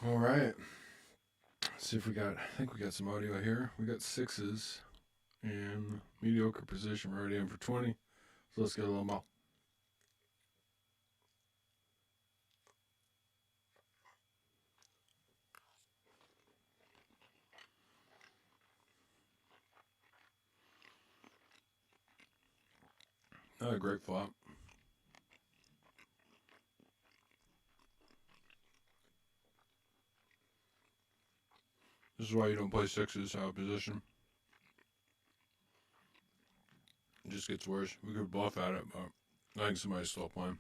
All right. Let's see if we got. I think we got some audio here. We got sixes in mediocre position. We're already in for 20. So let's get a little more. Not a great flop. This is why you don't play sixes out of position. It just gets worse. We could bluff at it, but I think somebody's still playing.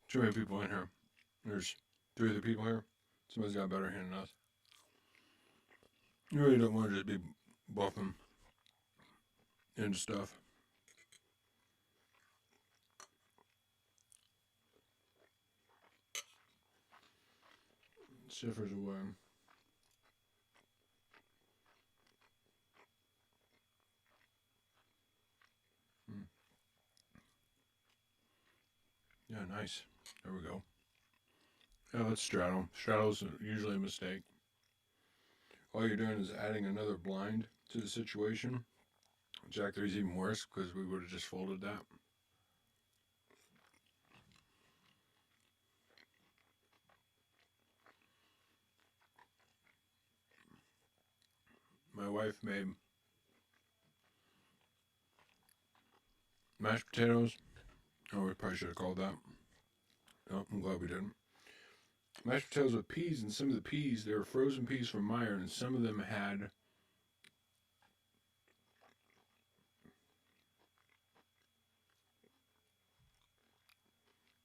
Too many people in here. There's three other people here. Somebody's got a better hand than us. You really don't want to just be bluffing into stuff. Ciphers away. Hmm. Yeah, nice. There we go. Yeah, let's straddle. Straddle's usually a mistake. All you're doing is adding another blind to the situation. Jack 3 is even worse because we would have just folded that. My wife made mashed potatoes. Oh, we probably should have called that. Oh, I'm glad we didn't. Mashed potatoes with peas, and some of the peas, they were frozen peas from Meyer, and some of them had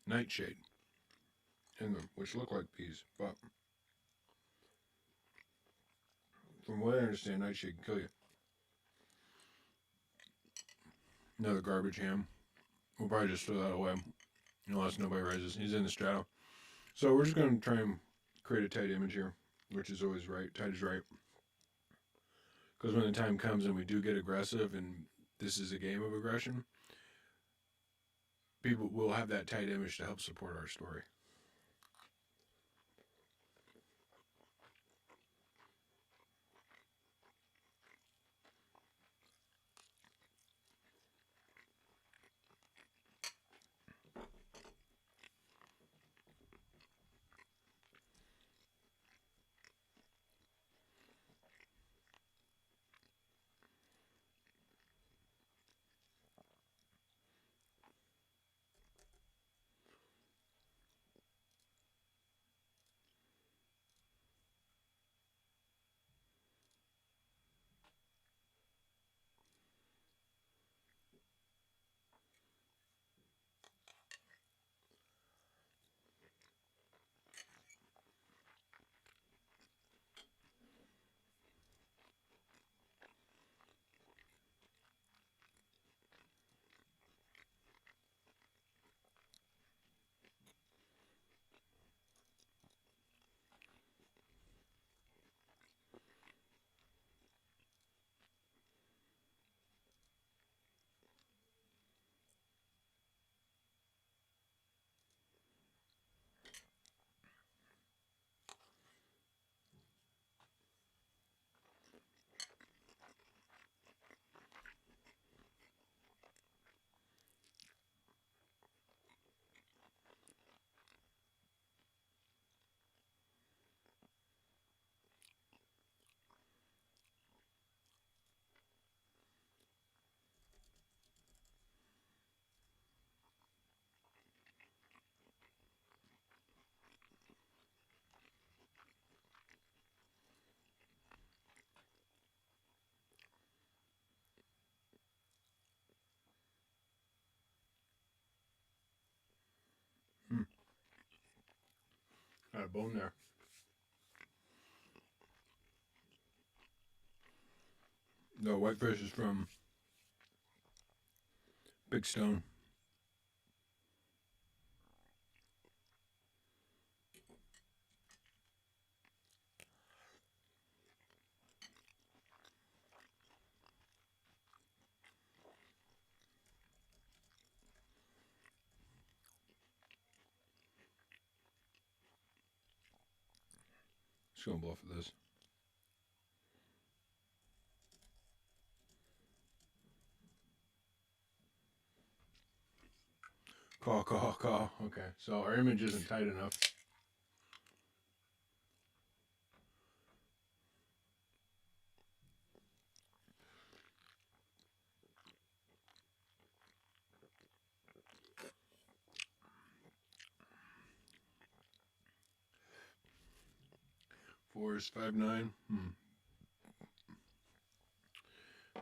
nightshade in them, which look like peas. But from what I understand, nightshade can kill you. Another garbage ham. We'll probably just throw that away unless nobody raises. He's in the straddle. So we're just going to try and create a tight image here, which is always right. Tight is right. Because when the time comes and we do get aggressive and this is a game of aggression, people will have that tight image to help support our story. Hmm. Got a bone there. No, whitefish is from Big Stone. Just gonna bluff with this. Call, call, call. Okay, so our image isn't tight enough. Four is 5-9.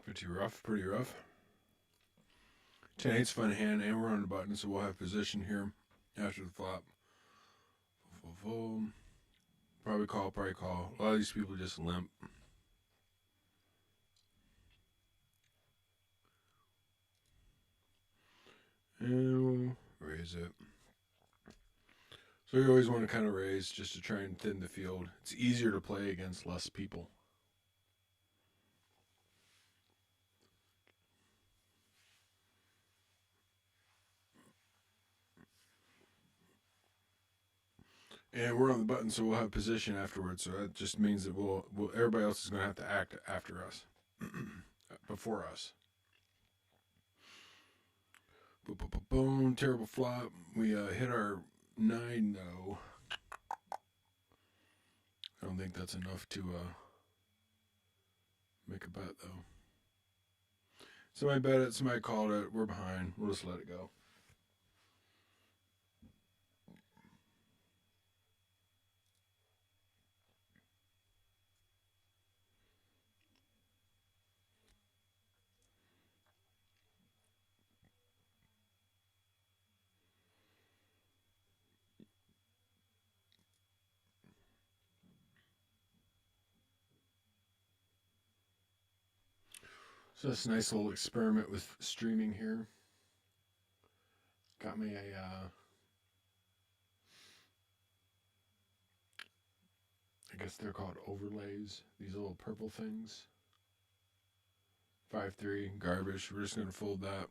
Pretty rough, pretty rough. 10-8's fun hand, and we're on the button, so we'll have position here after the flop. Probably call, probably call. A lot of these people just limp. And we'll raise it. So you always want to kind of raise just to try and thin the field. It's easier to play against less people. And we're on the button, so we'll have position afterwards. So that just means that everybody else is going to have to act after us, before us. Boom, boom, boom, boom. Terrible flop. We hit our 9 though. I don't think that's enough to make a bet though. Somebody bet it. Somebody called it. We're behind. We'll just let it go. So this nice little experiment with streaming here. Got me a I guess they're called overlays. These little purple things. 5-3 garbage. We're just gonna fold that.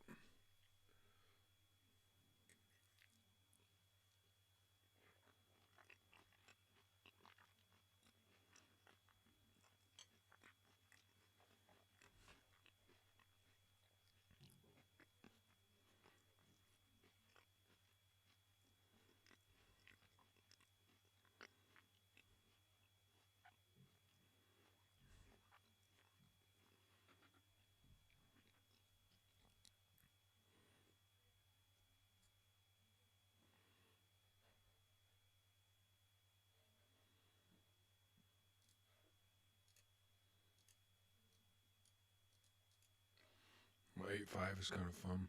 Well, 8-5 is kind of fun.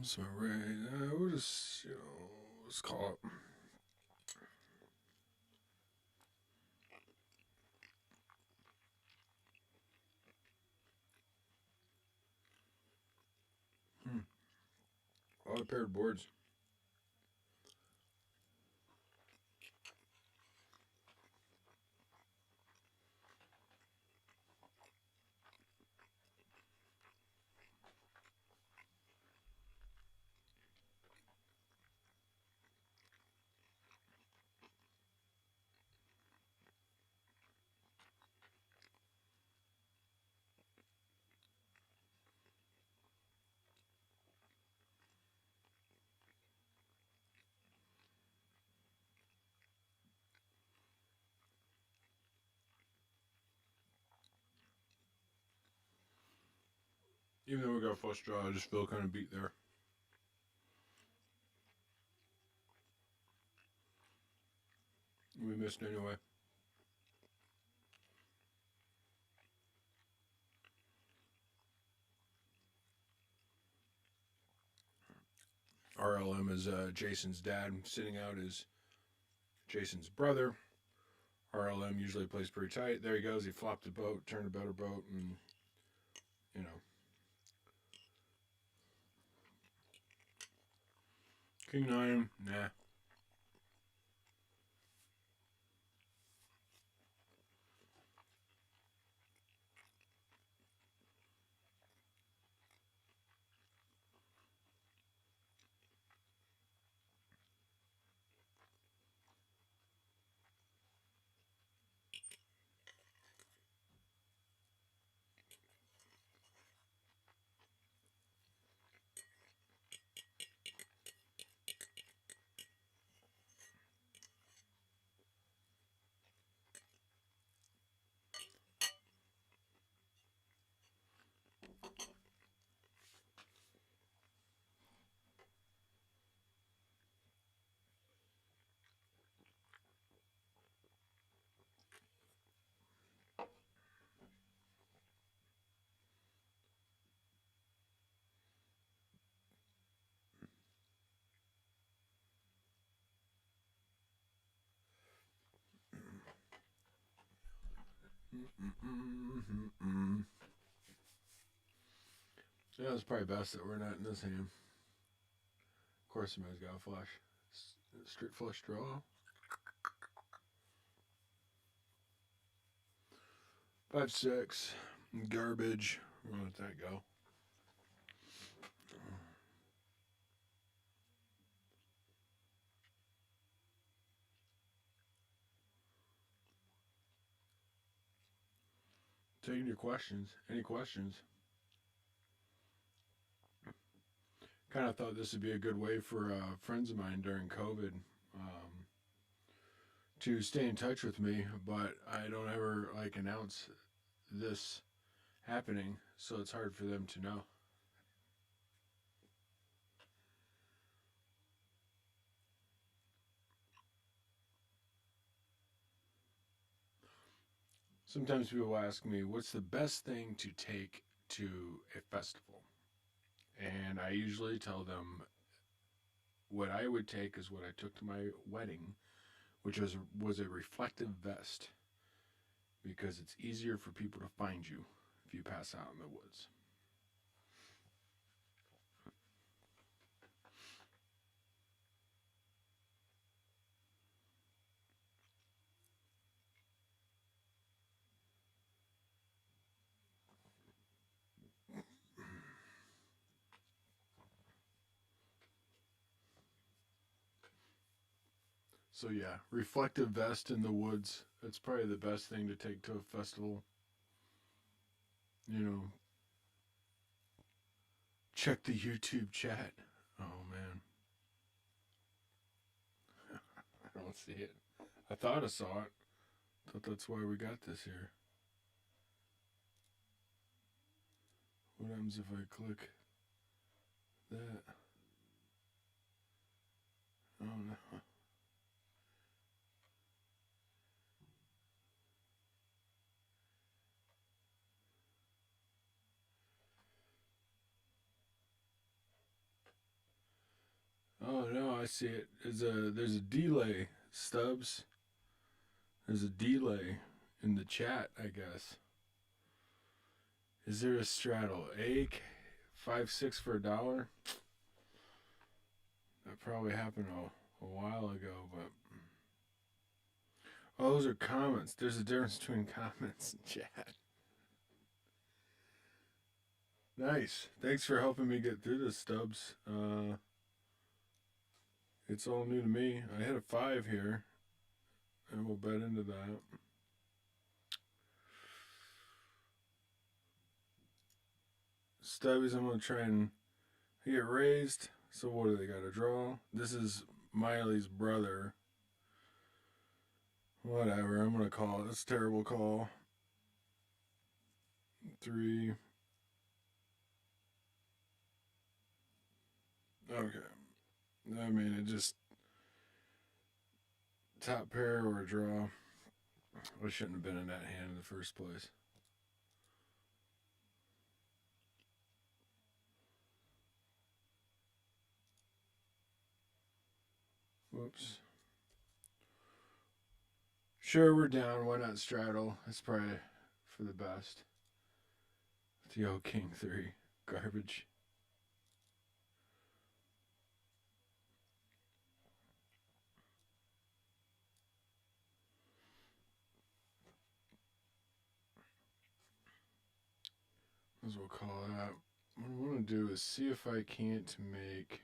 So we'll just, let's call it. A lot of paired boards. Even though we got flush draw, I just feel kind of beat there. We missed anyway. RLM is Jason's dad. Sitting out is Jason's brother. RLM usually plays pretty tight. There he goes. He flopped a boat, turned a better boat, and, King 9, nah. Yeah, it's probably best that we're not in this hand. Of course, somebody's got a flush. Straight flush draw. 5-6. Garbage. We'll let that go. Taking your questions. Any questions? Kind of thought this would be a good way for friends of mine during COVID to stay in touch with me, but I don't ever like announce this happening, so it's hard for them to know. Sometimes people ask me, what's the best thing to take to a festival? And I usually tell them what I would take is what I took to my wedding, which was a reflective vest because it's easier for people to find you if you pass out in the woods. So yeah, reflective vest in the woods. That's probably the best thing to take to a festival. You know, check the YouTube chat. Oh man, I don't see it. I thought I saw it. Thought that's why we got this here. What happens if I click that? Oh no. Oh no, I see it. There's a delay, Stubbs. There's a delay in the chat, I guess. Is there a straddle? 5-6 for $1? That probably happened a while ago, but oh, those are comments. There's a difference between comments and chat. Nice. Thanks for helping me get through this, Stubbs. It's all new to me. I hit a 5 here, and we'll bet into that. Stubbies, I'm going to try and get raised. So what do they got to draw? This is Miley's brother. Whatever, I'm going to call it. It's a terrible call. 3. Okay. I mean, it just top pair or a draw. I shouldn't have been in that hand in the first place. Whoops. Sure, we're down. Why not straddle? That's probably for the best. The old King 3. Garbage. As we'll call it out. What I want to do is see if I can't make.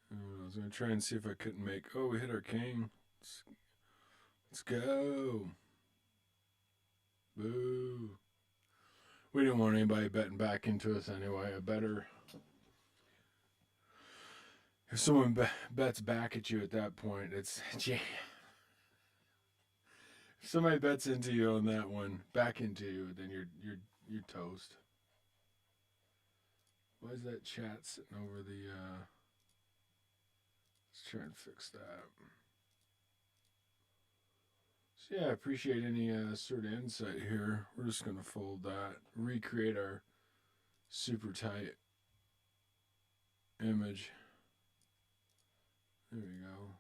I was going to try and see if I couldn't make. Oh, we hit our king. Let's go. Boo. We didn't want anybody betting back into us anyway. A better. If someone bets back at you at that point, it's. If somebody bets into you on that one, back into you, then you're toast. Why is that chat sitting over the? Let's try and fix that. So yeah, I appreciate any sort of insight here. We're just gonna fold that, recreate our super tight image. There we go.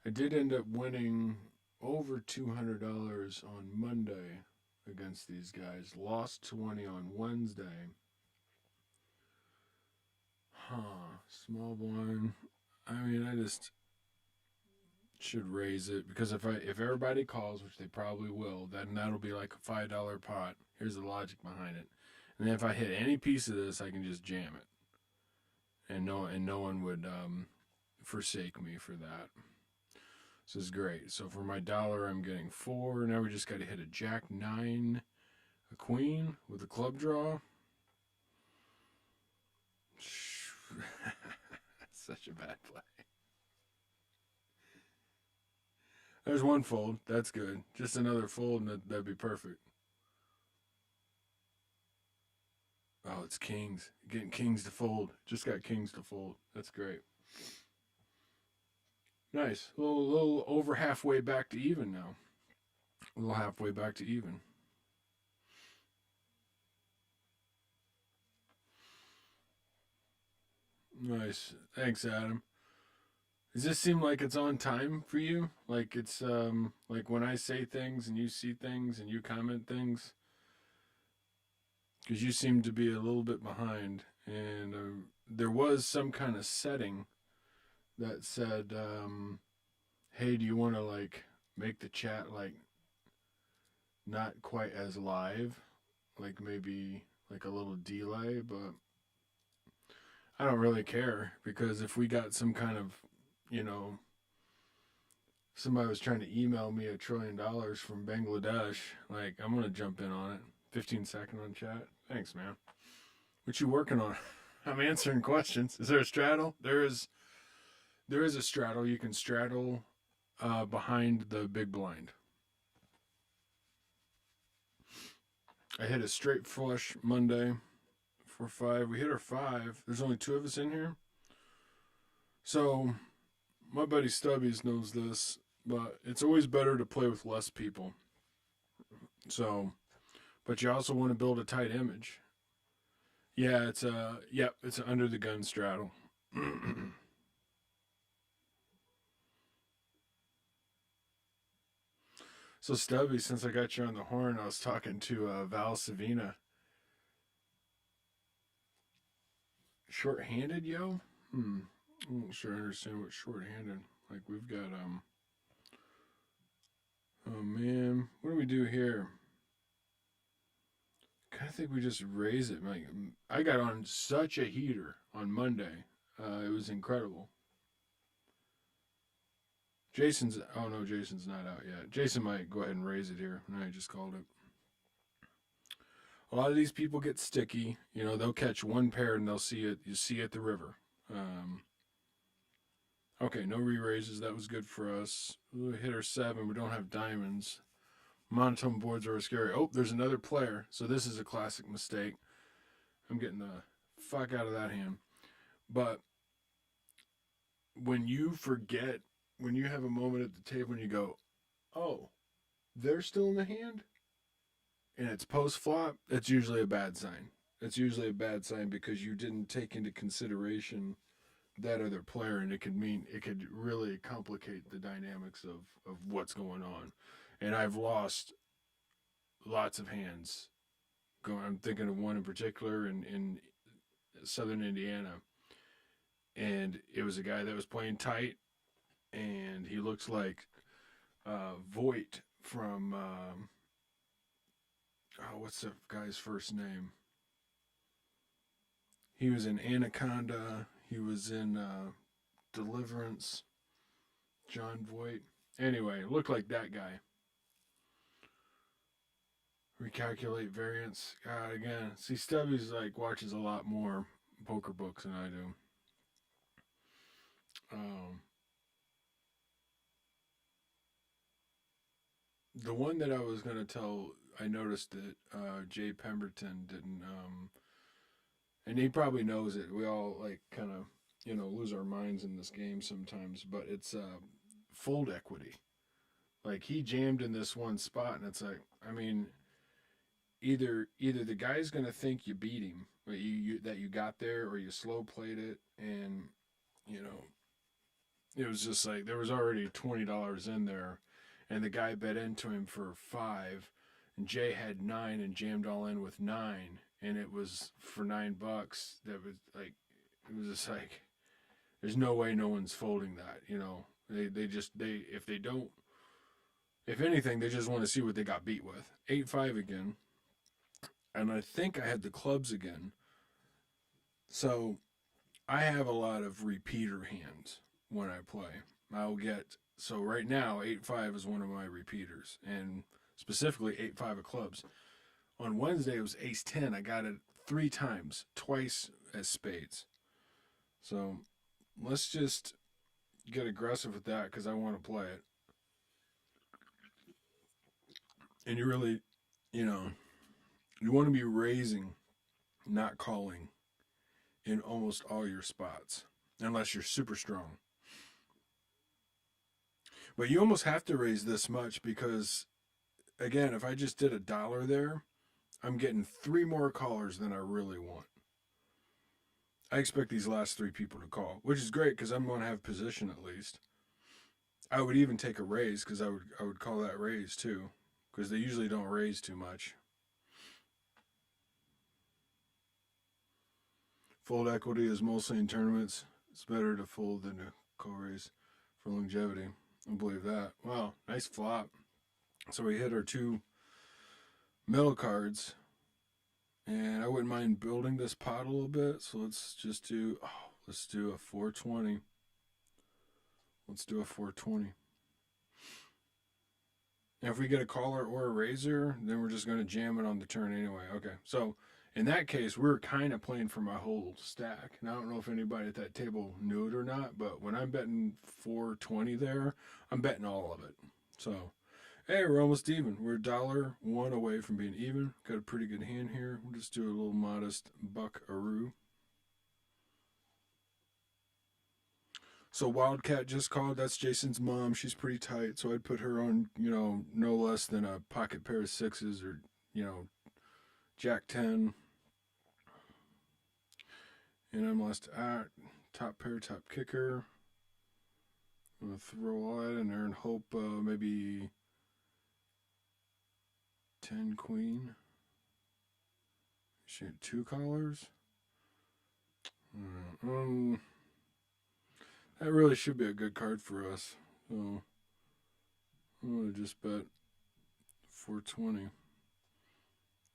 I did end up winning over $200 on Monday against these guys. Lost 20 on Wednesday. Huh. Small blind. I mean, I just should raise it because if everybody calls, which they probably will, then that'll be like a $5 pot. Here's the logic behind it. And then if I hit any piece of this, I can just jam it, and no one would forsake me for that. This is great. So for my dollar, I'm getting 4. Now we just got to hit a jack 9, a queen with a club draw. Such a bad play. There's one fold. That's good. Just another fold, and that'd be perfect. Oh, it's kings. Getting kings to fold. Just got kings to fold. That's great. Nice. A little over halfway back to even now. A little halfway back to even. Nice. Thanks, Adam. Does this seem like it's on time for you? Like it's like when I say things and you see things and you comment things? Because you seem to be a little bit behind, and there was some kind of setting that said, "Hey, do you want to like make the chat like not quite as live, like maybe like a little delay?" But I don't really care because if we got some kind of, you know, somebody was trying to email me $1 trillion from Bangladesh, like I'm gonna jump in on it. 15-second on chat. Thanks, man. What you working on? I'm answering questions. Is there a straddle? There is. There is a straddle. You can straddle behind the big blind. I hit a straight flush Monday for 5. We hit our 5. There's only 2 of us in here. So my buddy Stubbies knows this, but it's always better to play with less people. So, but you also want to build a tight image. Yeah, it's it's an under the gun straddle. So Stubby, since I got you on the horn, I was talking to Val Savina. Short-handed, yo? I'm not sure I understand what short-handed. Like we've got oh man, what do we do here? I think we just raise it. Like I got on such a heater on Monday. It was incredible. Jason's oh no, Jason's not out yet. Jason might go ahead and raise it here. No, I just called it. A lot of these people get sticky. You know, they'll catch one pair and they'll see it. You see it at the river. Okay, no re-raises. That was good for us. We hit our 7. We don't have diamonds. Monotone boards are scary. Oh, there's another player. So this is a classic mistake. I'm getting the fuck out of that hand. But when you forget, when you have a moment at the table and you go, oh, they're still in the hand? And it's post flop, that's usually a bad sign. It's usually a bad sign because you didn't take into consideration that other player, and it could really complicate the dynamics of what's going on. And I've lost lots of hands. I'm thinking of one in particular in southern Indiana, and it was a guy that was playing tight, and he looks like Voight from what's the guy's first name? He was in Anaconda. He was in Deliverance. John Voight. Anyway, looked like that guy. Recalculate variance. God, again. See, Stubby's like watches a lot more poker books than I do. Um, the one that I was gonna tell, I noticed that Jay Pemberton didn't, and he probably knows it. We all like kind of, lose our minds in this game sometimes, but it's fold equity. Like he jammed in this one spot, and it's like, I mean, either the guy's gonna think you beat him, or that you got there, or you slow played it, and you know it was just like there was already $20 in there, and the guy bet into him for 5, and Jay had 9 and jammed all in with 9, and it was for $9. That was like it was just like there's no way no one's folding that. They just if they don't, if anything, they just want to see what they got beat with. 8-5 again, and I think I had the clubs again. So I have a lot of repeater hands when I play. I'll get so right now 8-5 is one of my repeaters, and specifically 8-5 of clubs. On Wednesday it was Ace-10. I got it 3 times, twice as spades. So let's just get aggressive with that because I want to play it. And you really, you know, you want to be raising, not calling in almost all your spots, unless you're super strong. But you almost have to raise this much because, again, if I just did $1 there, I'm getting 3 more callers than I really want. I expect these last 3 people to call, which is great because I'm going to have position at least. I would even take a raise because I would call that raise too, because they usually don't raise too much. Fold equity is mostly in tournaments. It's better to fold than to call raise for longevity. I believe that. Wow, nice flop. So we hit our 2 middle cards. And I wouldn't mind building this pot a little bit. So let's do a 420. Let's do a 420. Now if we get a caller or a raiser, then we're just going to jam it on the turn anyway. Okay, so in that case, we're kind of playing for my whole stack. And I don't know if anybody at that table knew it or not, but when I'm betting 420 there, I'm betting all of it. So, hey, we're almost even. We're $1 away from being even. Got a pretty good hand here. We'll just do a little modest buckaroo. So Wildcat just called. That's Jason's mom. She's pretty tight, so I'd put her on, no less than a pocket pair of 6s or, Jack 10. And I'm last at top pair, top kicker. I'm going to throw all that in there and hope maybe 10 queen. Shoot, 2 callers. That really should be a good card for us. So I'm going to just bet 420.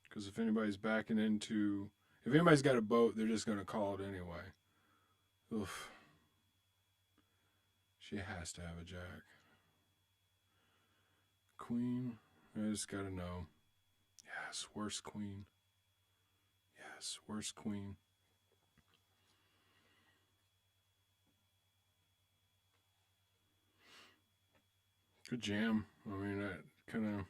Because if anybody's backing into... If anybody's got a boat, they're just going to call it anyway. Oof. She has to have a jack. Queen. I just got to know. Yes, worst queen. Yes, worst queen. Good jam. I mean, that kind of...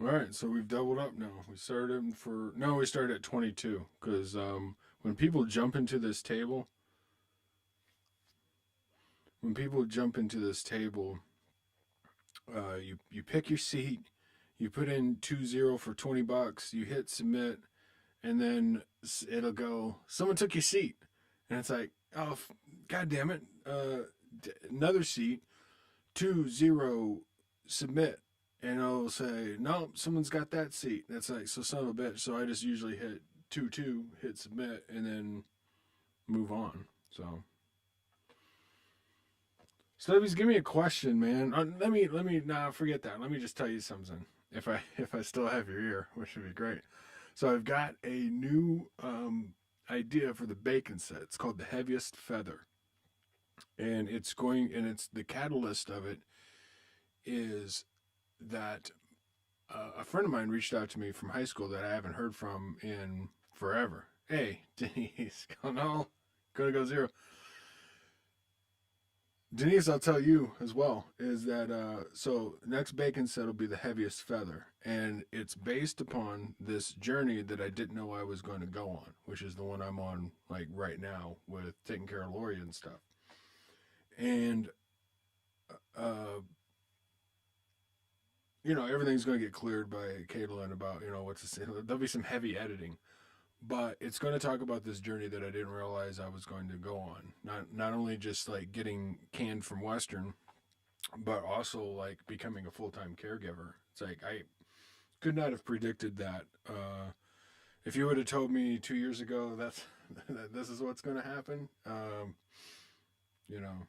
All right, so we've doubled up now. We started at 22 because when people jump into this table, you pick your seat, you put in 2-0 for $20, you hit submit, and then it'll go, someone took your seat, and it's like, oh, god damn it, another seat, 2-0 submit. And I'll say, no, someone's got that seat. That's like, so son of a bitch. So I just usually hit 2-2, hit submit, and then move on. So, Stubbies, give me a question, man. Forget that. Let me just tell you something. If I still have your ear, which would be great. So I've got a new idea for the bacon set. It's called the Heaviest Feather, and it's the catalyst of it is that a friend of mine reached out to me from high school that I haven't heard from in forever. Hey, Denise, gonna go 0. Denise, I'll tell you as well, is that so next bacon set will be the Heaviest Feather, and it's based upon this journey that I didn't know I was going to go on, which is the one I'm on like right now with taking care of Lori and stuff. And uh, everything's going to get cleared by Caitlin about, what's to say. There'll be some heavy editing, but it's going to talk about this journey that I didn't realize I was going to go on. Not only just like getting canned from Western, but also like becoming a full time caregiver. It's like I could not have predicted that. If you would have told me 2 years ago this is what's going to happen, you know,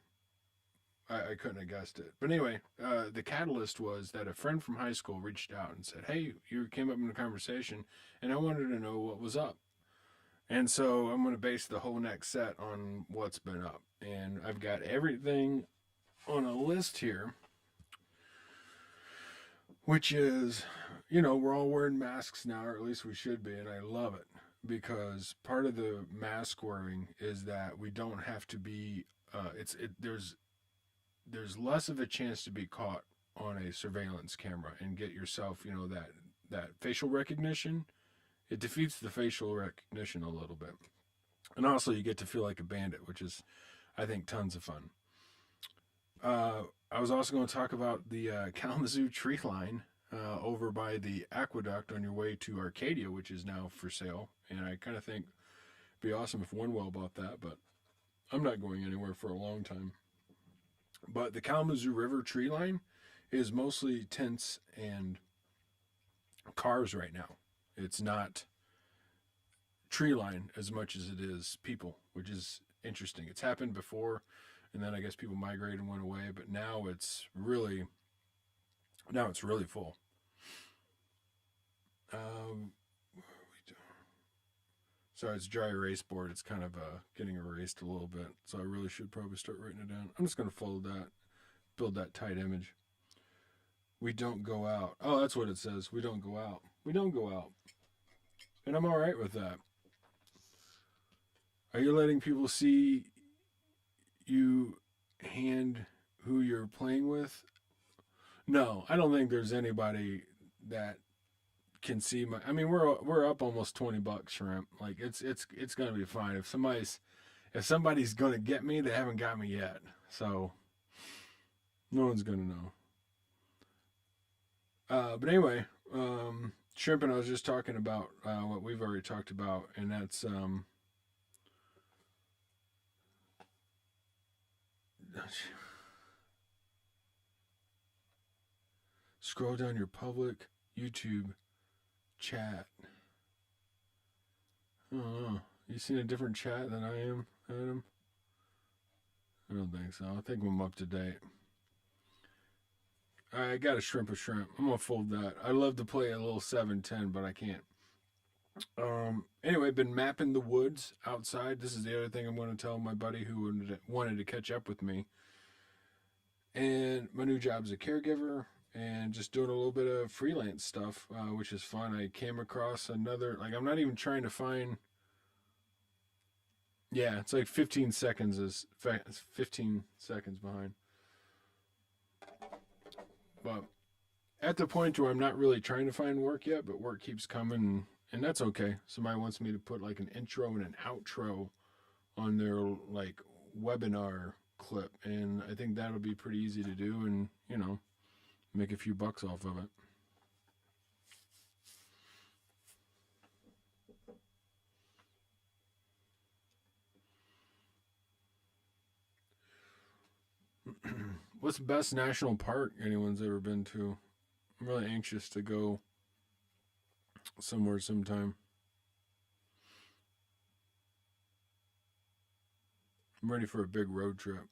I couldn't have guessed it. But anyway, the catalyst was that a friend from high school reached out and said, "Hey, you came up in a conversation, and I wanted to know what was up." And so I'm going to base the whole next set on what's been up. And I've got everything on a list here, which is, we're all wearing masks now, or at least we should be, and I love it because part of the mask wearing is that we don't have to be. There's less of a chance to be caught on a surveillance camera and get yourself, that facial recognition. It defeats the facial recognition a little bit, and also you get to feel like a bandit, which is, I think, tons of fun. I was also going to talk about the Kalamazoo tree line over by the aqueduct on your way to Arcadia, which is now for sale. And I kind of think it'd be awesome if Winwell bought that, but I'm not going anywhere for a long time. But the Kalamazoo River tree line is mostly tents and cars right now. It's not tree line as much as it is people, which is interesting. It's happened before, and then I guess people migrated and went away, but now it's really full. Um, so it's dry erase board. It's kind of getting erased a little bit, so I really should probably start writing it down. I'm just gonna fold that, build that tight image. We don't go out. Oh, that's what it says. We don't go out. We don't go out, and I'm all right with that. Are you letting people see you hand who you're playing with? No, I don't think there's anybody that can see my. I mean, we're up almost $20, shrimp. Like it's gonna be fine. If somebody's gonna get me, they haven't got me yet. So no one's gonna know. But anyway, shrimp and I was just talking about what we've already talked about, and that's scroll down your public YouTube chat. Oh, you seen a different chat than I am, Adam? I don't think so. I think I'm up to date. I got a shrimp of shrimp. I'm gonna fold that. I love to play a little 7-10, but I can't. Anyway, been mapping the woods outside. This is the other thing I'm going to tell my buddy who wanted to catch up with me. And my new job is a caregiver and just doing a little bit of freelance stuff, which is fun. I came across another, like, I'm not even trying to find. Yeah, it's like 15 seconds is 15 seconds behind. But at the point where I'm not really trying to find work yet, but work keeps coming, and that's okay. Somebody wants me to put like an intro and an outro on their like webinar clip, and I think that'll be pretty easy to do, and make a few bucks off of it. What's the best national park anyone's ever been to? I'm really anxious to go somewhere sometime. I'm ready for a big road trip.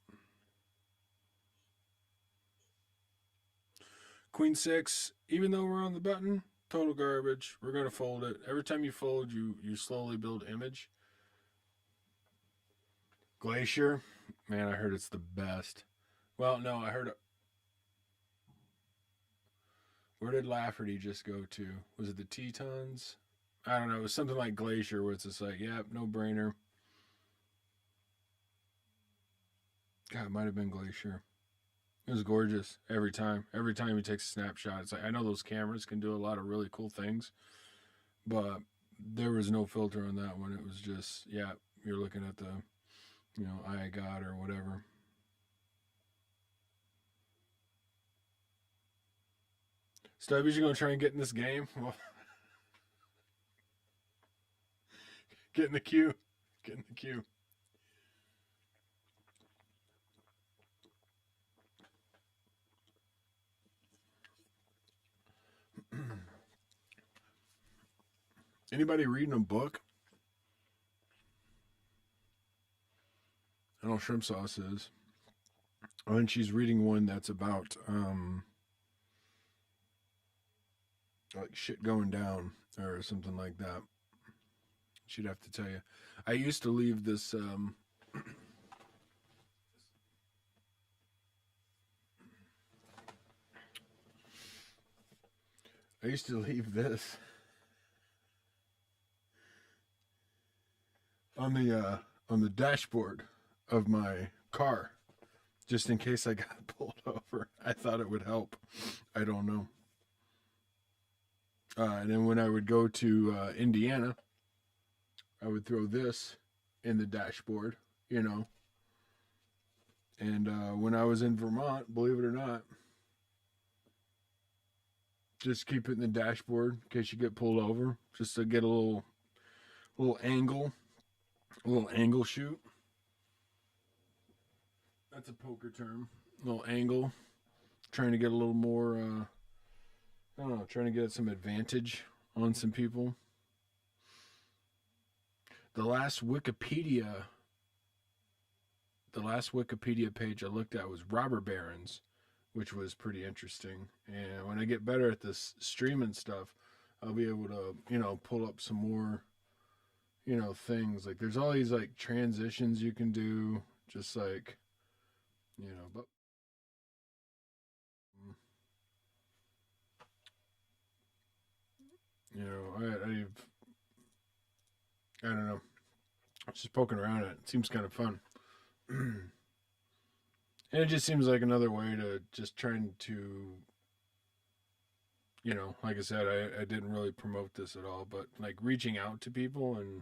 Queen six, even though we're on the button, total garbage. We're gonna fold it. Every time you fold, you slowly build image. Glacier, man, I heard it's the best. Well, no, I heard. Where did Lafferty just go to? Was it the Tetons? I don't know. It was something like Glacier, where it's just like, yep, no brainer. God, it might have been Glacier. It was gorgeous every time. Every time he takes a snapshot, it's like I know those cameras can do a lot of really cool things, but there was no filter on that one. It was just, yeah, you're looking at the, eye of God or whatever. Stubbies, you gonna try and get in this game? Well, get in the queue. Get in the queue. Anybody reading a book? I know Shrimp Sauce is. And she's reading one that's about like shit going down or something like that. She'd have to tell you. I used to leave this I used to leave this on the dashboard of my car just in case I got pulled over. I thought it would help. I don't know. And then when I would go to Indiana, I would throw this in the dashboard, you know. And when I was in Vermont, believe it or not, just keep it in the dashboard in case you get pulled over, just to get a little angle shoot. That's a poker term. A little angle. Trying to get a little more, I don't know, trying to get some advantage on some people. The last Wikipedia page I looked at was robber barons, which was pretty interesting. And when I get better at this streaming stuff, I'll be able to, you know, pull up some more, you know, things. Like there's all these like transitions you can do, just like, you know, but you know, I don't know. Just poking around it. It seems kind of fun. And it just seems like another way to just trying to, you know, like I said, I didn't really promote this at all, but like reaching out to people and,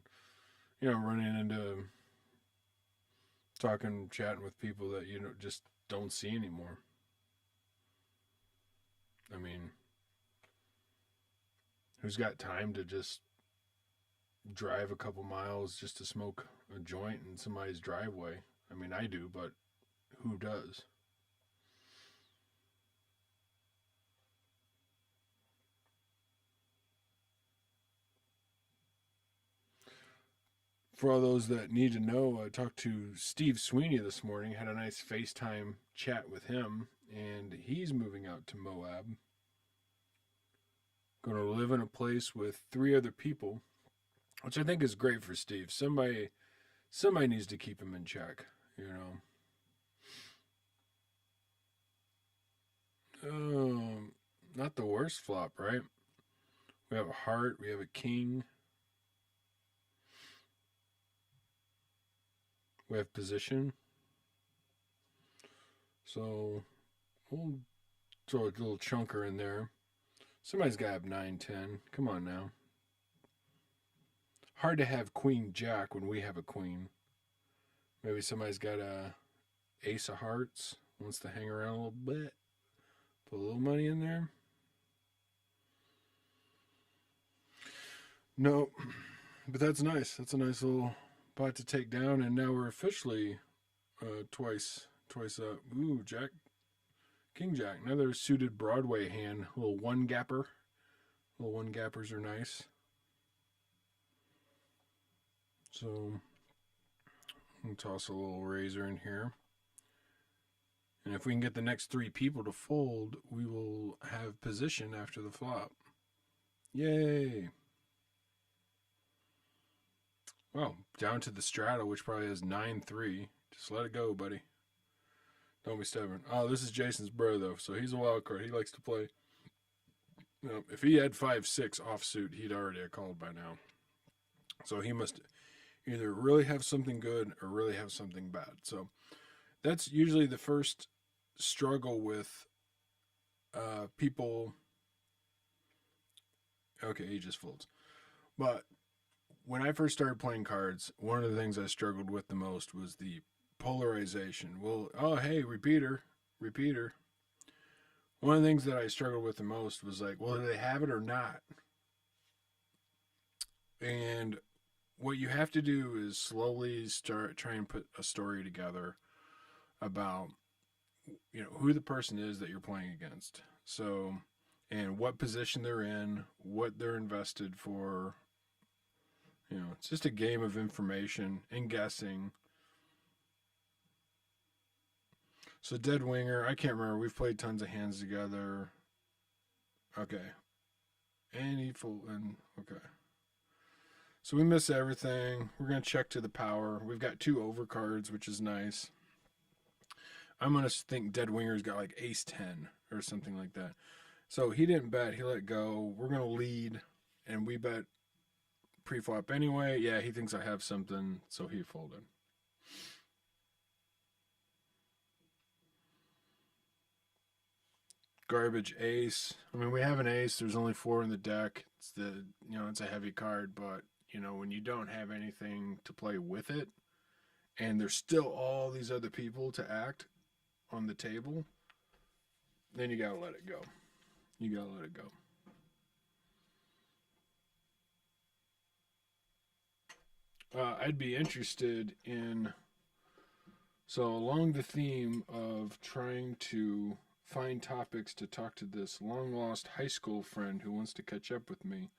you know, running into talking, chatting with people that, you know, just don't see anymore. I mean, who's got time to just drive a couple miles just to smoke a joint in somebody's driveway? I mean, I do, but who does? For all those that need to know, I talked to Steve Sweeney this morning, had a nice FaceTime chat with him, and he's moving out to Moab. Going to live in a place with 3 other people, which I think is great for Steve. Somebody needs to keep him in check, you know. Not the worst flop, right? We have a heart, we have a king, we have position. So we'll throw a little chunker in there. Somebody's got to have 9-10. Come on now. Hard to have queen jack when we have a queen. Maybe somebody's got a ace of hearts, wants to hang around a little bit. Put a little money in there. No, but that's nice. That's a nice little pot to take down, and now we're officially twice up. Ooh, jack, king jack. Another suited Broadway hand. A little one gapper. Little one gappers are nice. So we'll toss a little razor in here. And if we can get the next 3 people to fold, we will have position after the flop. Yay! Well, down to the straddle, which probably has 9-3. Just let it go, buddy. Don't be stubborn. Oh, this is Jason's brother, though, so he's a wild card. He likes to play. You know, if he had 5-6 offsuit, he'd already have called by now. So he must either really have something good or really have something bad. So that's usually the first struggle with people. Okay, he just folds. But when I first started playing cards, one of the things I struggled with the most was the polarization. Well, oh, hey, repeater. One of the things that I struggled with the most was like, well, do they have it or not? And what you have to do is slowly start trying to put a story together about, who the person is that you're playing against. So, and what position they're in, what they're invested for. It's just a game of information and guessing. So Dead Winger, I can't remember. We've played tons of hands together. Okay. And okay. So we miss everything. We're gonna check to the power. We've got 2 overcards, which is nice. I'm gonna think Dead Winger's got like Ace 10 or something like that. So he didn't bet. He let go. We're gonna lead, and we bet pre-flop anyway. Yeah, he thinks I have something, so he folded. Garbage ace. I mean, we have an ace. There's only 4 in the deck. It's a heavy card, but when you don't have anything to play with it, and there's still all these other people to act on the table, then you gotta let it go. You gotta let it go. I'd be interested in, so along the theme of trying to find topics to talk to this long lost high school friend who wants to catch up with me,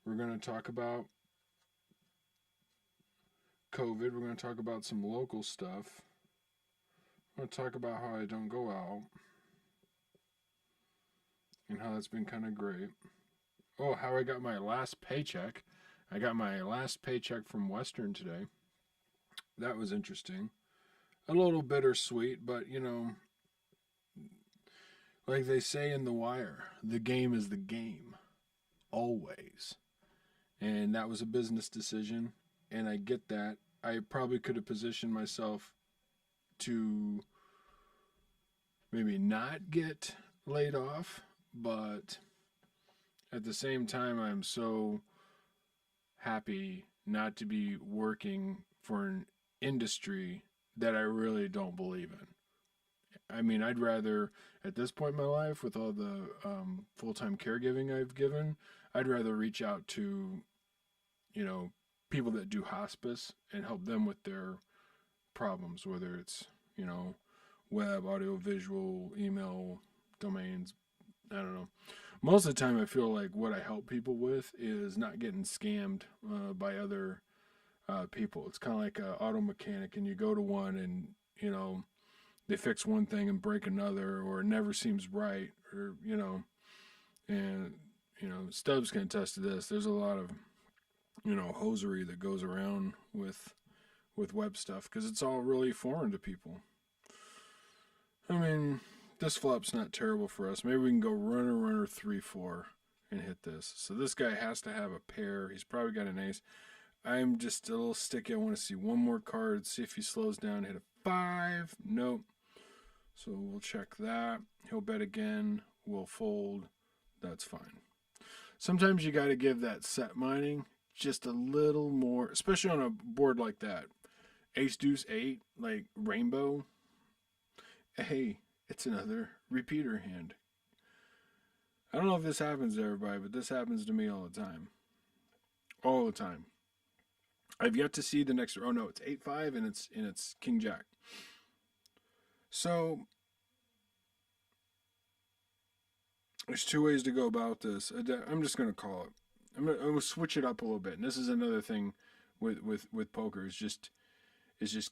we're going to talk about COVID. We're going to talk about some local stuff. We're going to talk about how I don't go out and how that's been kind of great. Oh, how I got my last paycheck. I got my last paycheck from Western today. That was interesting. A little bittersweet, but like they say in The Wire, the game is the game. Always. And that was a business decision, and I get that. I probably could have positioned myself to maybe not get laid off, but at the same time, I'm so happy not to be working for an industry that I really don't believe in. I mean, I'd rather, at this point in my life, with all the full-time caregiving I've given, I'd rather reach out to, people that do hospice and help them with their problems, whether it's, web, audio, visual, email, domains. I don't know. Most of the time, I feel like what I help people with is not getting scammed by other people. It's kind of like an auto mechanic, and you go to one and, they fix one thing and break another, or it never seems right, or, and, Stubbs can attest to this. There's a lot of, hosiery that goes around with web stuff because it's all really foreign to people. I mean, this flop's not terrible for us. Maybe we can go runner 3-4 and hit this. So this guy has to have a pair. He's probably got an ace. I'm just a little sticky. I want to see one more card, see if he slows down, hit a 5. Nope. So we'll check that. He'll bet again. We'll fold. That's fine. Sometimes you got to give that set mining just a little more, especially on a board like that. Ace, deuce, 8, like rainbow. Hey, it's another repeater hand. I don't know if this happens to everybody, but this happens to me all the time. All the time. I've yet to see the next. Oh no, it's 8-5 and it's King Jack. So there's 2 ways to go about this. I'm just gonna call it. I'm gonna switch it up a little bit. And this is another thing with poker is just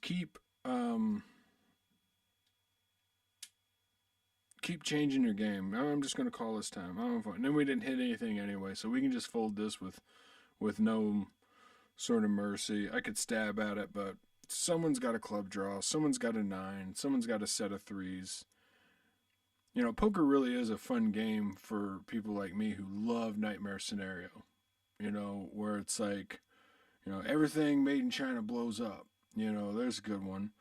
keep keep changing your game. I'm just gonna call this time. And then we didn't hit anything anyway, so we can just fold this with no sort of mercy. I could stab at it, but someone's got a club draw, someone's got a 9, someone's got a set of 3s. Poker really is a fun game for people like me who love Nightmare Scenario. Where it's like, everything made in China blows up. There's a good one.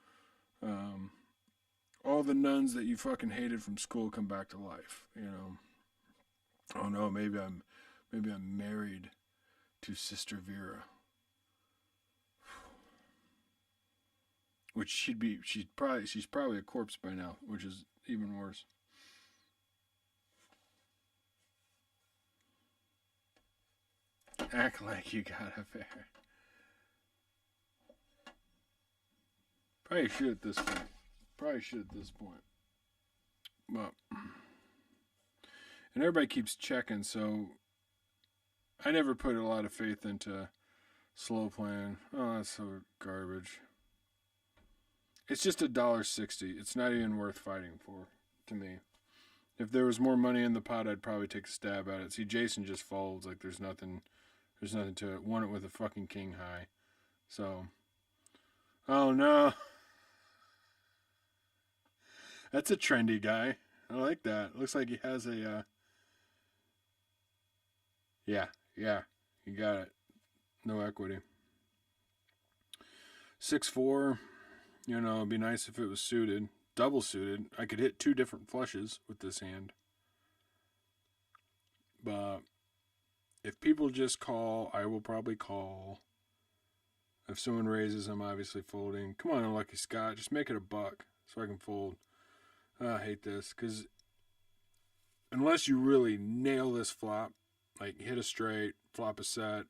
All the nuns that you fucking hated from school come back to life. Oh no, maybe I'm married to Sister Vera. Which she's probably a corpse by now, which is even worse. Act like you got a pair. Probably should at this point. But, and everybody keeps checking, so I never put a lot of faith into slow playing. Oh, that's so garbage. It's just $1.60. It's not even worth fighting for, to me. If there was more money in the pot, I'd probably take a stab at it. See, Jason just folds like there's nothing to it. Won it with a fucking king high. So, oh no. That's a trendy guy. I like that. Looks like he has a, yeah, you got it. No equity. 6-4, it'd be nice if it was suited. Double suited. I could hit 2 different flushes with this hand. But if people just call, I will probably call. If someone raises, I'm obviously folding. Come on, Unlucky Scott. Just make it $1 so I can fold. I hate this because unless you really nail this flop, like hit a straight, flop a set.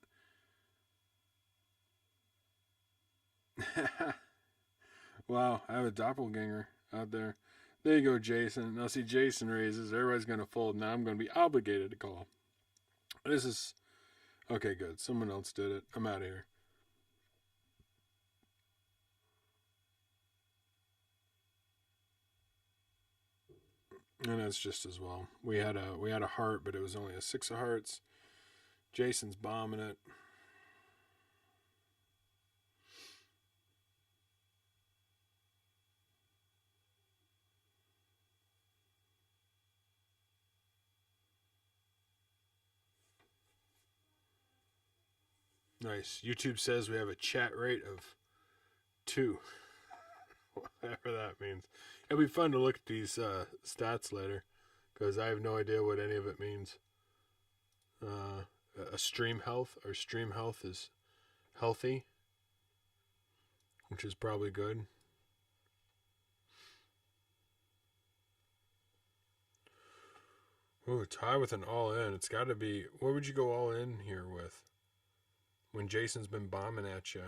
Wow, I have a doppelganger out there. There you go, Jason. Now see, Jason raises. Everybody's going to fold. Now I'm going to be obligated to call. This is... Okay, good. Someone else did it. I'm out of here. And that's just as well. We had a heart, but it was only a 6 of hearts. Jason's bombing it. Nice. YouTube says we have a chat rate of 2. Whatever that means. It'll be fun to look at these stats later, because I have no idea what any of it means. A stream health is healthy, which is probably good. Ooh, tie with an all-in. It's got to be... What would you go all-in here with? When Jason's been bombing at you.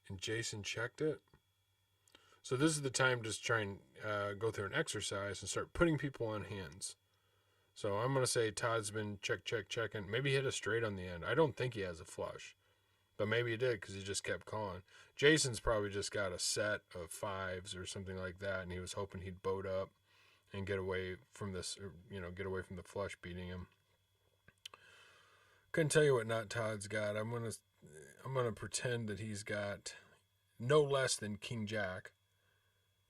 And Jason checked it. So this is the time to try and go through an exercise and start putting people on hands. So I'm going to say Todd's been checking. Maybe hit a straight on the end. I don't think he has a flush. But maybe he did because he just kept calling. Jason's probably just got a set of 5s or something like that, and he was hoping he'd boat up and get away from this, get away from the flush beating him. Couldn't tell you what not Todd's got. I'm gonna pretend that he's got no less than King Jack,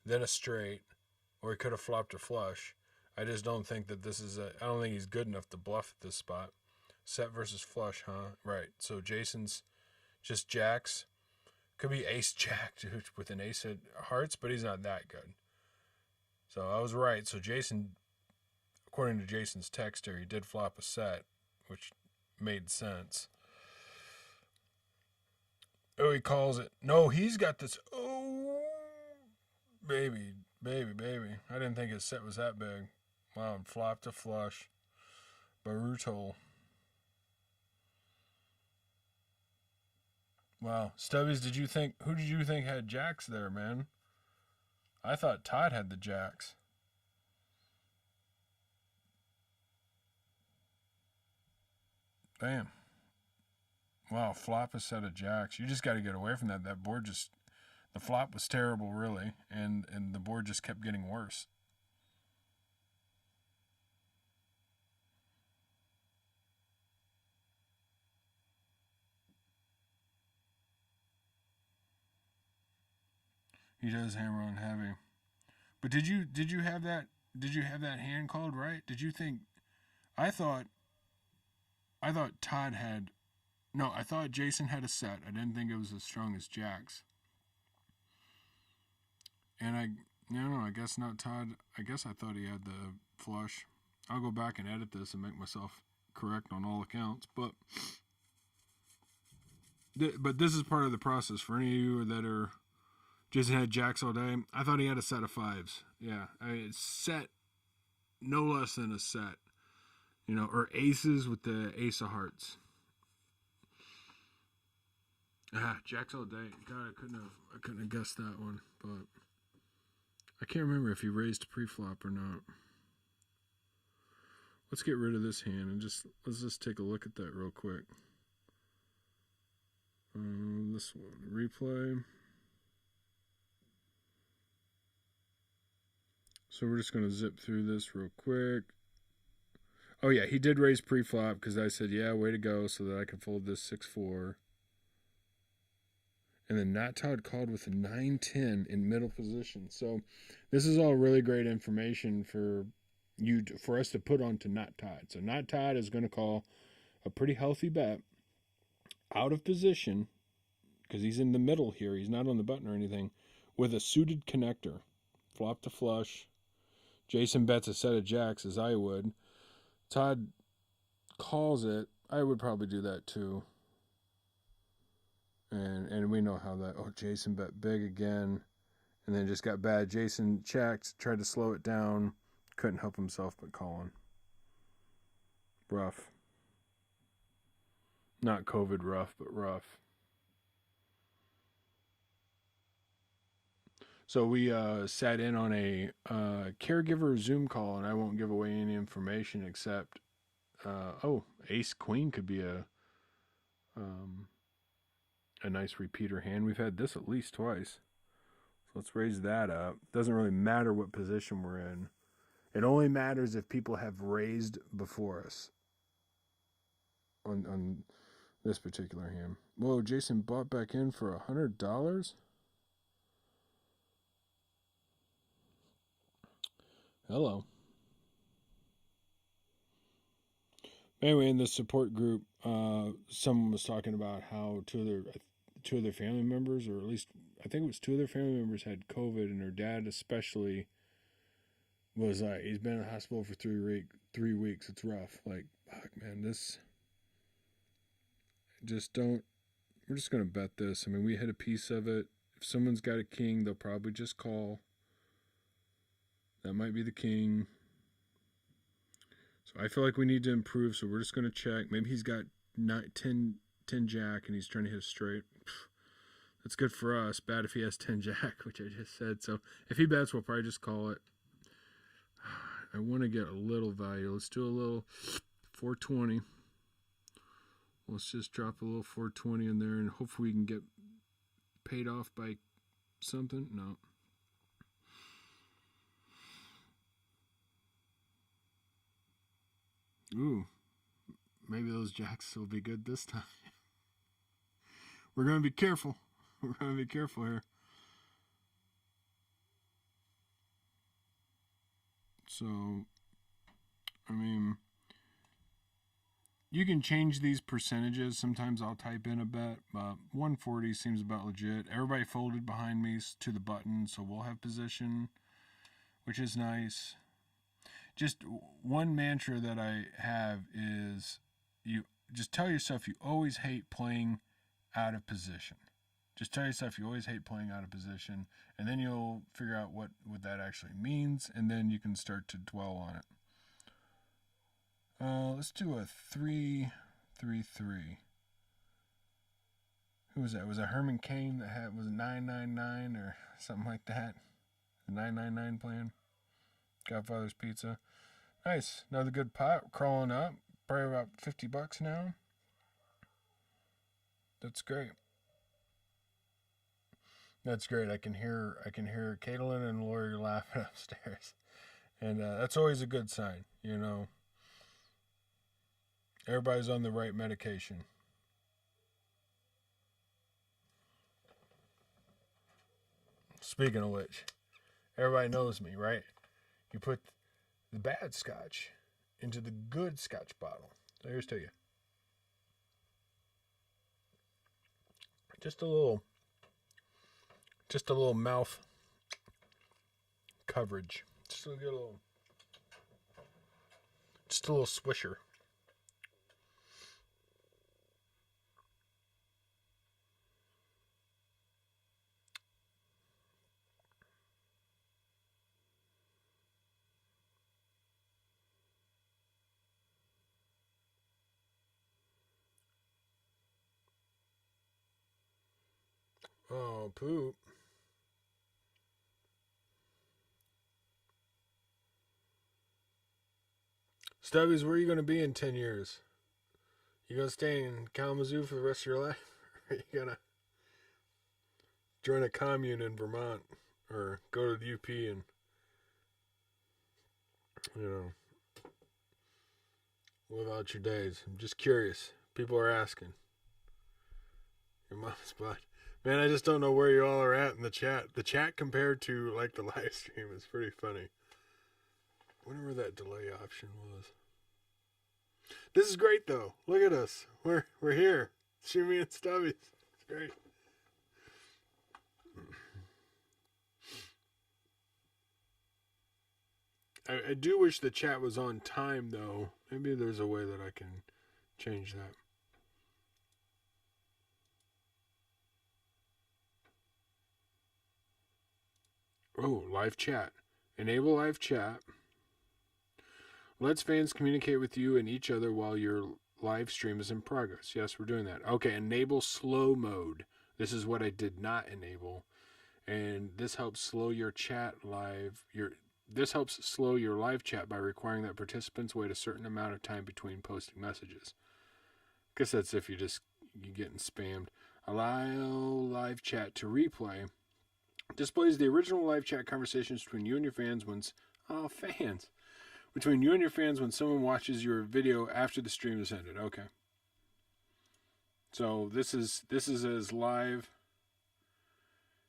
then a straight, or he could have flopped a flush. I just don't think that I don't think he's good enough to bluff at this spot. Set versus flush, huh? Right. So Jason's just jacks. Could be ace jack, dude, with an ace of hearts, but he's not that good. So I was right. So Jason, according to Jason's text here, he did flop a set, which made sense. Oh, he calls it. No, he's got this. Oh, baby. I didn't think his set was that big. Wow, and flopped a flush. Brutal. Wow. Stubbies, who did you think had jacks there, man? I thought Todd had the jacks. Bam. Wow, flop a set of jacks. You just got to get away from that. That board the flop was terrible, really, and the board just kept getting worse. He does hammer on heavy. But did you have that hand called right? Did you think I thought Todd had no, I thought Jason had a set. I didn't think it was as strong as Jack's. And I guess not Todd. I guess I thought he had the flush. I'll go back and edit this and make myself correct on all accounts, but this is part of the process for any of you that are Jason had jacks all day. I thought he had a set of 5s. Yeah, set no less than a set. or aces with the ace of hearts. Jacks all day. God, I couldn't have guessed that one, but I can't remember if he raised pre-flop or not. Let's get rid of this hand and let's just take a look at that real quick. This one, replay. So we're just going to zip through this real quick. Oh yeah, he did raise pre-flop because I said, yeah, way to go, so that I can fold this 6-4. And then Not Todd called with a 9-10 in middle position. So this is all really great information for us to put on to Not Todd. So Not Todd is going to call a pretty healthy bet out of position because he's in the middle here. He's not on the button or anything with a suited connector. Flop to flush. Jason bets a set of jacks as I would. Todd calls it. I would probably do that too. And we know how that. Oh, Jason bet big again, and then just got bad. Jason checked, tried to slow it down, couldn't help himself but calling. Rough. Not COVID rough, but rough. So we sat in on a caregiver Zoom call, and I won't give away any information except, Ace Queen could be a nice repeater hand. We've had this at least twice. So let's raise that up. Doesn't really matter what position we're in. It only matters if people have raised before us on this particular hand. Whoa, Jason bought back in for $100? Hello. Anyway, in the support group, someone was talking about how two of their family members, or at least I think it was two of their family members, had COVID, and their dad especially was like, he's been in the hospital for 3 weeks. It's rough. Like, fuck, man, this. We're just gonna bet this. I mean, we hit a piece of it. If someone's got a king, they'll probably just call. That might be the king. So I feel like we need to improve, so we're just going to check. Maybe he's got 10 jack and he's trying to hit a straight. That's good for us. Bad if he has 10 jack, which I just said. So if he bets, we'll probably just call it. I want to get a little value. Let's do a little 420. Let's just drop a little 420 in there and hopefully we can get paid off by something. No. Ooh, maybe those jacks will be good this time. We're going to be careful. We're going to be careful here. So, I mean, you can change these percentages. Sometimes I'll type in a bet, but 140 seems about legit. Everybody folded behind me to the button, so we'll have position, which is nice. Just one mantra that I have is you just tell yourself you always hate playing out of position. Just tell yourself you always hate playing out of position, and then you'll figure out what that actually means, and then you can start to dwell on it. Let's do a 3-3-3. Who was that? Was it Herman Cain that was 999 or something like that? The 999 plan. Godfather's Pizza. Nice. Another good pot crawling up. Probably about $50 now. That's great. That's great. I can hear Caitlin and Lori laughing upstairs. And that's always a good sign, you know. Everybody's on the right medication. Speaking of which, everybody knows me, right? You put the bad scotch into the good scotch bottle. So here's to you. Just a little mouth coverage. Just a little swisher. Oh, poop. Stubbies, where are you going to be in 10 years? You going to stay in Kalamazoo for the rest of your life? Or are you going to join a commune in Vermont? Or go to the UP and, you know, live out your days? I'm just curious. People are asking. Your mom's blood. Man, I just don't know where you all are at in the chat. The chat compared to, like, the live stream is pretty funny. I wonder where that delay option was. This is great, though. Look at us. We're here. Shimmy and Stubbies. It's great. I do wish the chat was on time, though. Maybe there's a way that I can change that. Oh, live chat. Enable live chat. Lets fans communicate with you and each other while your live stream is in progress. Yes, we're doing that. Okay, enable slow mode. This is what I did not enable. And this helps slow your chat live. This helps slow your live chat by requiring that participants wait a certain amount of time between posting messages. Guess that's if you're getting spammed. Allow live chat to replay. Displays the original live chat conversations between you and your fans between you and your fans when someone watches your video after the stream has ended. Okay. So this is as live.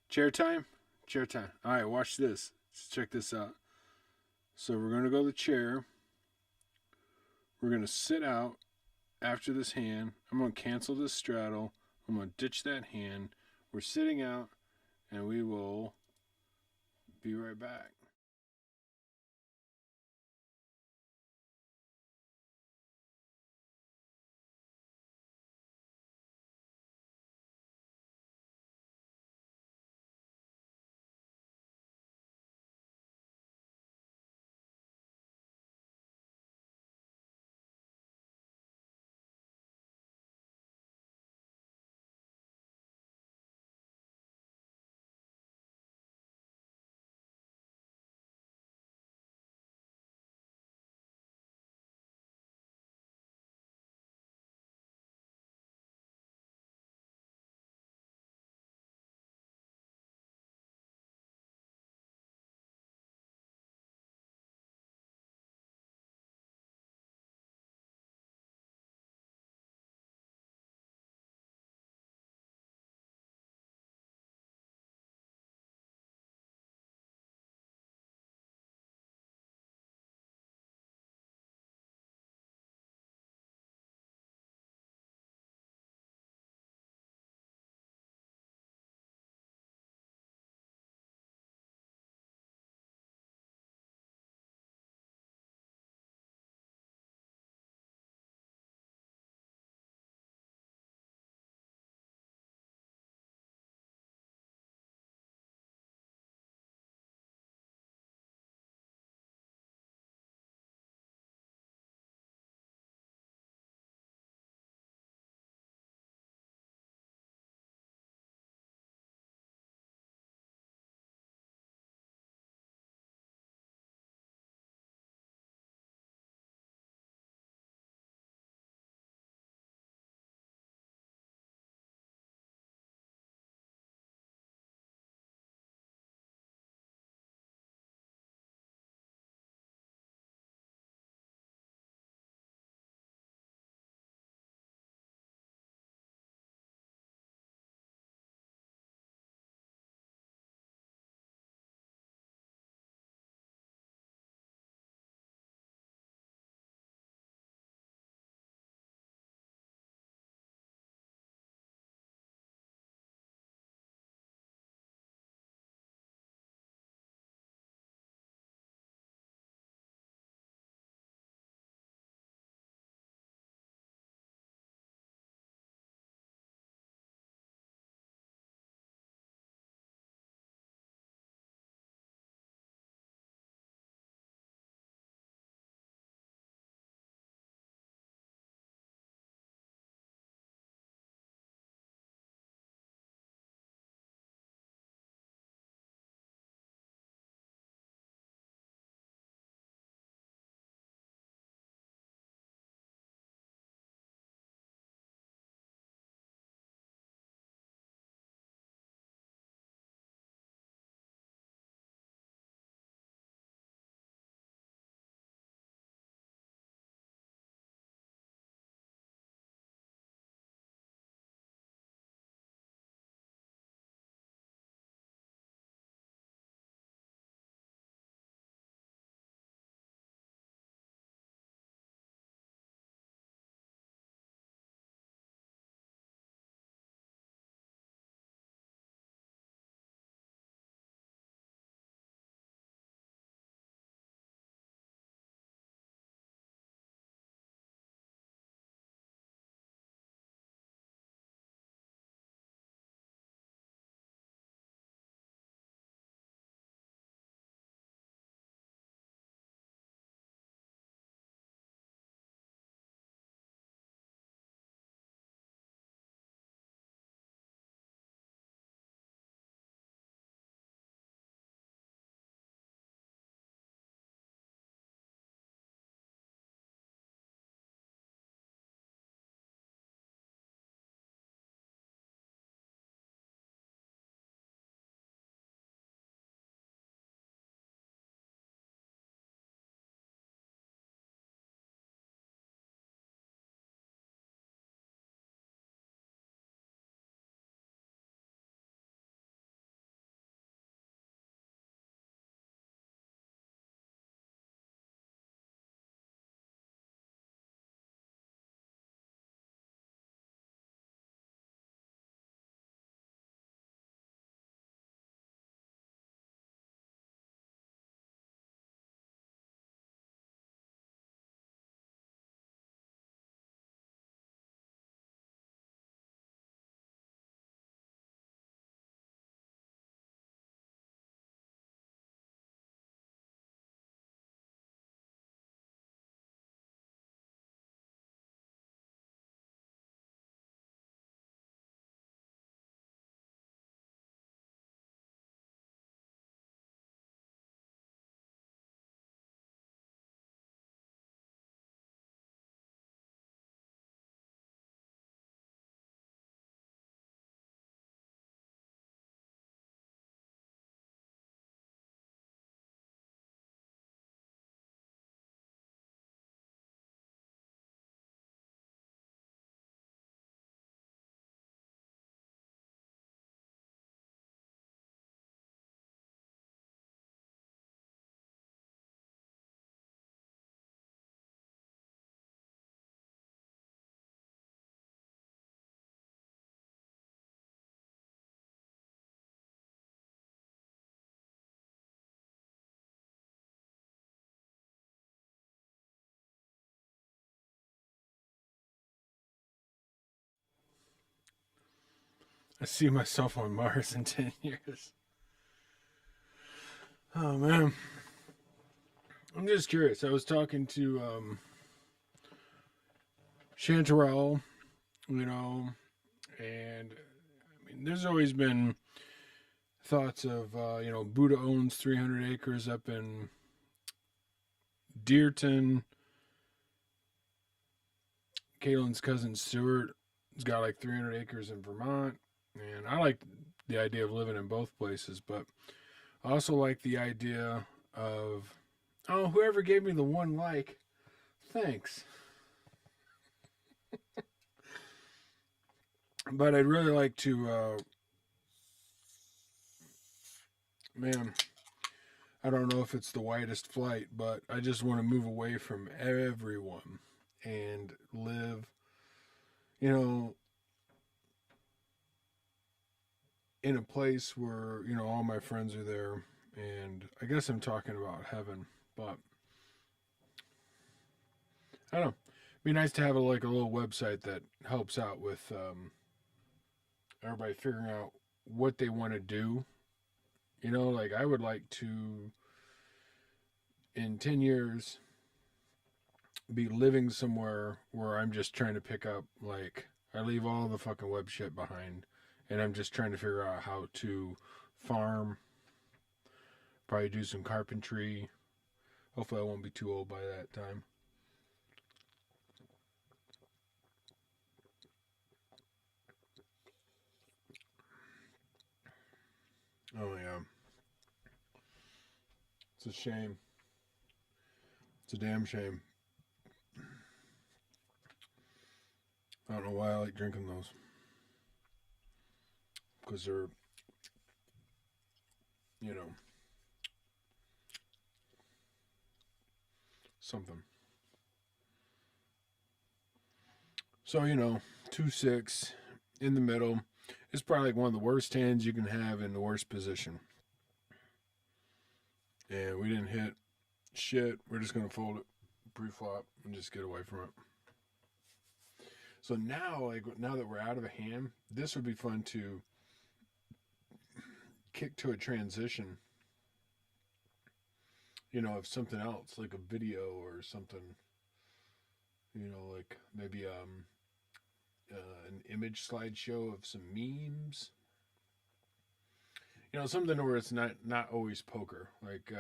Chair time. All right, watch this. Let's check this out. So we're going to go to the chair. We're going to sit out after this hand. I'm going to cancel this straddle. I'm going to ditch that hand. We're sitting out, and we will be right back. I see myself on Mars in 10 years. Oh, man. I'm just curious. I was talking to Chanterelle, you know, and I mean, there's always been thoughts of, Buddha owns 300 acres up in Deerton. Caitlin's cousin Stuart has got like 300 acres in Vermont. And I like the idea of living in both places, but I also like the idea of, oh, whoever gave me the one like, thanks. But I'd really like to, man, I don't know if it's the widest flight, but I just want to move away from everyone and live, you know, in a place where, all my friends are there. And I guess I'm talking about heaven, but I don't know. It'd be nice to have a little website that helps out with everybody figuring out what they want to do. Like I would like to, in 10 years, be living somewhere where I'm just trying to pick up, like, I leave all the fucking web shit behind and I'm just trying to figure out how to farm, probably do some carpentry. Hopefully I won't be too old by that time. Oh, yeah. It's a shame. It's a damn shame. I don't know why I like drinking those. Because they're, something. So, 2-6 in the middle. It's probably like one of the worst hands you can have in the worst position. And we didn't hit shit. We're just going to fold it pre-flop and just get away from it. So now that we're out of the hand, this would be fun to kick to a transition, of something else, like a video or something, like maybe an image slideshow of some memes. Something where it's not always poker. Like,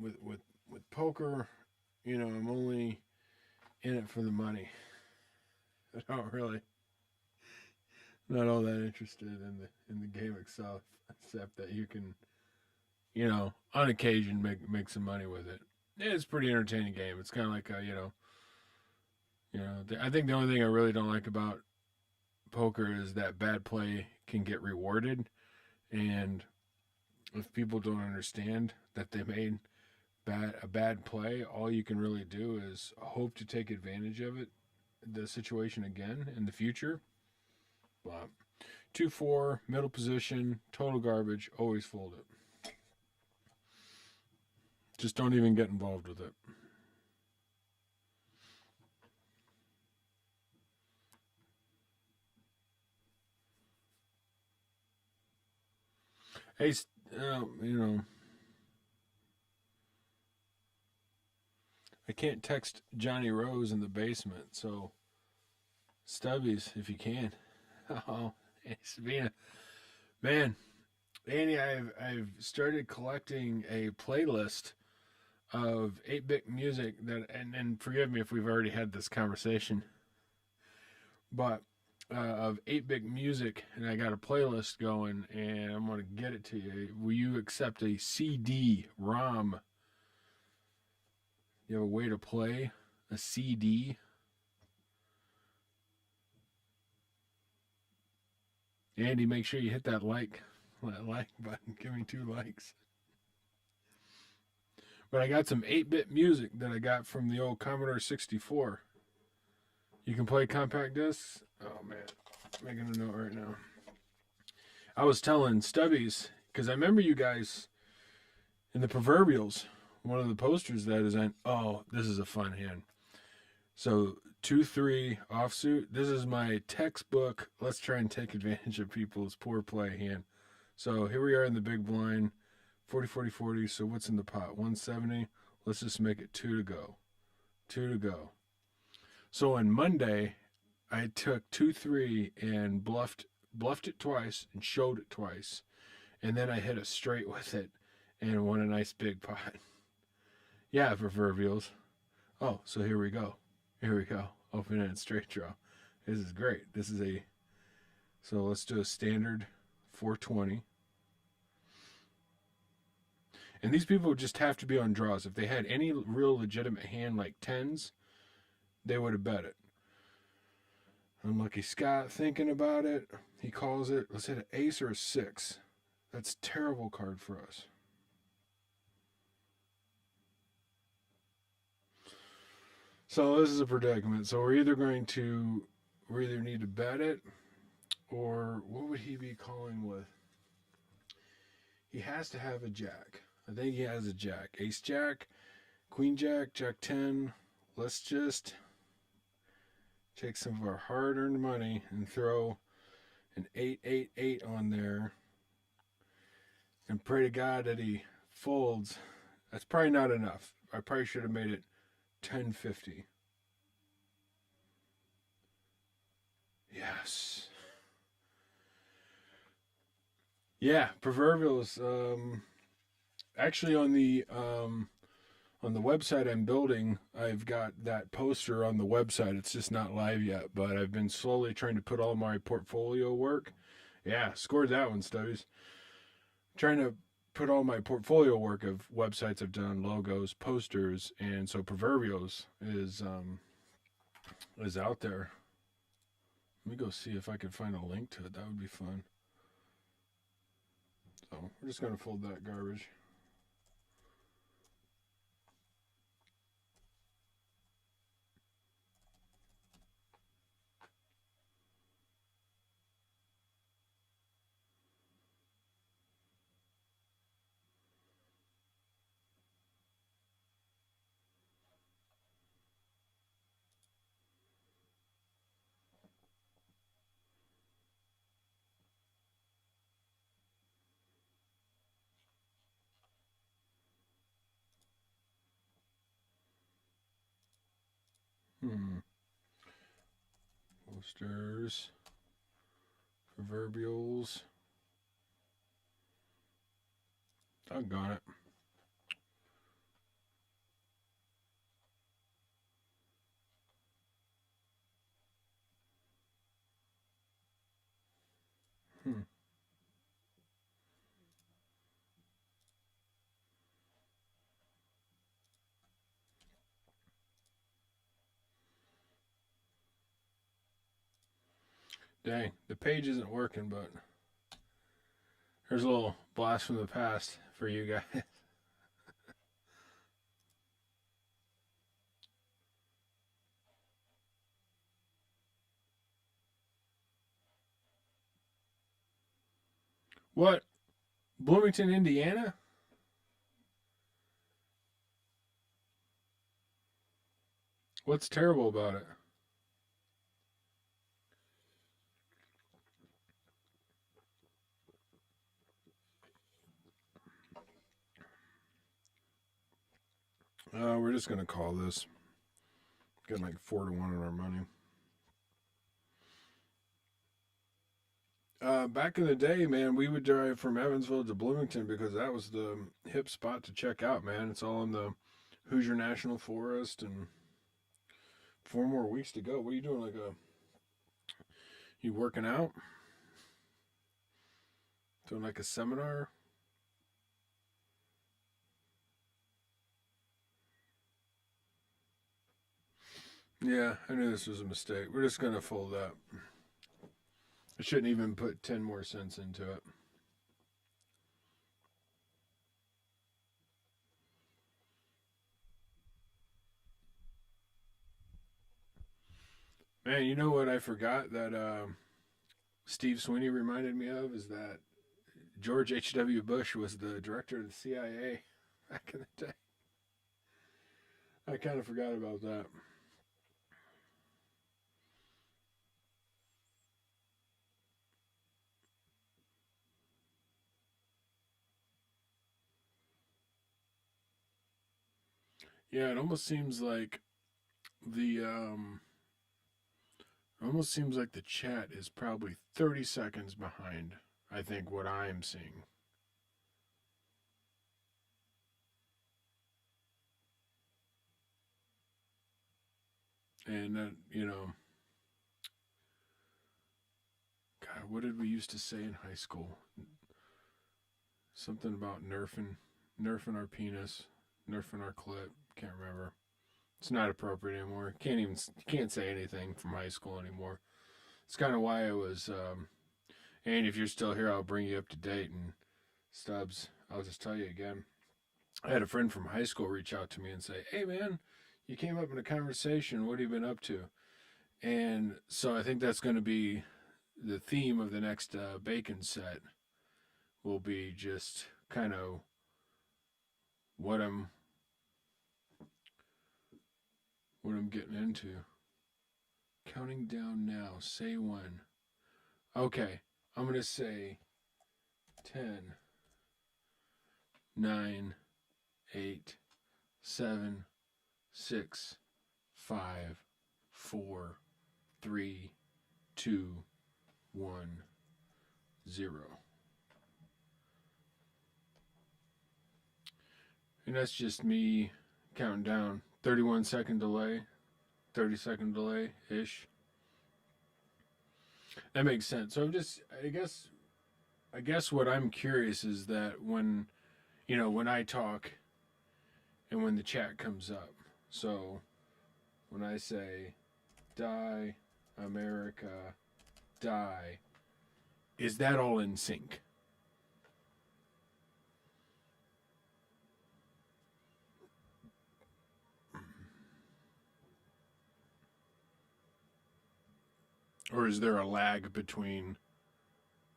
with poker, I'm only in it for the money. I don't really, not all that interested in the game itself, except that you can, on occasion make some money with it. It's a pretty entertaining game. It's kind of like I think the only thing I really don't like about poker is that bad play can get rewarded, and if people don't understand that they made a bad play, all you can really do is hope to take advantage of the situation again in the future. But 2-4 middle position, total garbage. Always fold it. Just don't even get involved with it. Hey, I can't text Johnny Rose in the basement, so Stubbies, if you can. Oh, Sabina, man, Andy, I've started collecting a playlist of 8-bit music and forgive me if we've already had this conversation, but of 8-bit music, and I got a playlist going, and I'm going to get it to you. Will you accept a CD-ROM? You have a way to play a CD? Andy, make sure you hit that like button. Give me 2 likes. But I got some 8-bit music that I got from the old Commodore 64. You can play compact discs? Oh, man. I'm making a note right now. I was telling Stubbies, because I remember you guys in the proverbials, one of the posters that is on, oh, this is a fun hand. So 2-3 offsuit. This is my textbook. Let's try and take advantage of people's poor play hand. So here we are in the big blind. 40, 40, 40. So what's in the pot? 170. Let's just make it 2 to go. 2 to go. So on Monday, I took 2-3 and bluffed it twice and showed it twice. And then I hit a straight with it and won a nice big pot. Yeah, proverbials. Oh, so here we go. Here we go. Open-ended straight draw. This is great. So let's do a standard 420. And these people just have to be on draws. If they had any real legitimate hand like tens, they would have bet it. Unlucky Scott thinking about it. He calls it. Let's hit an ace or a 6. That's a terrible card for us. So this is a predicament. So we either need to bet it, or what would he be calling with? He has to have a jack. I think he has a jack. Ace jack, queen jack, jack 10. Let's just take some of our hard-earned money and throw an 8-8-8 on there and pray to God that he folds. That's probably not enough. I probably should have made it 10-50. Yes. Yeah, proverbials. Actually, on the website I'm building, I've got that poster on the website. It's just not live yet, but I've been slowly trying to put all my portfolio work. Yeah, scored that one, Stubbies. Trying to put all my portfolio work of websites I've done, logos, posters, and so proverbials is out there. Let me go see if I can find a link to it. That would be fun. So we're just gonna fold that garbage. Posters, proverbials. Doggone it. Dang, the page isn't working, but there's a little blast from the past for you guys. What? Bloomington, Indiana? What's terrible about it? We're just gonna call this. Getting like 4-1 on our money. Back in the day, man, we would drive from Evansville to Bloomington because that was the hip spot to check out, man. It's all in the Hoosier National Forest, and 4 more weeks to go. What are you doing? You working out? Doing like a seminar? Yeah, I knew this was a mistake. We're just gonna fold that. I shouldn't even put 10 more cents into it. Man, you know what I forgot that Steve Sweeney reminded me of is that George H.W. Bush was the director of the CIA back in the day. I kind of forgot about that. Yeah, it almost seems like the chat is probably 30 seconds behind, I think, what I'm seeing. And God, what did we used to say in high school? Something about nerfing our penis, nerfing our clip. Can't remember. It's not appropriate anymore. Can't say anything from high school anymore. It's kind of why I was. And if you're still here, I'll bring you up to date. And Stubbs, I'll just tell you again. I had a friend from high school reach out to me and say, "Hey, man, you came up in a conversation. What have you been up to?" And so I think that's going to be the theme of the next bacon set. Will be just kind of what I'm getting into. Counting down now. Say when. Okay, I'm going to say 10, 9, 8, 7, 6, 5, 4, 3, 2, 1, 0. And that's just me counting down. 31-second delay, 30-second delay ish. That makes sense. So I guess what I'm curious is that when I talk and when the chat comes up. So when I say die, America, die, is that all in sync? Or is there a lag between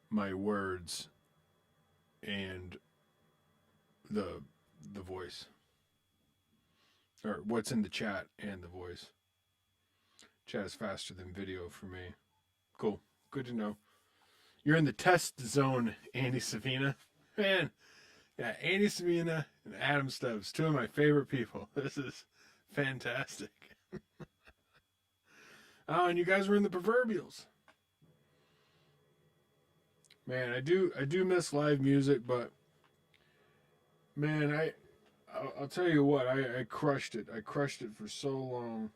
my words and the voice? Or what's in the chat and the voice? Chat is faster than video for me. Cool. Good to know. You're in the test zone, Andy Savina. Man, yeah, Andy Savina and Adam Stubbs, two of my favorite people. This is fantastic. Oh, and you guys were in the proverbials. Man, I do miss live music, but man, I'll tell you what, I crushed it. I crushed it for so long.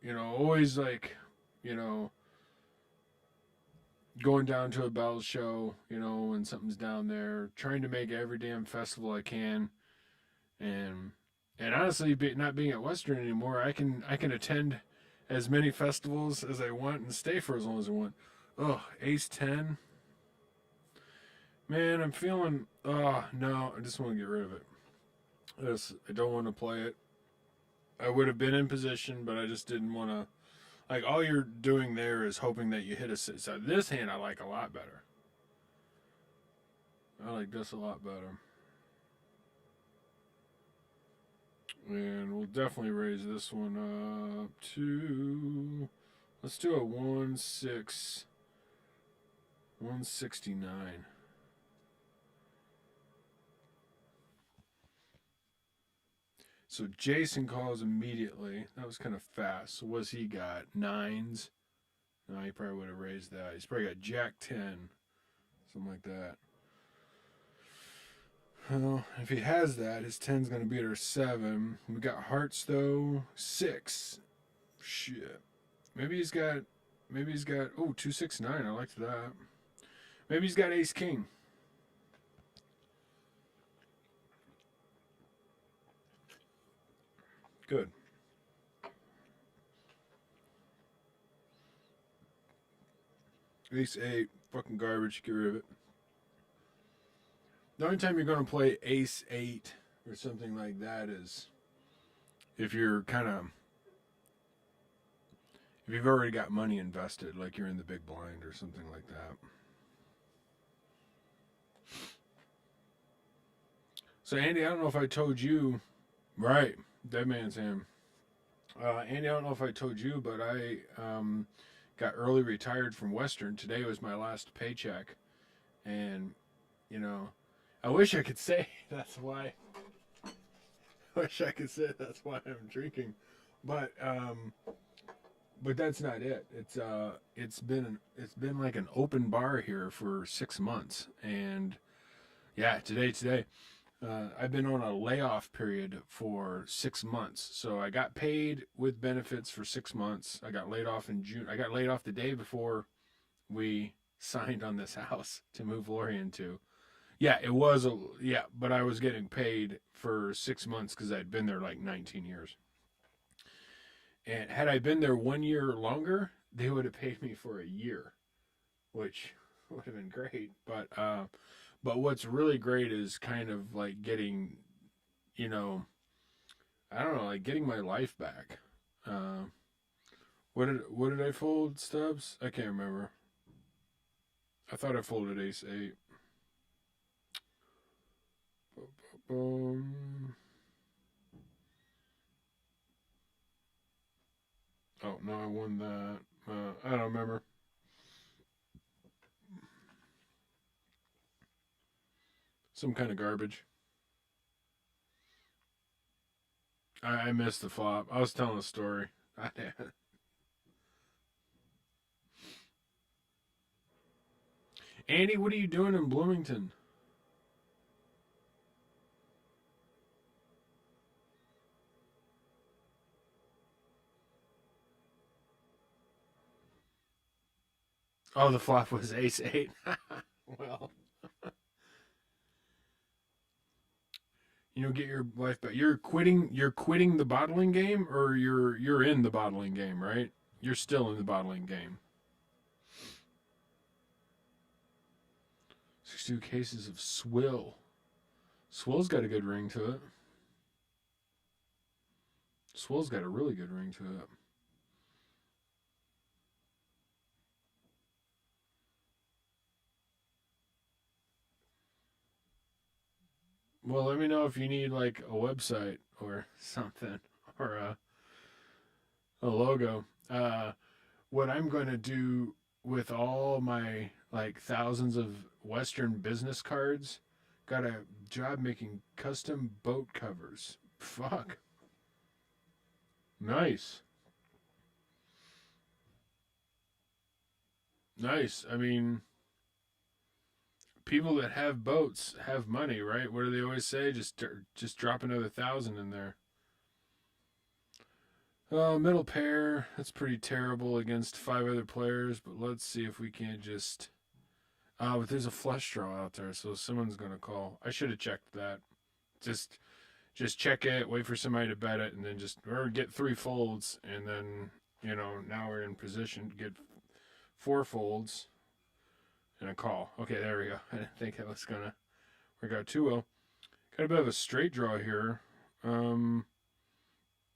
Always like, you know, going down to a Bells show, when something's down there, trying to make every damn festival I can, and honestly, not being at Western anymore, I can attend as many festivals as I want and stay for as long as I want. Oh, Ace 10. Man, I'm feeling. Oh no, I just want to get rid of it. I don't want to play it. I would have been in position, but I just didn't want to. Like, all you're doing there is hoping that you hit a six. So this hand I like a lot better. I like this a lot better. And we'll definitely raise this one up to. Let's do a 169. So Jason calls immediately. That was kind of fast. So what's he got? Nines? No, he probably would have raised that. He's probably got Jack 10. Something like that. Well, if he has that, his 10's going to beat our 7. We got hearts, though. 6. Shit. Maybe he's got. Oh, 269. I liked that. Maybe he's got ace king. Good. Ace 8. Fucking garbage. Get rid of it. The only time you're going to play ace 8 or something like that is if you're if you've already got money invested, like you're in the big blind or something like that. So Andy, I don't know if I told you, right? Dead man's hand. Andy, I don't know if I told you, but I got early retired from Western. Today was my last paycheck, and I wish I could say that's why. wish I could say that's why I'm drinking, but that's not it. It's been like an open bar here for 6 months, and yeah, today. I've been on a layoff period for 6 months. So I got paid with benefits for 6 months. I got laid off in June. I got laid off the day before we signed on this house to move Lori into. Yeah, it was but I was getting paid for 6 months because I'd been there like 19 years. And had I been there 1 year longer, they would have paid me for a year, which would have been great. But what's really great is kind of like getting, you know, I don't know, like getting my life back. Uh, what did I fold, Stubbs? I can't remember. I thought I folded ace eight. Boom. Oh no, I won that. I don't remember. Some kind of garbage. I missed the flop. I was telling a story. Andy, what are you doing in Bloomington? Oh, the flop was ace eight. Well, get your life back. You're quitting. You're quitting the bottling game, or you're in the bottling game, right? You're still in the bottling game. 62 cases of swill. Swill's got a good ring to it. Swill's got a really good ring to it. Well, let me know if you need like a website or something or a logo. What I'm going to do with all my like thousands of Western business cards, got a job making custom boat covers. Fuck. Nice. Nice. I mean, people that have boats have money, right? What do they always say? Just drop another 1,000 in there. Oh, middle pair. That's pretty terrible against five other players, but let's see if we can't just. But there's a flush draw out there, so someone's gonna call. I should have checked that. Just just check it, wait for somebody to bet it, and then just or get three folds, and then now we're in position to get four folds and a call. Okay, there we go. I didn't think that was gonna work out too well. Got a bit of a straight draw here. Um,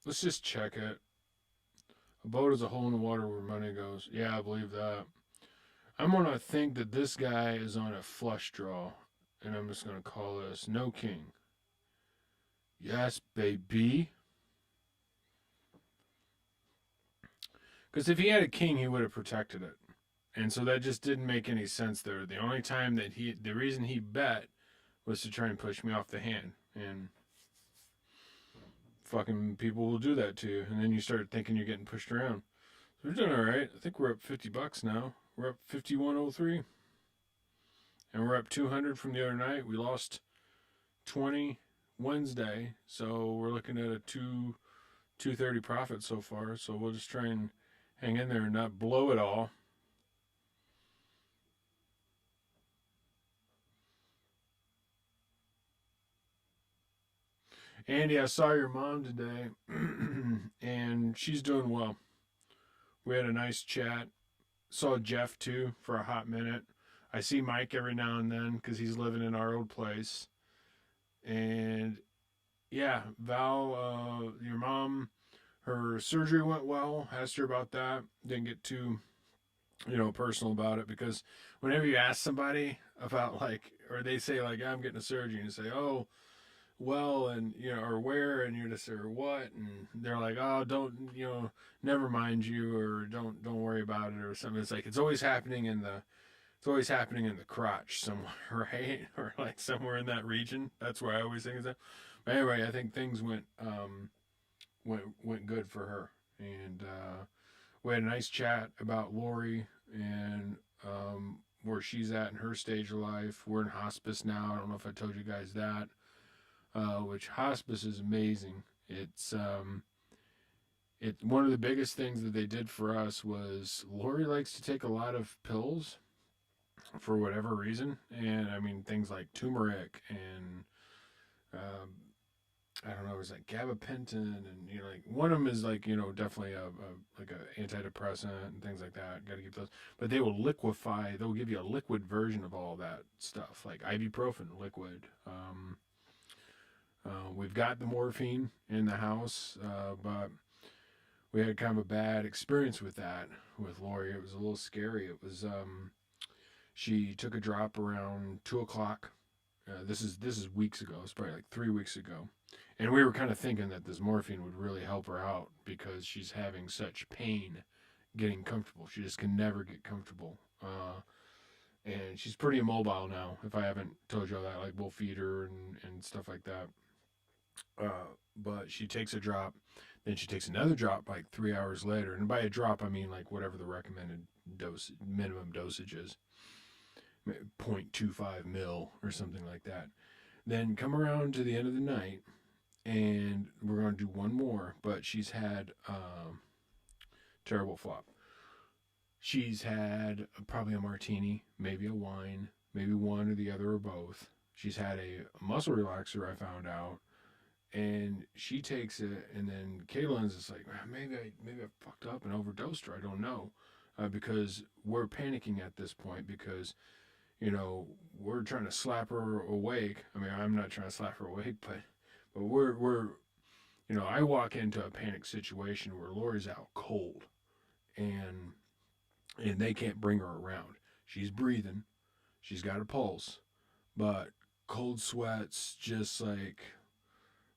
let's just check it. A boat is a hole in the water where money goes. Yeah, I believe that. I'm gonna think that this guy is on a flush draw, and I'm just gonna call this no king. Yes, baby. Because if he had a king, he would have protected it, and so that just didn't make any sense there. The only time that the reason he bet was to try and push me off the hand, and fucking people will do that to you, and then you start thinking you're getting pushed around. So we're doing all right. I think we're up $50 now. We're up 51.03, and we're up 200 from the other night. We lost 20 Wednesday, so we're looking at a 230 profit so far. So we'll just try and hang in there and not blow it all. Andy, I saw your mom today, and she's doing well. We had a nice chat. Saw Jeff too for a hot minute. I see Mike every now and then because he's living in our old place. And yeah, Val, your mom, her surgery went well. Asked her about that. Didn't get too, personal about it because whenever you ask somebody about like, or they say like, I'm getting a surgery, and you say, oh, well, and or where, and you're just say, or what, and they're like, oh, don't, never mind you, or don't worry about it, or something. It's like it's always happening in the crotch somewhere, right? Or like somewhere in that region. That's where I always think of that. Anyway, I think things went good for her, and we had a nice chat about Lori and where she's at in her stage of life. We're in hospice now. I don't know if I told you guys that. Which hospice is amazing. It's one of the biggest things that they did for us was Lori likes to take a lot of pills for whatever reason, and I mean things like turmeric and um, I don't know, it was like gabapentin, and like one of them is like definitely a like a antidepressant and things like that. Got to keep those, but they will liquefy. They'll give you a liquid version of all that stuff, like ibuprofen liquid. We've got the morphine in the house, but we had kind of a bad experience with that with Lori. It was a little scary. It was she took a drop around 2 o'clock. This is weeks ago. It's probably like 3 weeks ago, and we were kind of thinking that this morphine would really help her out because she's having such pain getting comfortable. She just can never get comfortable. And she's pretty immobile now. If I haven't told you all that, like we'll feed her and stuff like that. But she takes a drop, then she takes another drop like 3 hours later. And by a drop, I mean like whatever the recommended dose, minimum dosage is, 0.25 mil or something like that. Then come around to the end of the night, and we're going to do one more. But she's had terrible flop. She's had probably a martini, maybe a wine, maybe one or the other or both. She's had a muscle relaxer, I found out, and she takes it, and then Kaylin's just like, maybe I fucked up and overdosed her. I don't know, because we're panicking at this point because we're trying to slap her awake. I mean, I'm not trying to slap her awake, but we're I walk into a panic situation where Lori's out cold, and they can't bring her around. She's breathing, she's got a pulse, but cold sweats, just like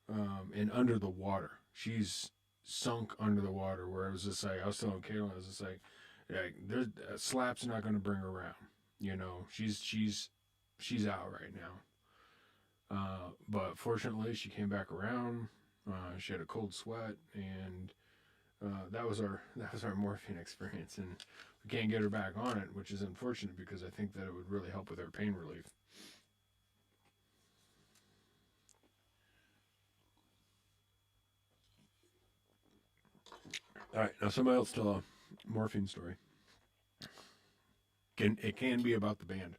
and under the water. She's sunk under the water. Where it was just like I was telling Kaylin, I was just like there's slaps not going to bring her around. She's out right now. But fortunately, she came back around. She had a cold sweat, and that was our morphine experience, and we can't get her back on it, which is unfortunate because I think that it would really help with her pain relief. All right, now somebody else tell a morphine story. It can be about the band,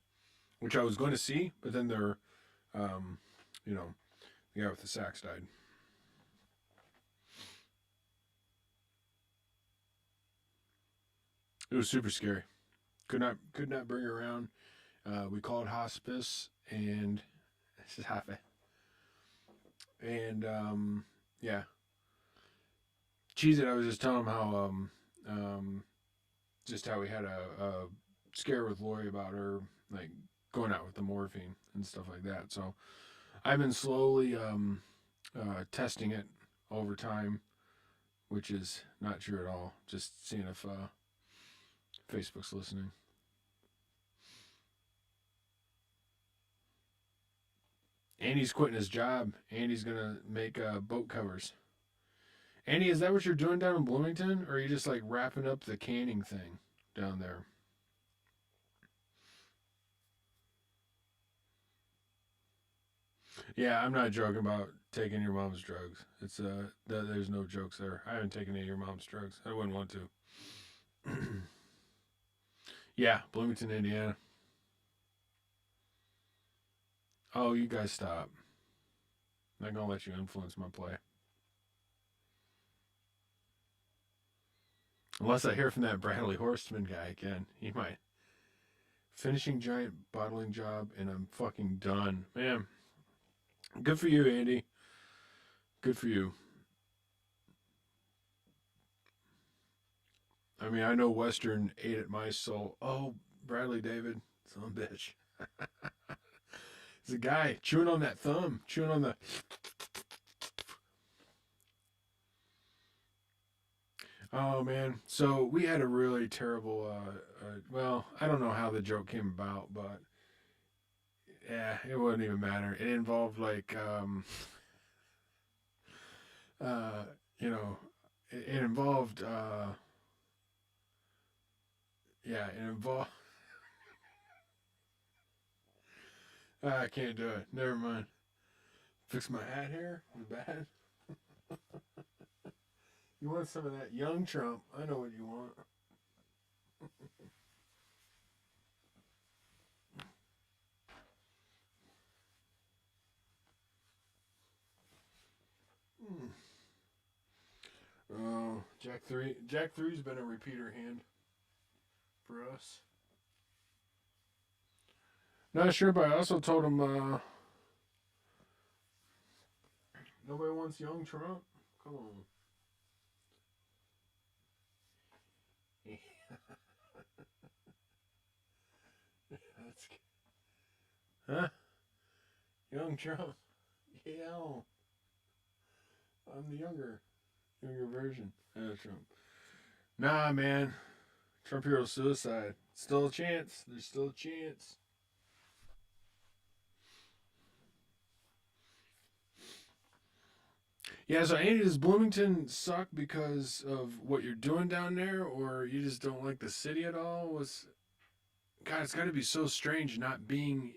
which I was going to see, but then um, you know, the guy with the sax died. It was super scary. Could not bring her around. We called hospice, and this is half it. And yeah, cheese it. I was just telling him how just how we had a scare with Lori about her like going out with the morphine and stuff like that. So I've been slowly testing it over time, which is not true at all. Just seeing if Facebook's listening. Andy's quitting his job. Andy's gonna make boat covers. Andy, is that what you're doing down in Bloomington, or are you just like wrapping up the canning thing down there? Yeah, I'm not joking about taking your mom's drugs. There's no jokes there. I haven't taken any of your mom's drugs. I wouldn't want to. Yeah, Bloomington, Indiana. Oh, you guys stop. I'm not gonna let you influence my play. Unless I hear from that Bradley Horstman guy again, he might. Finishing giant bottling job, and I'm fucking done. Man, good for you, Andy. Good for you. I mean, I know Western ate at my soul. Oh, Bradley David, son of a bitch. He's a guy chewing on that thumb, chewing on the. Oh man, so we had a really terrible. Well, I don't know how the joke came about, but yeah, it wouldn't even matter. It involved like uh, you know, it involved, yeah, it involved. I can't do it. Never mind. Fix my hat here. Is bad. You want some of that young Trump? I know what you want. Mm. Oh, Jack 3. Jack 3's been a repeater hand for us. Not sure, but I also told him nobody wants young Trump. Come on. That's huh? Young Trump. Yeah. I'm the younger version of Trump. Nah, man. Trump hero suicide. Still a chance. There's still a chance. Yeah, so Andy, does Bloomington suck because of what you're doing down there, or you just don't like the city at all? God, it's got to be so strange not being.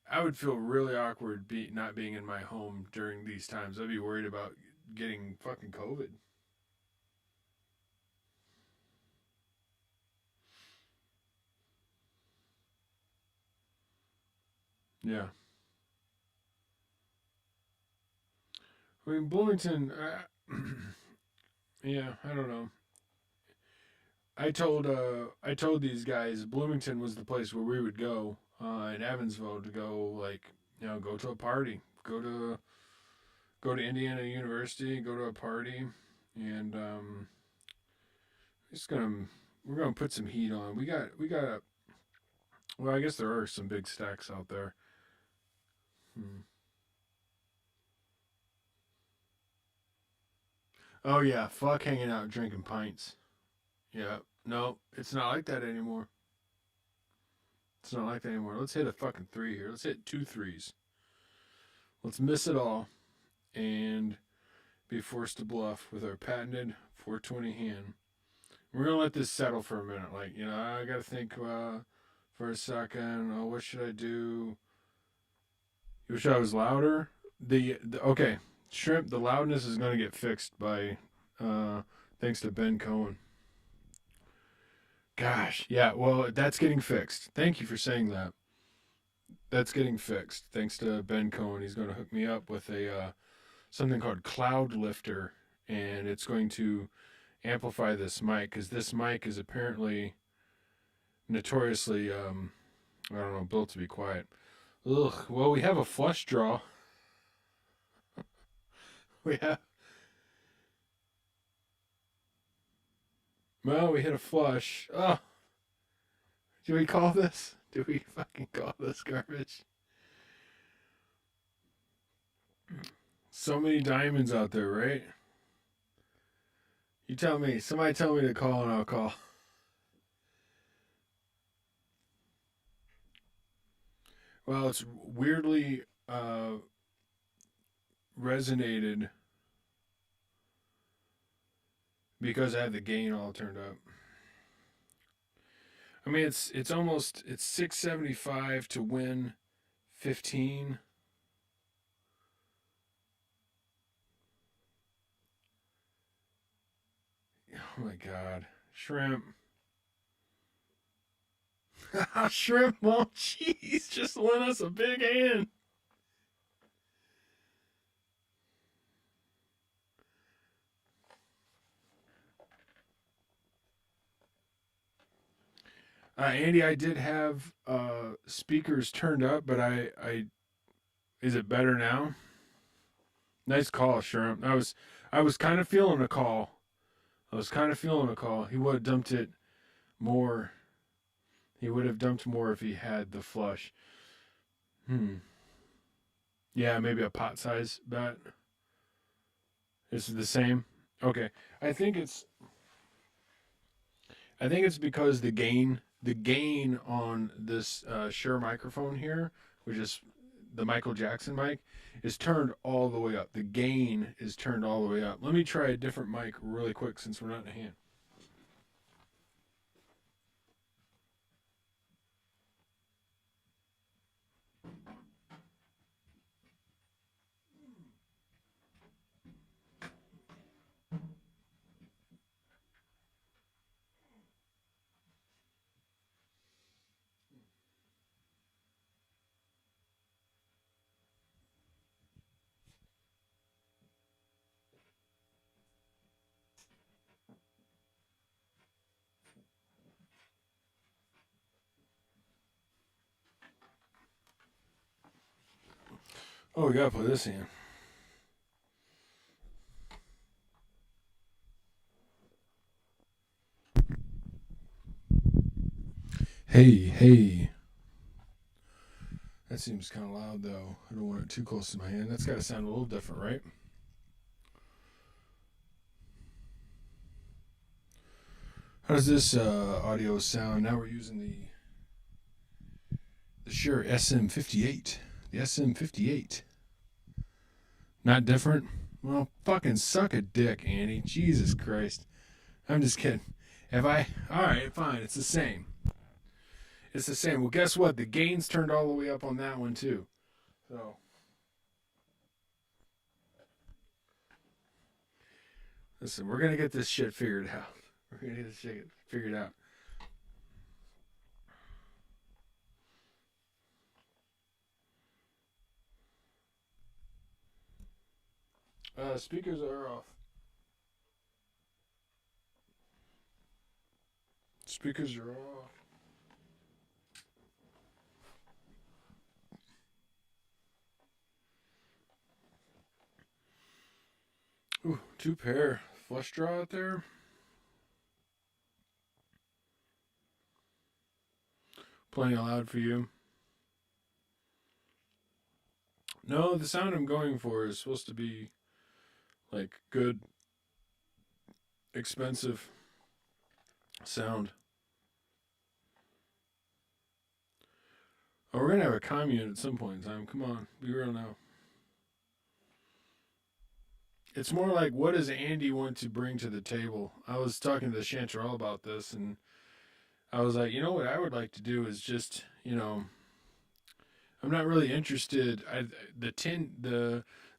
I would feel really awkward not being in my home during these times. I'd be worried about getting fucking COVID. Yeah. I mean, Bloomington, yeah, I don't know. I told these guys Bloomington was the place where we would go in Evansville to go go to a party, go to Indiana University, go to a party, and just gonna we're gonna put some heat on. We got well, I guess there are some big stacks out there. Hmm. Oh yeah, fuck hanging out drinking pints. Yeah, no, it's not like that anymore. It's not like that anymore. Let's hit a fucking three here. Let's hit two threes. Let's miss it all and be forced to bluff with our patented 420 hand. We're gonna let this settle for a minute. I gotta think for a second. Oh, what should I do? You wish I was louder. Okay, shrimp. The loudness is gonna get fixed by thanks to Ben Cohen. Gosh, yeah. Well, that's getting fixed. Thank you for saying that. That's getting fixed thanks to Ben Cohen. He's gonna hook me up with a something called Cloud Lifter, and it's going to amplify this mic because this mic is apparently notoriously I don't know, built to be quiet. Ugh. Well, we have a flush draw. We have. Well, we hit a flush. Oh, do we call this? Do we fucking call this garbage? So many diamonds out there, right? You tell me. Somebody tell me to call and I'll call. Well, it's weirdly resonated because I had the gain all turned up. I mean, it's 675 to win 15. Oh my god, shrimp. Shrimp, well, jeez, just lent us a big hand. Andy, I did have speakers turned up, but I is it better now? Nice call, Shrimp. I was kind of feeling a call. I was kind of feeling a call. He would have dumped it more. He would have dumped more if he had the flush. Hmm. Yeah, maybe a pot size bet. Is it the same? Okay. I think it's I think it's because the gain on this Shure microphone here, which is the Michael Jackson mic is turned all the way up. The gain is turned all the way up. Let me try a different mic really quick since we're not in a hand. Oh, we gotta put this in. Hey. That seems kind of loud though. I don't want it too close to my hand. That's got to sound a little different, right? How does this audio sound? Now we're using the Shure SM58. The SM58. Not different? Well, fucking suck a dick, Andy. Jesus Christ. I'm just kidding. Alright, fine. It's the same. It's the same. Well, guess what? The gain's turned all the way up on that one, too. So. Listen, we're going to get this shit figured out. We're going to get this shit figured out. Speakers are off. Speakers are off. Ooh, 2 pair. Flush draw out there. Playing loud for you. No, the sound I'm going for is supposed to be like good, expensive sound. Oh, we're gonna have a commune at some point in time. Come on, be real now. It's more like, what does Andy want to bring to the table? I was talking to the Chanterelle about this, and I was like, what I would like to do is just, I'm not really interested.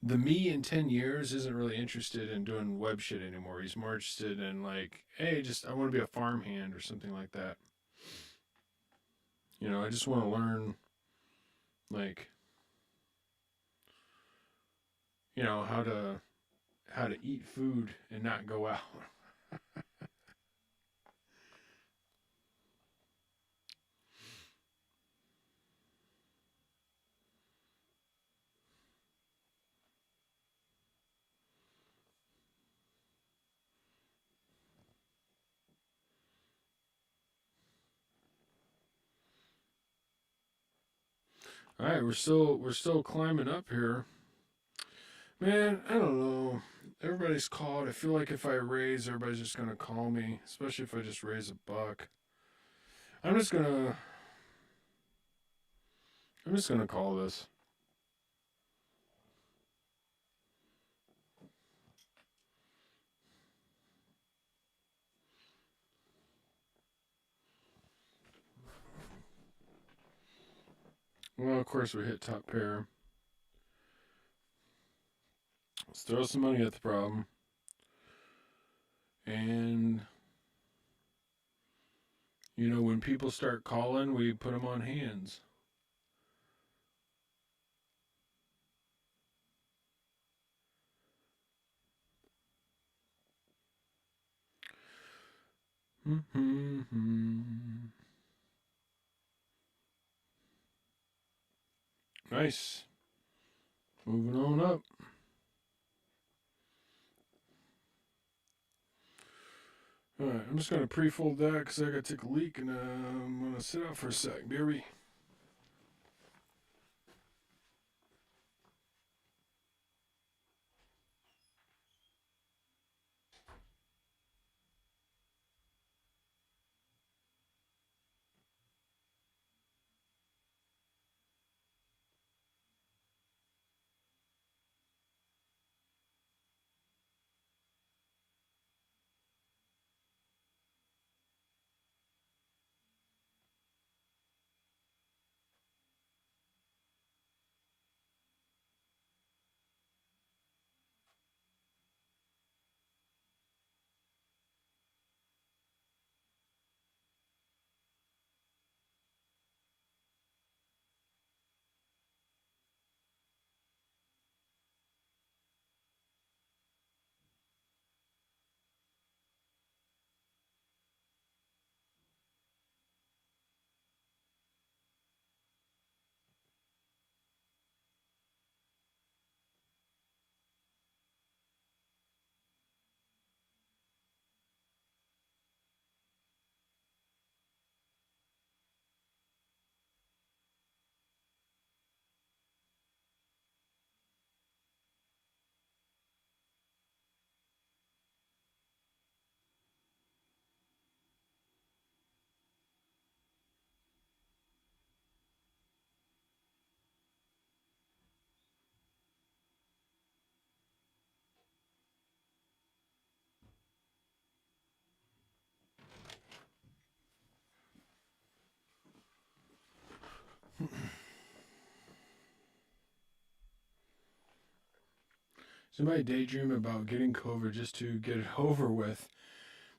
The me in 10 years isn't really interested in doing web shit anymore. He's more interested in like, hey, just I want to be a farmhand or something like that. I just want to learn like, how to eat food and not go out. All right, we're still climbing up here. Man, I don't know. Everybody's called. I feel like if I raise, everybody's just gonna call me, especially if I just raise a buck. I'm just gonna call this. Well, of course we hit top pair. Let's throw some money at the problem. And when people start calling, we put them on hands. Nice. Moving on up. Alright, I'm just going to pre-fold that because I got to take a leak and I'm going to sit out for a sec. BRB. Somebody daydream about getting COVID just to get it over with,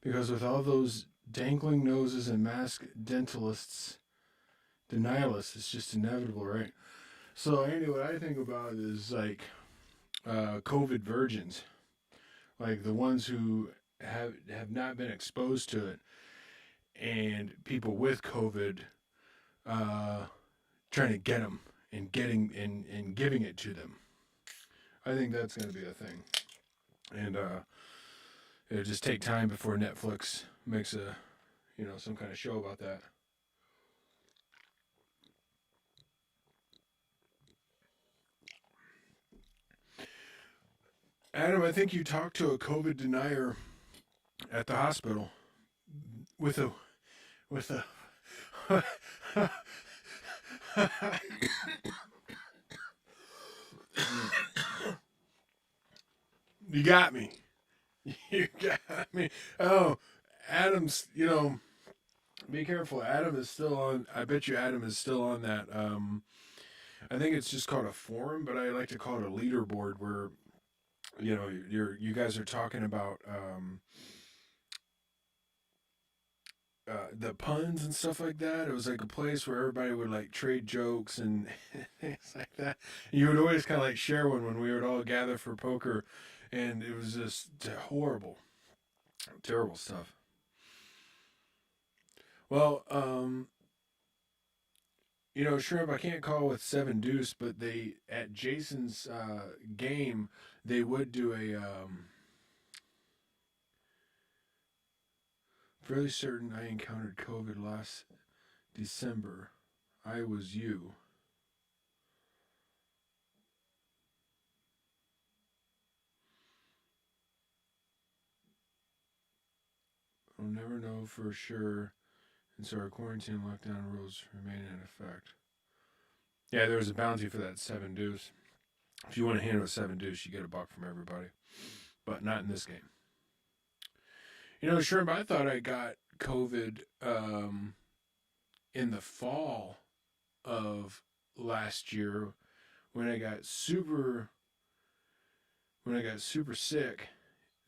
because with all those dangling noses and masked dentalists, denialists, it's just inevitable, right? So anyway, what I think about is like COVID virgins, like the ones who have not been exposed to it, and people with COVID uh, trying to get them and getting and giving it to them. I think that's going to be a thing, and it'll just take time before Netflix makes a some kind of show about that. Adam, I think you talked to a COVID denier at the hospital with a with a. You got me. You got me. Oh, Adam's. Be careful. Adam is still on. I bet you Adam is still on that. I think it's just called a forum, but I like to call it a leaderboard, where you guys are talking about the puns and stuff like that. It was like a place where everybody would like trade jokes and things like that. You would always kind of like share one when we would all gather for poker, and it was just horrible, terrible stuff. Well, Shrimp, I can't call with Seven Deuce, but they at Jason's game they would do a fairly certain I encountered COVID last December. I was you. I'll never know for sure, and so our quarantine lockdown rules remain in effect. Yeah, there was a bounty for that Seven Deuce. If you want to handle a Seven Deuce, you get a buck from everybody, but not in this game. Shrimp, I thought I got COVID in the fall of last year when I got super sick,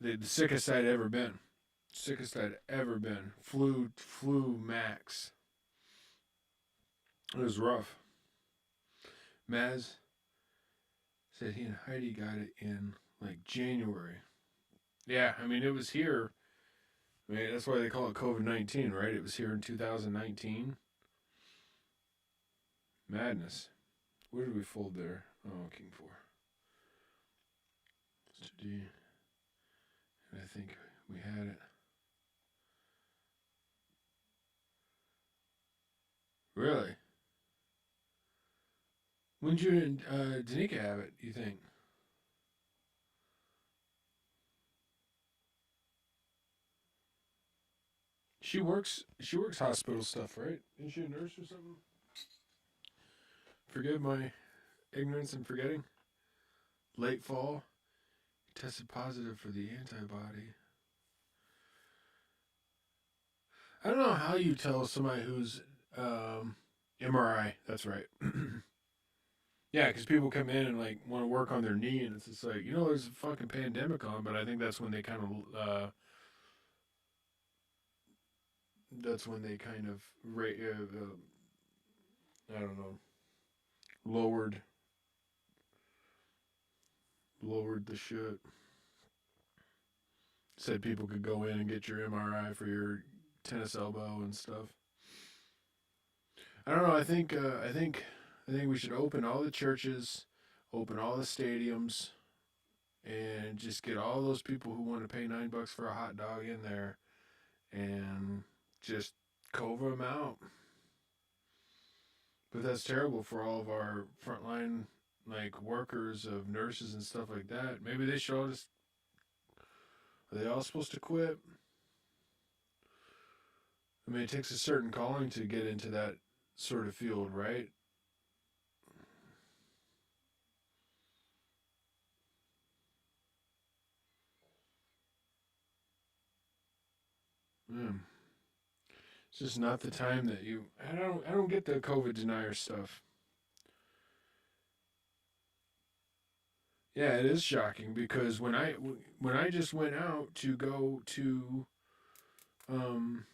the sickest I'd ever been. Sickest I'd ever been. Flu max. It was rough. Maz said he and Heidi got it in like January. Yeah, I mean it was here. I mean that's why they call it COVID-19, right? It was here in 2019. Madness. Where did we fold there? Oh, King 4. Mr. D. And I think we had it. Really? When did you and Danica have it, you think? She works hospital stuff, right? Isn't she a nurse or something? Forgive my ignorance and forgetting. Late fall. Tested positive for the antibody. I don't know how you tell somebody who's MRI. That's right. Yeah, because people come in and like want to work on their knee, and it's just like there's a fucking pandemic on, but I think that's when they kind of I don't know, lowered the shit. Said people could go in and get your MRI for your tennis elbow and stuff. I don't know. I think we should open all the churches, open all the stadiums, and just get all those people who want to pay $9 for a hot dog in there, and just cover them out. But that's terrible for all of our frontline like workers of nurses and stuff like that. Maybe they should all just. Are they all supposed to quit? I mean, it takes a certain calling to get into that sort of field, right? Mm. It's just not the time that you. I don't get the COVID denier stuff. Yeah, it is shocking because when I just went out to go to um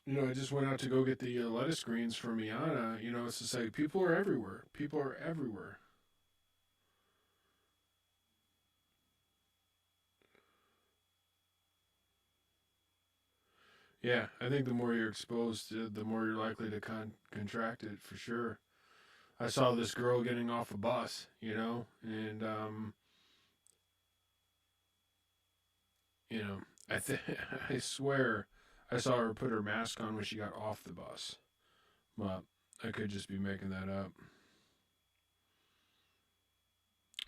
I just went out to go get the lettuce greens from Iana. It's just like people are everywhere. People are everywhere. Yeah, I think the more you're exposed to, the more you're likely to contract it for sure. I saw this girl getting off a bus, and you know, I swear I saw her put her mask on when she got off the bus. But I could just be making that up.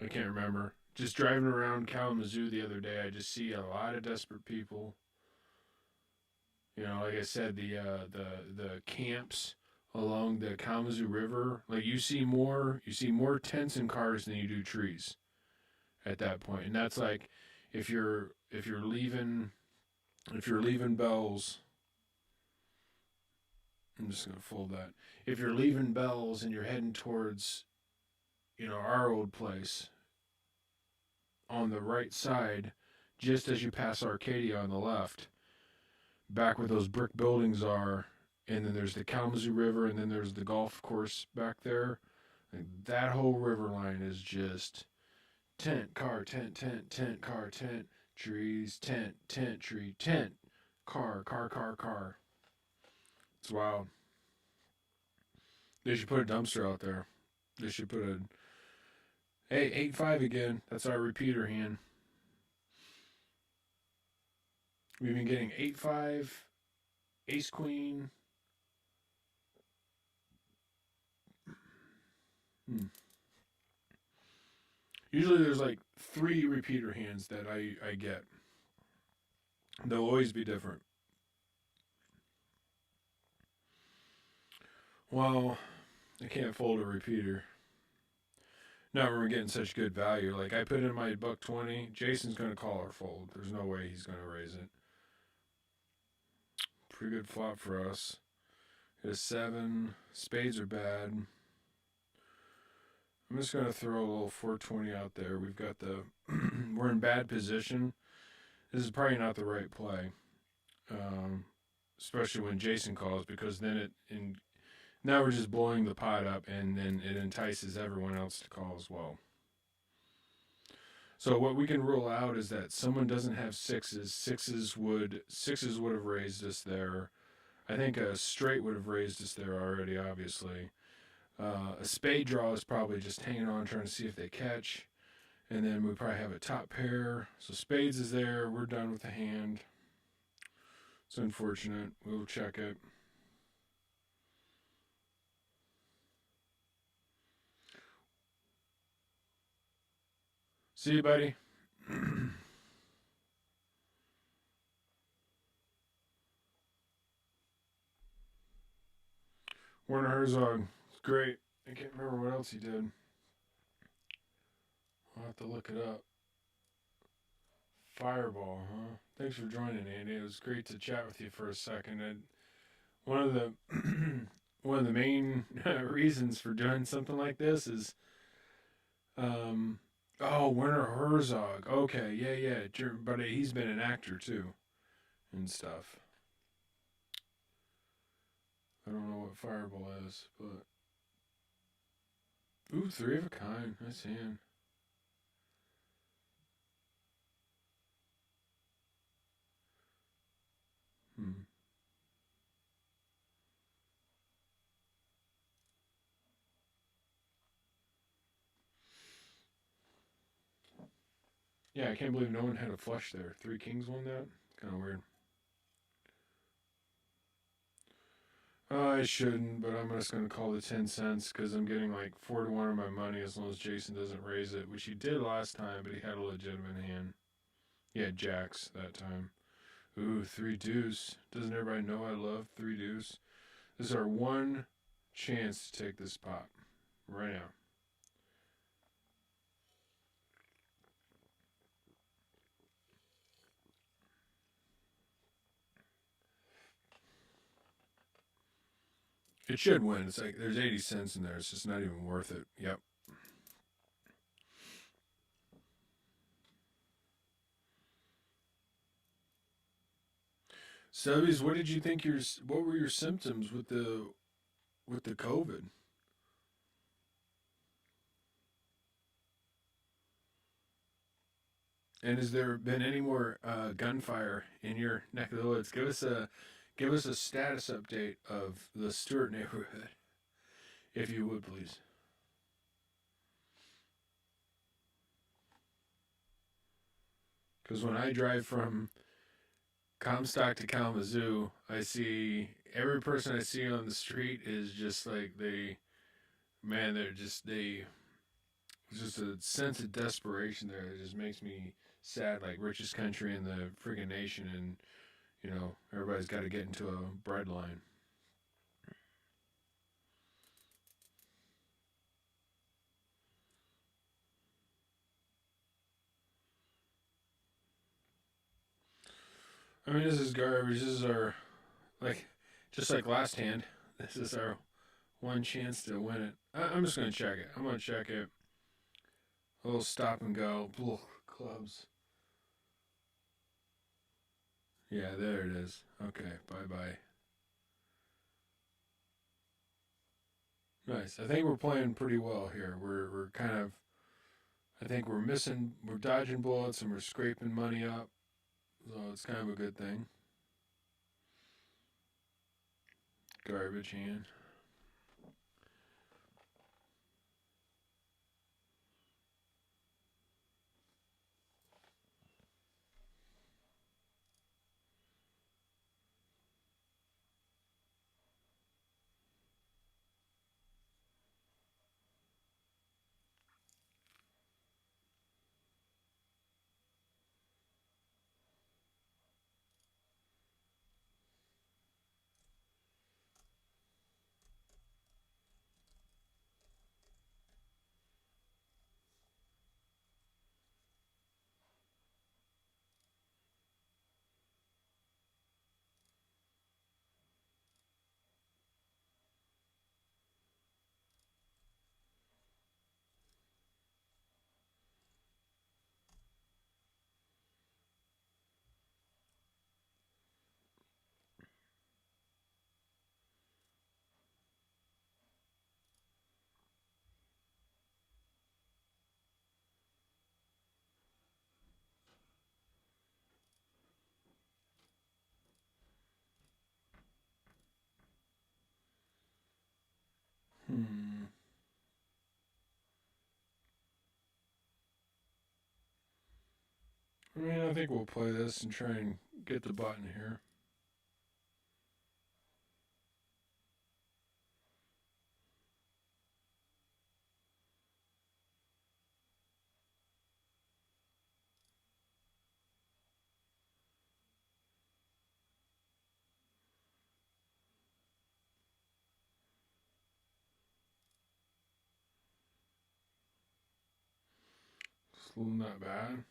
I can't remember. Just driving around Kalamazoo the other day, I just see a lot of desperate people. Like I said, the camps along the Kalamazoo River, like you see more tents and cars than you do trees at that point. And that's like if you're leaving Bells, I'm just gonna fold that. If you're leaving Bells and you're heading towards, our old place, on the right side, just as you pass Arcadia on the left, back where those brick buildings are, and then there's the Kalamazoo River, and then there's the golf course back there. Like, that whole river line is just tent, car, tent, tent, tent, car, tent, trees, tent, tent, tree, tent, car, car, car, car. It's wild. They should put a dumpster out there. They should put a, hey, 8-5 again. That's our repeater hand. We've been getting 8-5, ace queen. Hmm. Usually there's like 3 repeater hands that I get. They'll always be different. Well, I can't fold a repeater. Not when we're getting such good value. Like I put in my buck 20. Jason's gonna call or fold. There's no way he's gonna raise it. Pretty good flop for us. Got a 7. Spades are bad. I'm just gonna throw a little 420 out there. We've got the we're in bad position. This is probably not the right play, um, especially when Jason calls, because then now we're just blowing the pot up, and then it entices everyone else to call as well. So what we can rule out is that someone doesn't have sixes. Sixes would have raised us there. I think a straight would have raised us there already, obviously. A spade draw is probably just hanging on, trying to see if they catch. And then we probably have a top pair. So spades is there. We're done with the hand. It's unfortunate. We'll check it. See you, buddy. Werner Herzog. It's great. I can't remember what else he did. I'll have to look it up. Fireball, huh? Thanks for joining, Andy. It was great to chat with you for a second. And one of the one of the main reasons for doing something like this is, um, oh, Werner Herzog. Okay, yeah, yeah, but he's been an actor too and stuff. I don't know what Fireball is, but ooh, 3 of a kind. Nice hand. Hmm. Yeah, I can't believe no one had a flush there. 3 kings won that. Kind of weird. I shouldn't, but I'm just going to call the 10 cents because I'm getting like 4-1 on my money as long as Jason doesn't raise it, which he did last time, but he had a legitimate hand. He had jacks that time. Ooh, 3 deuce. Doesn't everybody know I love 3 deuce? This is our one chance to take this pot right now. It should win. It's like there's 80 cents in there. It's just not even worth it. Yep. Stubbies, what did you think what were your symptoms with the COVID? And has there been any more gunfire in your neck of the woods? Give us a status update of the Stewart neighborhood, if you would please. Because when I drive from Comstock to Kalamazoo, I see every person I see on the street is just like man, they there's just a sense of desperation there that just makes me sad. Like richest country in the freaking nation, and everybody's got to get into a bread line. I mean, this is garbage. This is our like, just like last hand. This is our one chance to win it. I'm just gonna check it. I'm gonna check it. A little stop and go. Ugh, clubs. Yeah, there it is. Okay, bye bye. Nice. I think we're playing pretty well here. We're kind of. I think we're dodging bullets and we're scraping money up. So it's kind of a good thing. Garbage hand. Hmm. I mean, I think we'll play this and try and get the button here. It's not bad.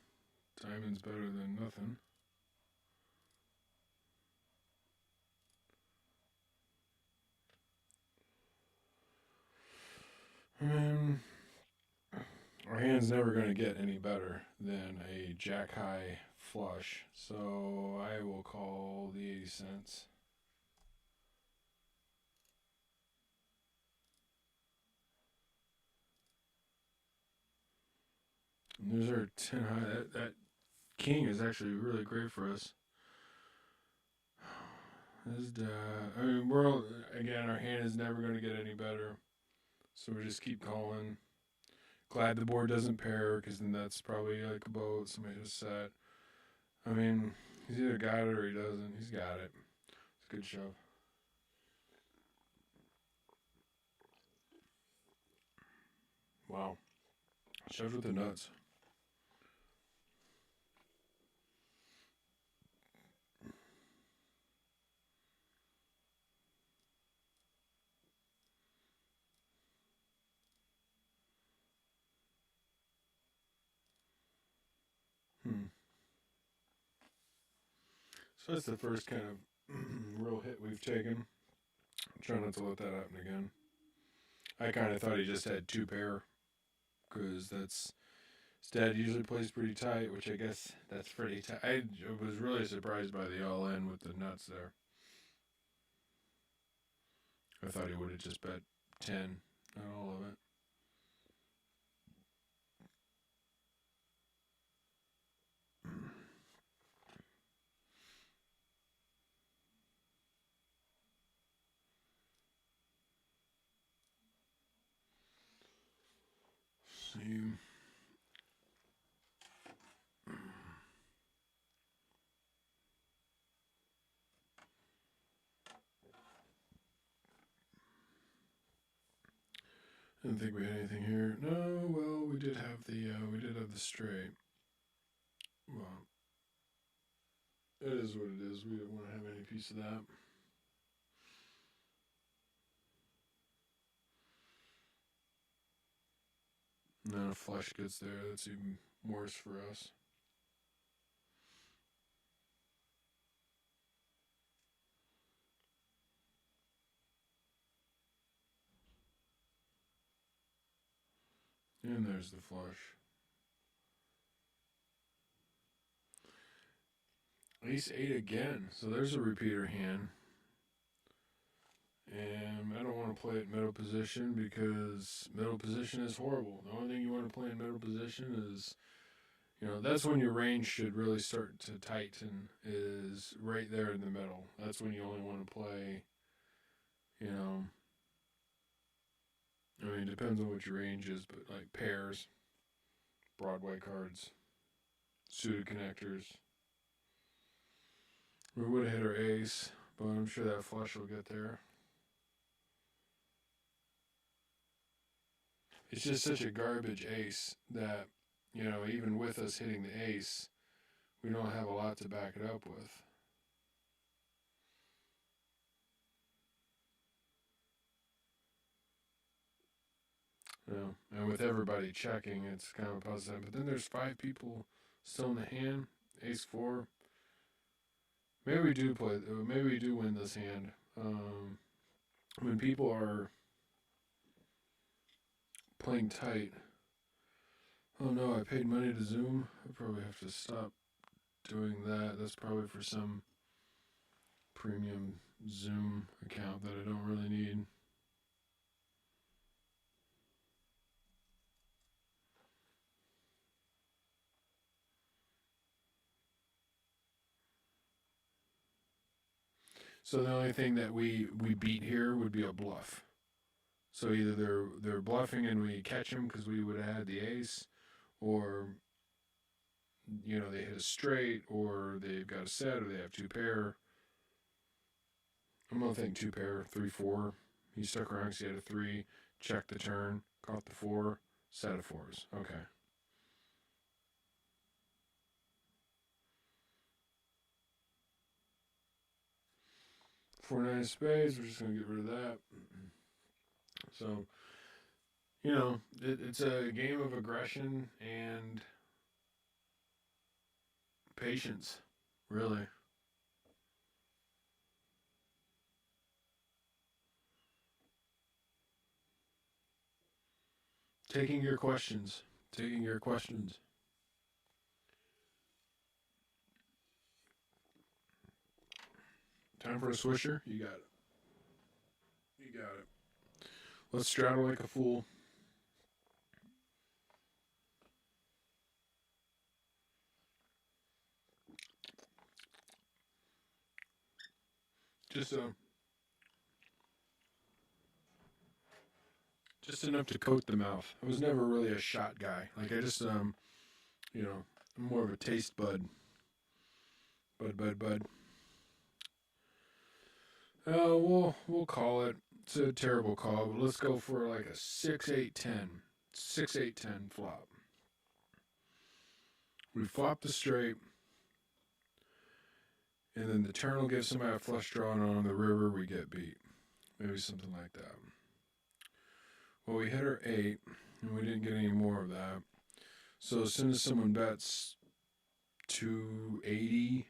Diamond's better than nothing. I mean, our hand's never going to get any better than a jack high flush. So I will call the 80 cents. And there's our 10 high. That king is actually really great for us. I mean, again, our hand is never going to get any better. So we just keep calling. Glad the board doesn't pair, because then that's probably like a boat somebody just set. I mean, he's either got it or he doesn't. He's got it. It's a good shove. Wow. Shoved with the nuts. Hmm. So that's the first kind of real hit we've taken. Try not to let that happen again. I kind of thought he just had two pair, because that's His dad usually plays pretty tight, which I guess that's pretty tight. I was really surprised by the all in with the nuts there. I thought he would have just bet 10 on all of it. See. I didn't think we had anything here. No, well, we did have the straight. Well, it is what it is. We don't want to have any piece of that. And then a flush gets there. That's even worse for us. And there's the flush. Ace 8 again. So there's a repeater hand. And I don't want to play it middle position because middle position is horrible. The only thing you want to play in middle position is, that's when your range should really start to tighten, is right there in the middle. That's when you only want to play, I mean, it depends on what your range is, but like pairs, Broadway cards, suited connectors. We would have hit our ace, but I'm sure that flush will get there. It's just such a garbage ace that, even with us hitting the ace, we don't have a lot to back it up with. And with everybody checking, it's kind of a puzzle. But then there's 5 people still in the hand. Ace 4. Maybe we do play. Maybe we do win this hand. When people are playing tight. Oh no, I paid money to Zoom. I probably have to stop doing that. That's probably for some premium Zoom account that I don't really need. So the only thing that we beat here would be a bluff. So either they're bluffing and we catch them because we would have had the ace, or they hit a straight, or they've got a set, or they have 2 pair. I'm gonna think 2 pair, 3-4. He stuck around because he had a 3, checked the turn, caught the 4, set of 4s. Okay. 4-9 spades. We're just gonna get rid of that. So, it's a game of aggression and patience, really. Taking your questions. Taking your questions. Time for a swisher? You got it. You got it. Let's straddle like a fool. Just just enough to coat the mouth. I was never really a shot guy. Like I just I'm more of a taste bud. Bud. We'll call it. It's a terrible call, but let's go for like a 6-8-10. 6-8-10 flop. We flop the straight, and then the turn will give somebody a flush draw, and on the river we get beat. Maybe something like that. Well, we hit our 8, and we didn't get any more of that. So as soon as someone bets 280,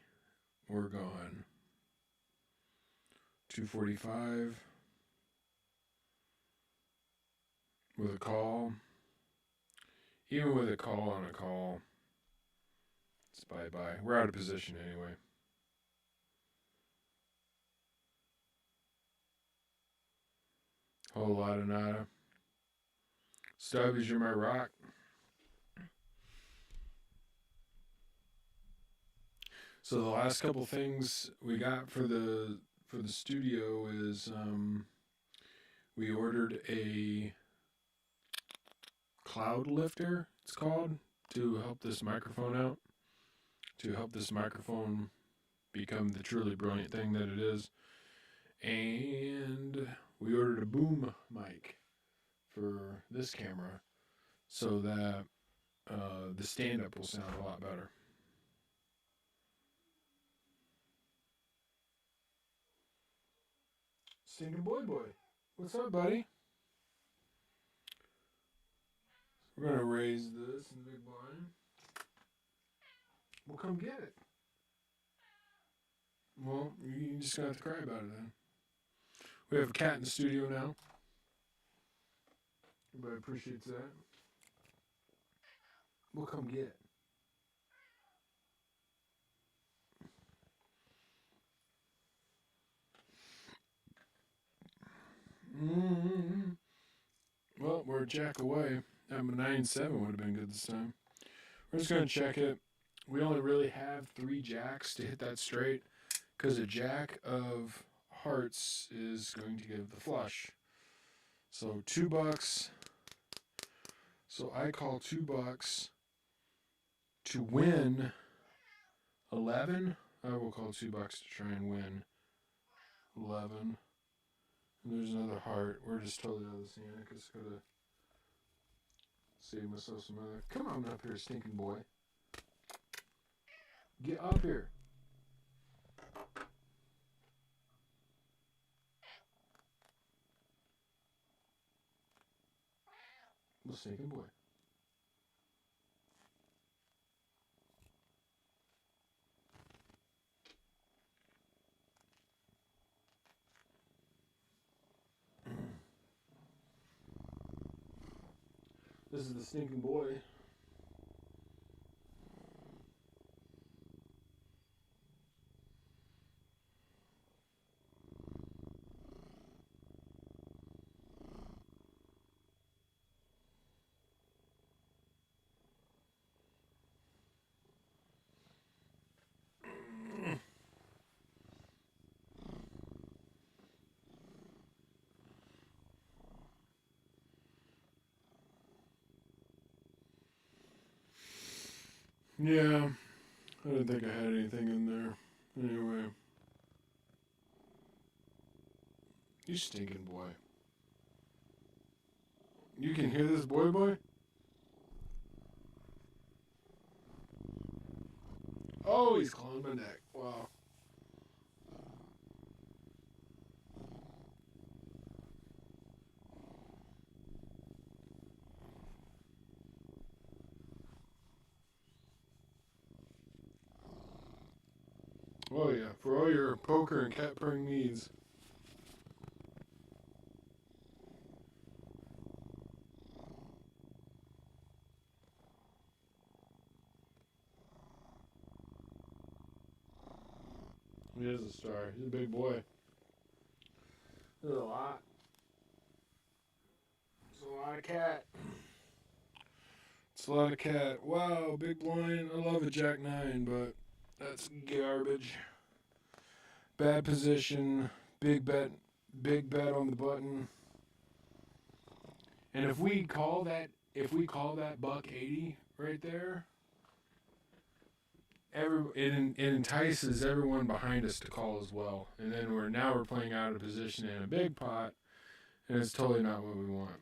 we're gone. 245 with a call. Even with a call on a call, it's bye-bye. We're out of position anyway. Whole lot of nada. Stubbies, you're my rock. So the last couple things we got for the studio is we ordered a cloud lifter, it's called, to help this microphone out, to help this microphone become the truly brilliant thing that it is. And we ordered a boom mic for this camera so that the stand-up will sound a lot better. Stinking boy. What's up, buddy? We're going to raise this in the big blind. We'll come get it. Well, you just going to have to cry about it then. We have a cat in the studio now. Everybody appreciates that. We'll come get it. Mm-hmm. Well, we're a jack away. A 9.7 would have been good this time. We're just going to check it. We only really have 3 jacks to hit that straight because a jack of hearts is going to give the flush. So $2. So I call $2 to win 11. I will call $2 to try and win 11. And there's another heart. We're just totally out of the scene. I just gotta save myself some other. Come on up here, stinking boy. Get up here. The stinking boy. This is the stinking boy. Yeah, I didn't think I had anything in there. Anyway. You stinking boy. You can hear this boy? Oh, he's clawing my neck. Wow. Oh yeah, for all your poker and cat purring needs. He is a star. He's a big boy. There's a lot. It's a lot of cat. It's a lot of cat. Wow, big blind. I love a Jack 9, but that's garbage. Bad position. Big bet on the button. And if we call that buck 80 right there, it entices everyone behind us to call as well. And then we're playing out of position in a big pot, and it's totally not what we want.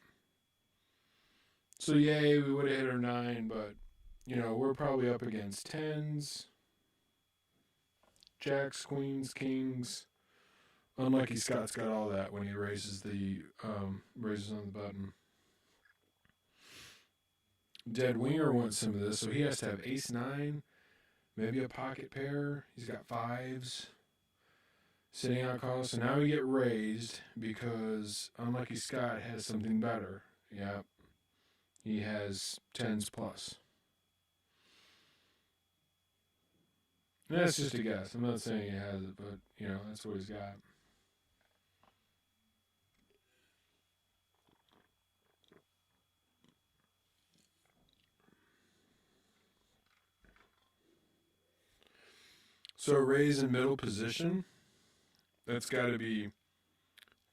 So yay, we would have hit our 9, but we're probably up against 10s, jacks, queens, kings. Unlucky Scott's got all that when he raises on the button. Dead Winger wants some of this, so he has to have ace 9, maybe a pocket pair. He's got 5s sitting out calls. So now we get raised because Unlucky Scott has something better. Yep. he has tens plus. And that's just a guess. I'm not saying he has it, but that's what he's got. So raise in middle position, that's got to be,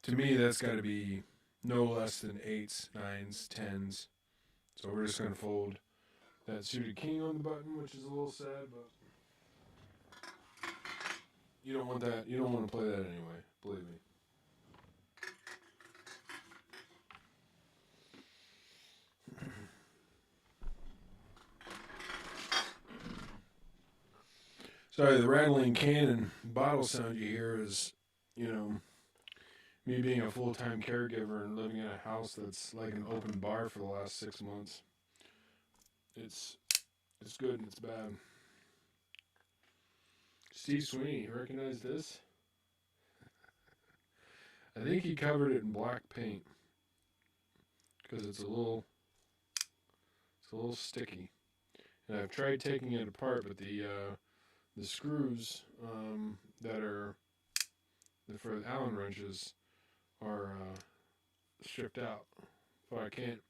to me, that's got to be no less than 8s, 9s, 10s. So we're just going to fold that suited king on the button, which is a little sad, but you don't want that. You don't want to play that anyway, believe me. Sorry, the rattling can and bottle sound you hear is, me being a full-time caregiver and living in a house that's like an open bar for the last 6 months. It's good and it's bad. Steve Sweeney, you recognize this? I think he covered it in black paint because it's a little sticky. And I've tried taking it apart, but the screws that are for the Allen wrenches are stripped out, so I can't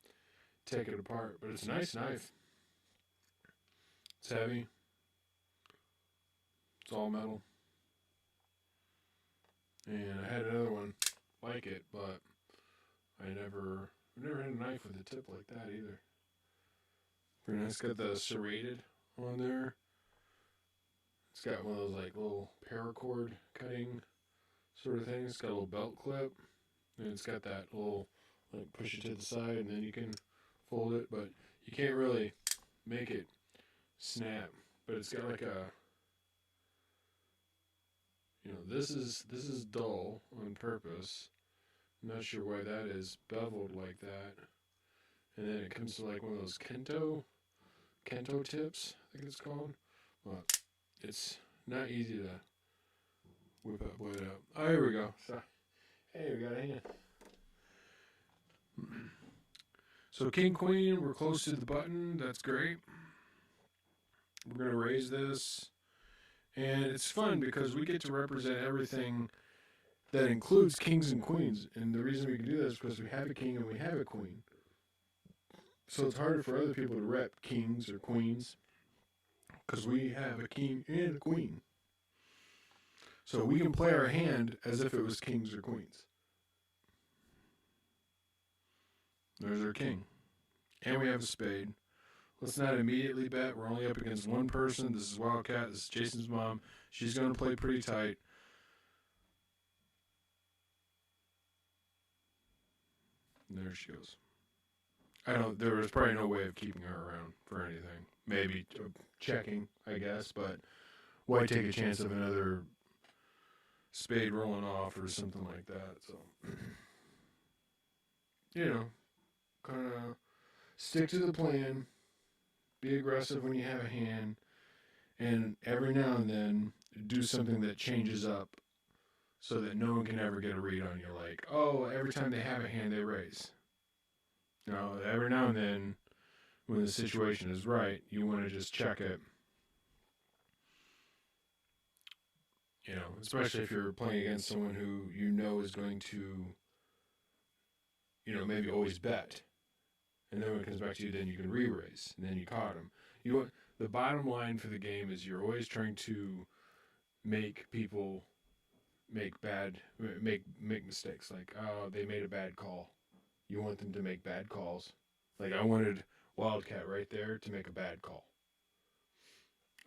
take it apart. But it's a nice knife. It's heavy. It's all metal. And I had another one like it, but I've never had a knife with a tip like that either. Pretty nice. Got the serrated on there. It's got one of those like little paracord cutting sort of things. It's got a little belt clip, and it's got that little like push it to the side, and then you can fold it, but you can't really make it snap. But it's got like a, this is dull on purpose. I'm not sure why that is beveled like that. And then it comes to like one of those Kento tips, I think it's called. But it's not easy to whip that blade out. Oh, here we go. So, hey, we got a hand. So king, queen, we're close to the button. That's great. We're going to raise this. And it's fun because we get to represent everything that includes kings and queens. And the reason we can do that is because we have a king and we have a queen. So it's harder for other people to rep kings or queens because we have a king and a queen. So we can play our hand as if it was kings or queens. There's our king. And we have a spade. Let's not immediately bet. We're only up against one person. This is Wildcat. This is Jason's mom. She's going to play pretty tight. And there she goes. There was probably no way of keeping her around for anything. Maybe checking, I guess, but why take a chance of another spade rolling off or something like that? So, kind of stick to the plan. Be aggressive when you have a hand, and every now and then do something that changes up so that no one can ever get a read on you. Like, oh, every time they have a hand, they raise. Every now and then, when the situation is right, you want to just check it. Especially if you're playing against someone who is going to, maybe always bet. And then when it comes back to you, then you can re-raise, and then you caught them. The bottom line for the game is you're always trying to make people make mistakes. Like, oh, they made a bad call. You want them to make bad calls. Like, I wanted Wildcat right there to make a bad call.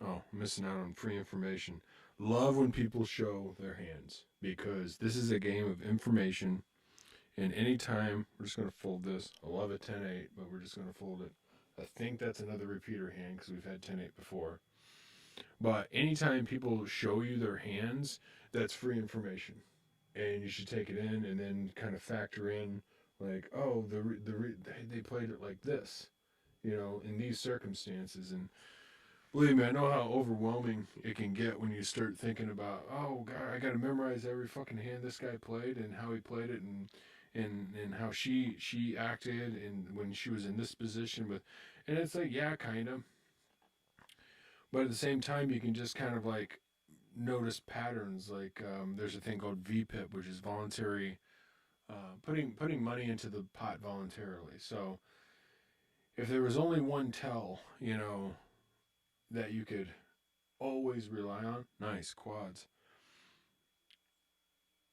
Oh, missing out on free information. Love when people show their hands, because this is a game of information. And anytime, we're just going to fold this. I love a 10-8, but we're just going to fold it. I think that's another repeater hand because we've had 10-8 before. But anytime people show you their hands, that's free information. And you should take it in and then kind of factor in, like, oh, they played it like this, in these circumstances. And believe me, I know how overwhelming it can get when you start thinking about, oh, God, I got to memorize every fucking hand this guy played and how he played it and and how she acted and when she was in this position with, and it's like, yeah, kind of, but at the same time you can just kind of like notice patterns. Like there's a thing called VPIP, which is voluntary, putting money into the pot voluntarily. So if there was only one tell, that you could always rely on, nice quads.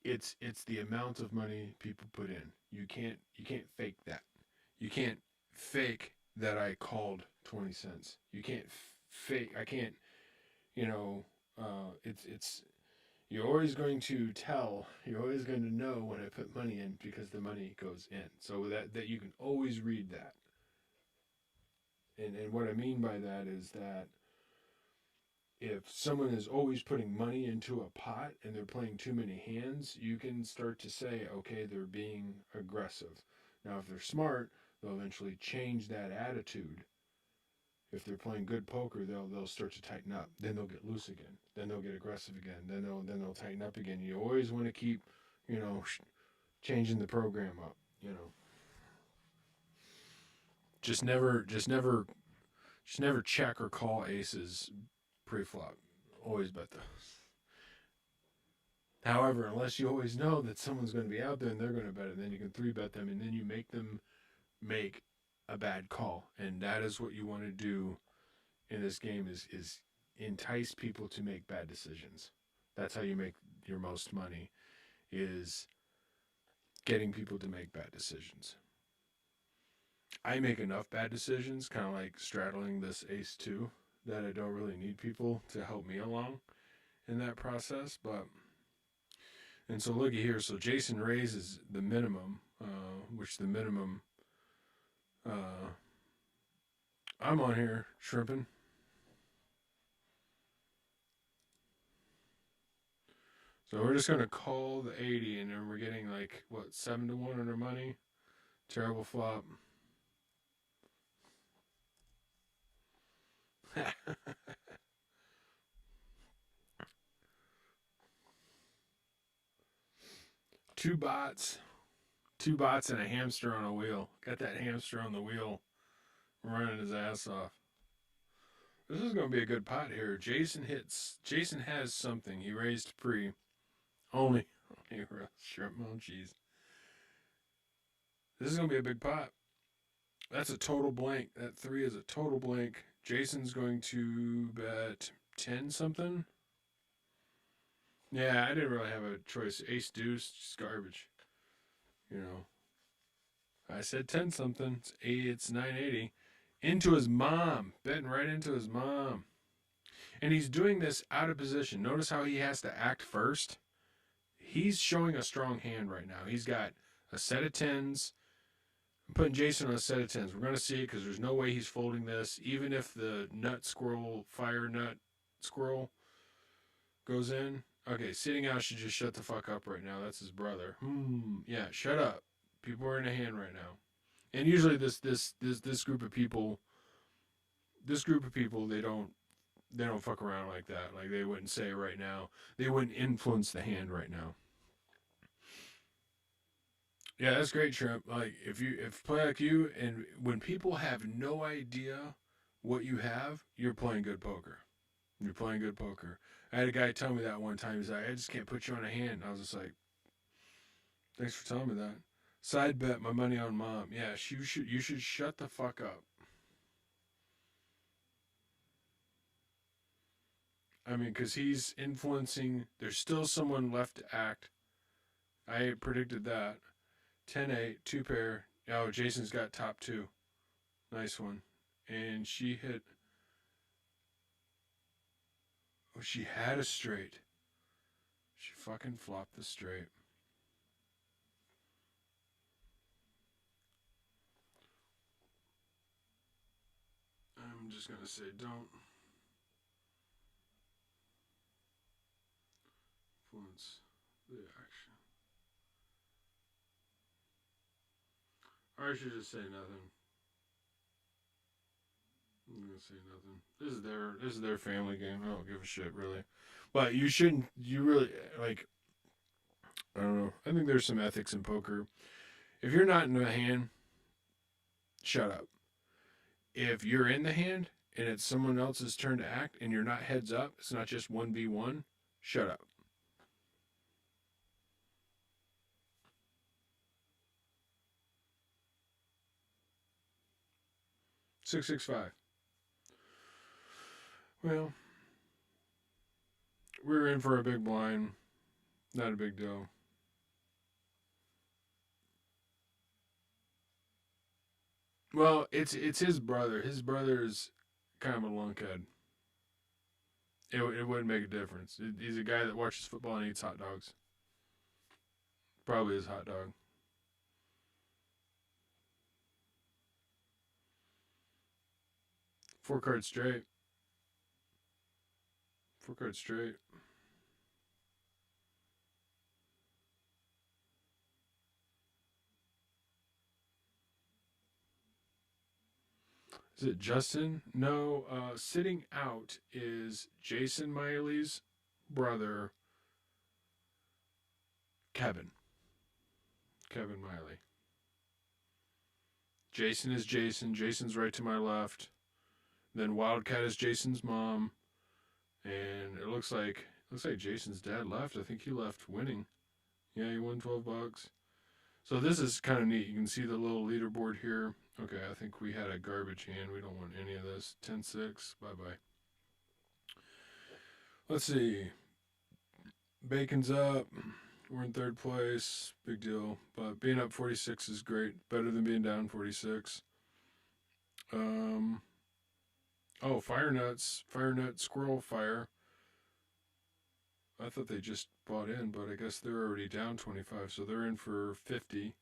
It's the amount of money people put in. You can't fake that. You can't fake that I called 20 cents. You can't fake. I can't. You know. It's you're always going to tell. You're always going to know when I put money in because the money goes in. So that you can always read that. And what I mean by that is that if someone is always putting money into a pot and they're playing too many hands, you can start to say, okay, they're being aggressive. Now, if they're smart, they'll eventually change that attitude. If they're playing good poker, they'll start to tighten up. Then they'll get loose again. Then they'll get aggressive again. Then they'll tighten up again. You always want to keep, you know, changing the program up. Just never check or call aces pre-flop. Always bet those. However, unless you always know that someone's going to be out there and they're going to bet it, then you can three bet them, and then you make them make a bad call, and that is what you want to do in this game is entice people to make bad decisions. That's how you make your most money, is getting people to make bad decisions. I make enough bad decisions, kind of like straddling this ace two, that I don't really need people to help me along in that process. But and so looky here. So Jason raises the minimum, which the minimum. I'm on here shrimping. So we're just gonna call the 80, and then we're getting like what 7-1 on our money. Terrible flop. two bots, two bots, and a hamster on a wheel. Got that hamster on the wheel, running his ass off. This is gonna be a good pot here. Jason hits. Jason has something. He raised pre. Only shrimp. Oh jeez. This is gonna be a big pot. That's a total blank. That three is a total blank. Jason's going to bet 10 something. Yeah, I didn't really have a choice. Ace deuce, just garbage. You know, I said 10 something. It's 980. Into his mom. Betting right into his mom. And he's doing this out of position. Notice how he has to act first. He's showing a strong hand right now. He's got a set of tens. I'm putting Jason on a set of tens. We're going to see it because there's no way he's folding this. Even if the fire nut squirrel goes in. Okay, sitting out should just shut the fuck up right now. That's his brother. Yeah, shut up. People are in a hand right now. And usually this group of people, they don't fuck around like that. Like they wouldn't say right now. They wouldn't influence the hand right now. Yeah, that's great, Trump. Like if play like you, and when people have no idea what you have, you're playing good poker. You're playing good poker. I had a guy tell me that one time. He's like, I just can't put you on a hand. I was just like, thanks for telling me that. Side bet my money on mom. Yeah, you should shut the fuck up. I mean, because he's influencing. There's still someone left to act. I predicted that. 10-8, two pair. Oh, Jason's got top two. Nice one. And she hit. Oh, she had a straight. She fucking flopped the straight. I'm just gonna say don't influence the action. Or I should just say nothing. I'm gonna say nothing. This is their family game. I don't give a shit really. But you shouldn't. You really like. I don't know. I think there's some ethics in poker. If you're not in the hand, shut up. If you're in the hand and it's someone else's turn to act and you're not heads up, it's not just 1v1, shut up. Six, 6, 5. Well, we're in for a big blind. Not a big deal. Well, it's his brother. His brother's kind of a lunkhead. It wouldn't make a difference. He's a guy that watches football and eats hot dogs. Probably his hot dog. 4 cards straight. 4 cards straight. Is it Justin? No. Sitting out is Jason Miley's brother, Kevin. Kevin Miley. Jason is Jason. Jason's right to my left. Then Wildcat is Jason's mom, and it looks like Jason's dad left. I think he left winning. Yeah, he won $12. So this is kind of neat. You can see the little leaderboard here. Okay, I think we had a garbage hand. We don't want any of this. 10-6. Bye-bye. Let's see. Bacon's up. We're in third place. Big deal. But being up 46 is great. Better than being down 46. Oh, Fire Nuts. Fire Nut Squirrel Fire. I thought they just bought in, but I guess they're already down 25, so they're in for 50.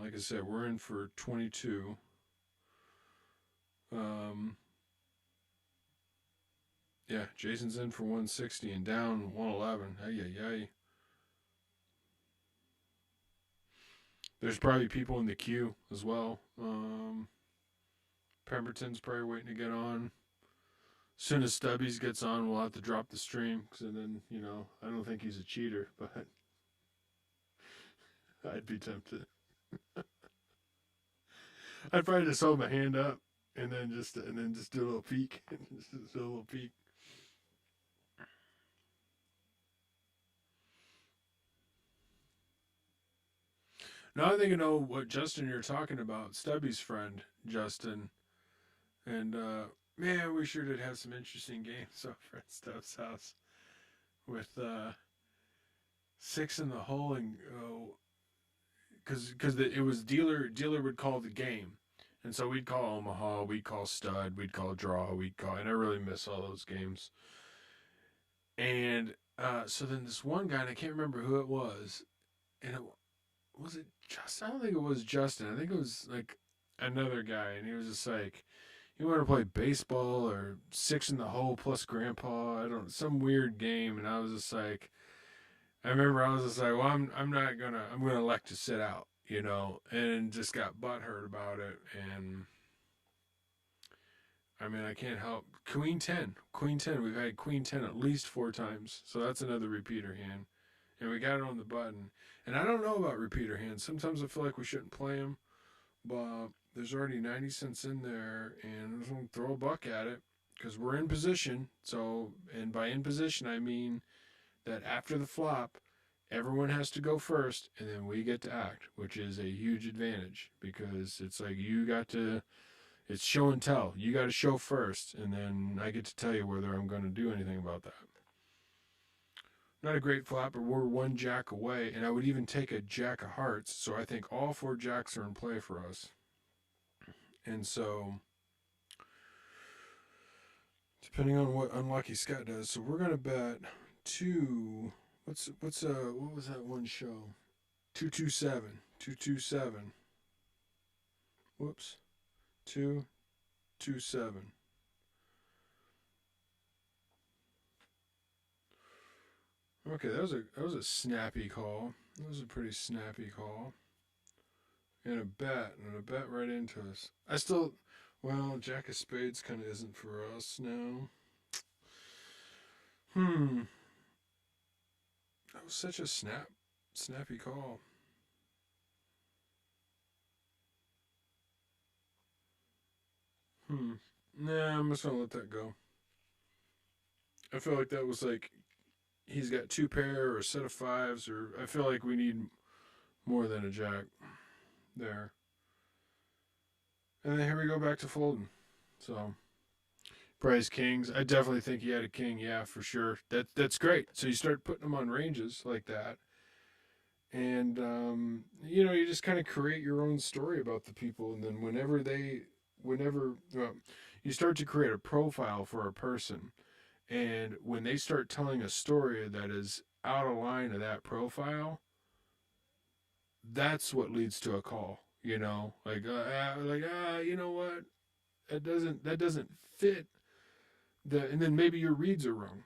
Like I said, we're in for 22. Yeah, Jason's in for 160 and down 111. Ay. There's probably people in the queue as well. Pemberton's probably waiting to get on. As soon as Stubbies gets on, we'll have to drop the stream. Cause then, I don't think he's a cheater, but I'd be tempted. I'd probably just hold my hand up and then just do a little peek. Just do a little peek. Now I think I know what Justin you're talking about. Stubby's friend, Justin. And man, we sure did have some interesting games over at Stubb's house with 6 in the hole and because it was dealer would call the game, and so we'd call Omaha, we'd call Stud, we'd call Draw, and I really miss all those games. And so then this one guy, and I can't remember who it was, and was it Justin? I don't think it was Justin. I think it was like another guy, and he was just like, you want to play baseball or 6 in the hole plus grandpa? I don't some weird game, and I was just like, I remember I was just like, well, I'm gonna elect to sit out, and just got butthurt about it, and I mean I can't help Queen 10. We've had Queen 10 at least 4 times, so that's another repeater hand, and we got it on the button, and I don't know about repeater hands. Sometimes I feel like we shouldn't play them, but there's already 90 cents in there, and I'm just gonna throw a buck at it because we're in position. So, and by in position I mean that after the flop, everyone has to go first, and then we get to act, which is a huge advantage because it's like it's show and tell. You got to show first, and then I get to tell you whether I'm going to do anything about that. Not a great flop, but we're 1 jack away, and I would even take a jack of hearts, so I think all 4 jacks are in play for us. And so, depending on what Unlucky Scott does, so we're going to bet 2. What was that one show? 227. 227. Whoops. 227. Okay, that was a snappy call. That was a pretty snappy call. And a bet right into us. Jack of Spades kind of isn't for us now. That was such a snappy call. Nah, I'm just gonna let that go. I feel like that was like he's got two pair or a set of fives, or I feel like we need more than a jack there. And then here we go back to folding. So prize kings. I definitely think he had a king. Yeah, for sure. That's great. So you start putting them on ranges like that, and you just kind of create your own story about the people, and then whenever you start to create a profile for a person, and when they start telling a story that is out of line of that profile, that's what leads to a call. You know what? That doesn't fit and then maybe your reads are wrong.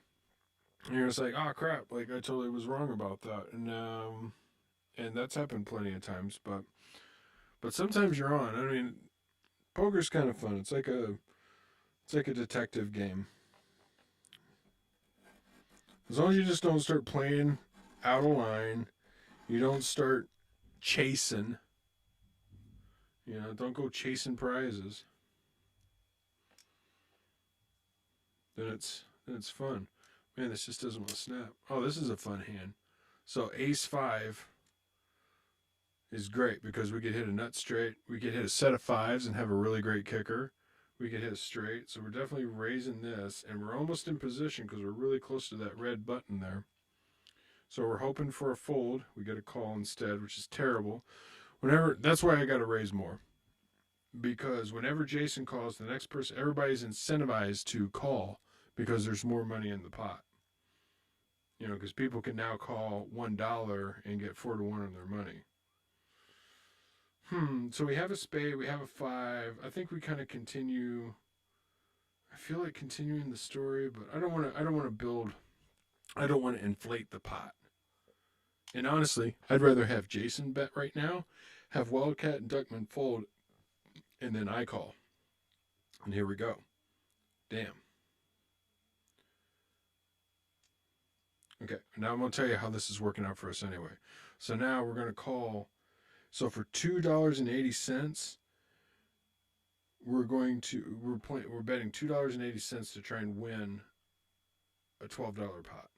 And you're just like, oh crap, like I totally was wrong about that, and that's happened plenty of times. But sometimes you're on. I mean, poker's kind of fun. It's like a detective game. As long as you just don't start playing out of line, you don't start chasing. Don't go chasing prizes. Then it's fun. Man, this just doesn't want to snap. Oh, this is a fun hand. So ace five is great because we could hit a nut straight. We could hit a set of fives and have a really great kicker. We could hit a straight. So we're definitely raising this, and we're almost in position because we're really close to that red button there. So we're hoping for a fold. We get a call instead, which is terrible. That's why I got to raise more. Because whenever Jason calls, the next person, everybody's incentivized to call because there's more money in the pot. Because people can now call $1 and get 4-1 on their money. So we have a spade, we have a five. I think we kind of continue. I feel like continuing the story, but I don't want to build. I don't want to inflate the pot. And honestly, I'd rather have Jason bet right now, have Wildcat and Duckman fold, and then I call. And here we go. Damn. Okay, now I'm going to tell you how this is working out for us anyway. So now we're going to call. So for $2.80, we're betting $2.80 to try and win a $12 pot.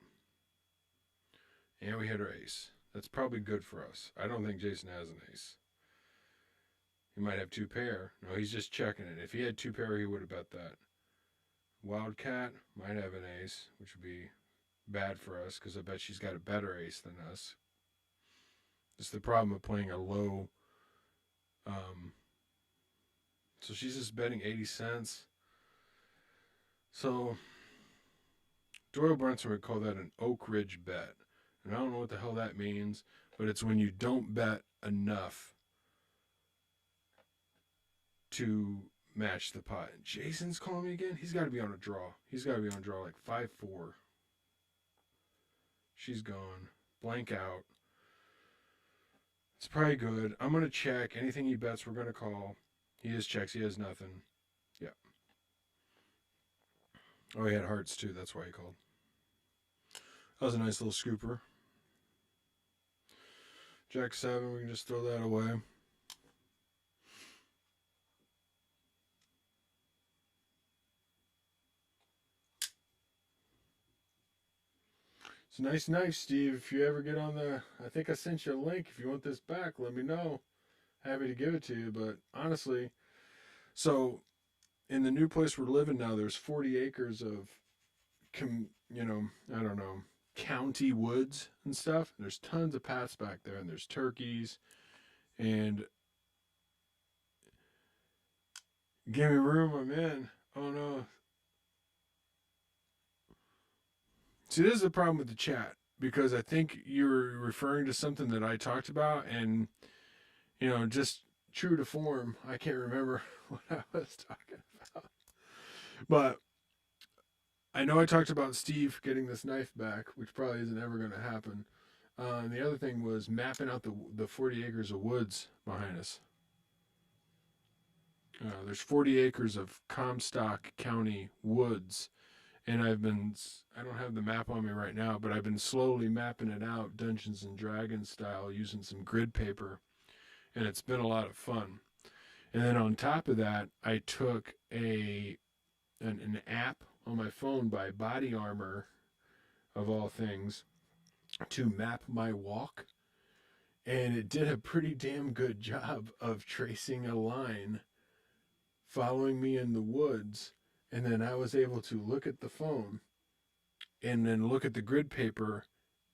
And we hit our ace. That's probably good for us. I don't think Jason has an ace. He might have two pair. No, he's just checking it. If he had two pair, he would have bet that. Wildcat might have an ace, which would be bad for us because I bet she's got a better ace than us. It's the problem of playing a low. So she's just betting 80 cents. So Doyle Brunson would call that an Oak Ridge bet. And I don't know what the hell that means, but it's when you don't bet enough to match the pot. Jason's calling me again? He's got to be on a draw. He's got to be on a draw like 5-4. She's gone. Blank out. It's probably good. I'm going to check. Anything he bets, we're going to call. He just checks. He has nothing. Yeah. Oh, he had hearts too. That's why he called. That was a nice little scooper. Jack 7, we can just throw that away. It's a nice, Steve. If you ever get on I think I sent you a link. If you want this back, let me know. Happy to give it to you. But honestly, so in the new place we're living now, there's 40 acres of, I don't know, county woods and stuff. There's tons of paths back there, and there's turkeys, and give me room, I'm in. Oh no. See, this is the problem with the chat because I think you're referring to something that I talked about, and just true to form, I can't remember what I was talking about. But I know I talked about Steve getting this knife back, which probably isn't ever going to happen. And the other thing was mapping out the 40 acres of woods behind us. There's 40 acres of Comstock County woods, and I don't have the map on me right now, but I've been slowly mapping it out Dungeons and Dragons style using some grid paper, and it's been a lot of fun. And then on top of that, I took an app on my phone by Body Armor, of all things, to map my walk. And it did a pretty damn good job of tracing a line following me in the woods. And then I was able to look at the phone and then look at the grid paper,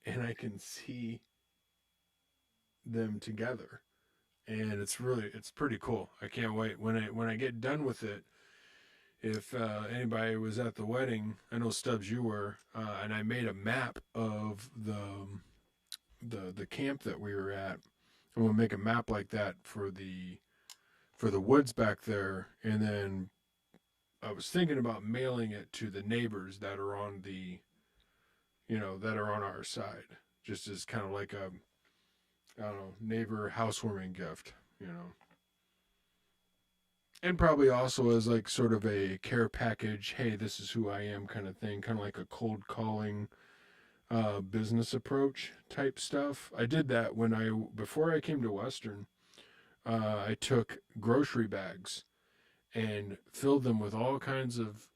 and I can see them together. And it's pretty cool. I can't wait when I get done with it. If anybody was at the wedding, I know Stubbs, you were, and I made a map of the camp that we were at. And we'll make a map like that for the woods back there, and then I was thinking about mailing it to the neighbors that are on that are on our side, just as kind of like a, I don't know, neighbor housewarming gift, and probably also as like sort of a care package. Hey, this is who I am, kind of thing, kind of like a cold calling, business approach type stuff. I did that before I came to Western. I took grocery bags and filled them with all kinds of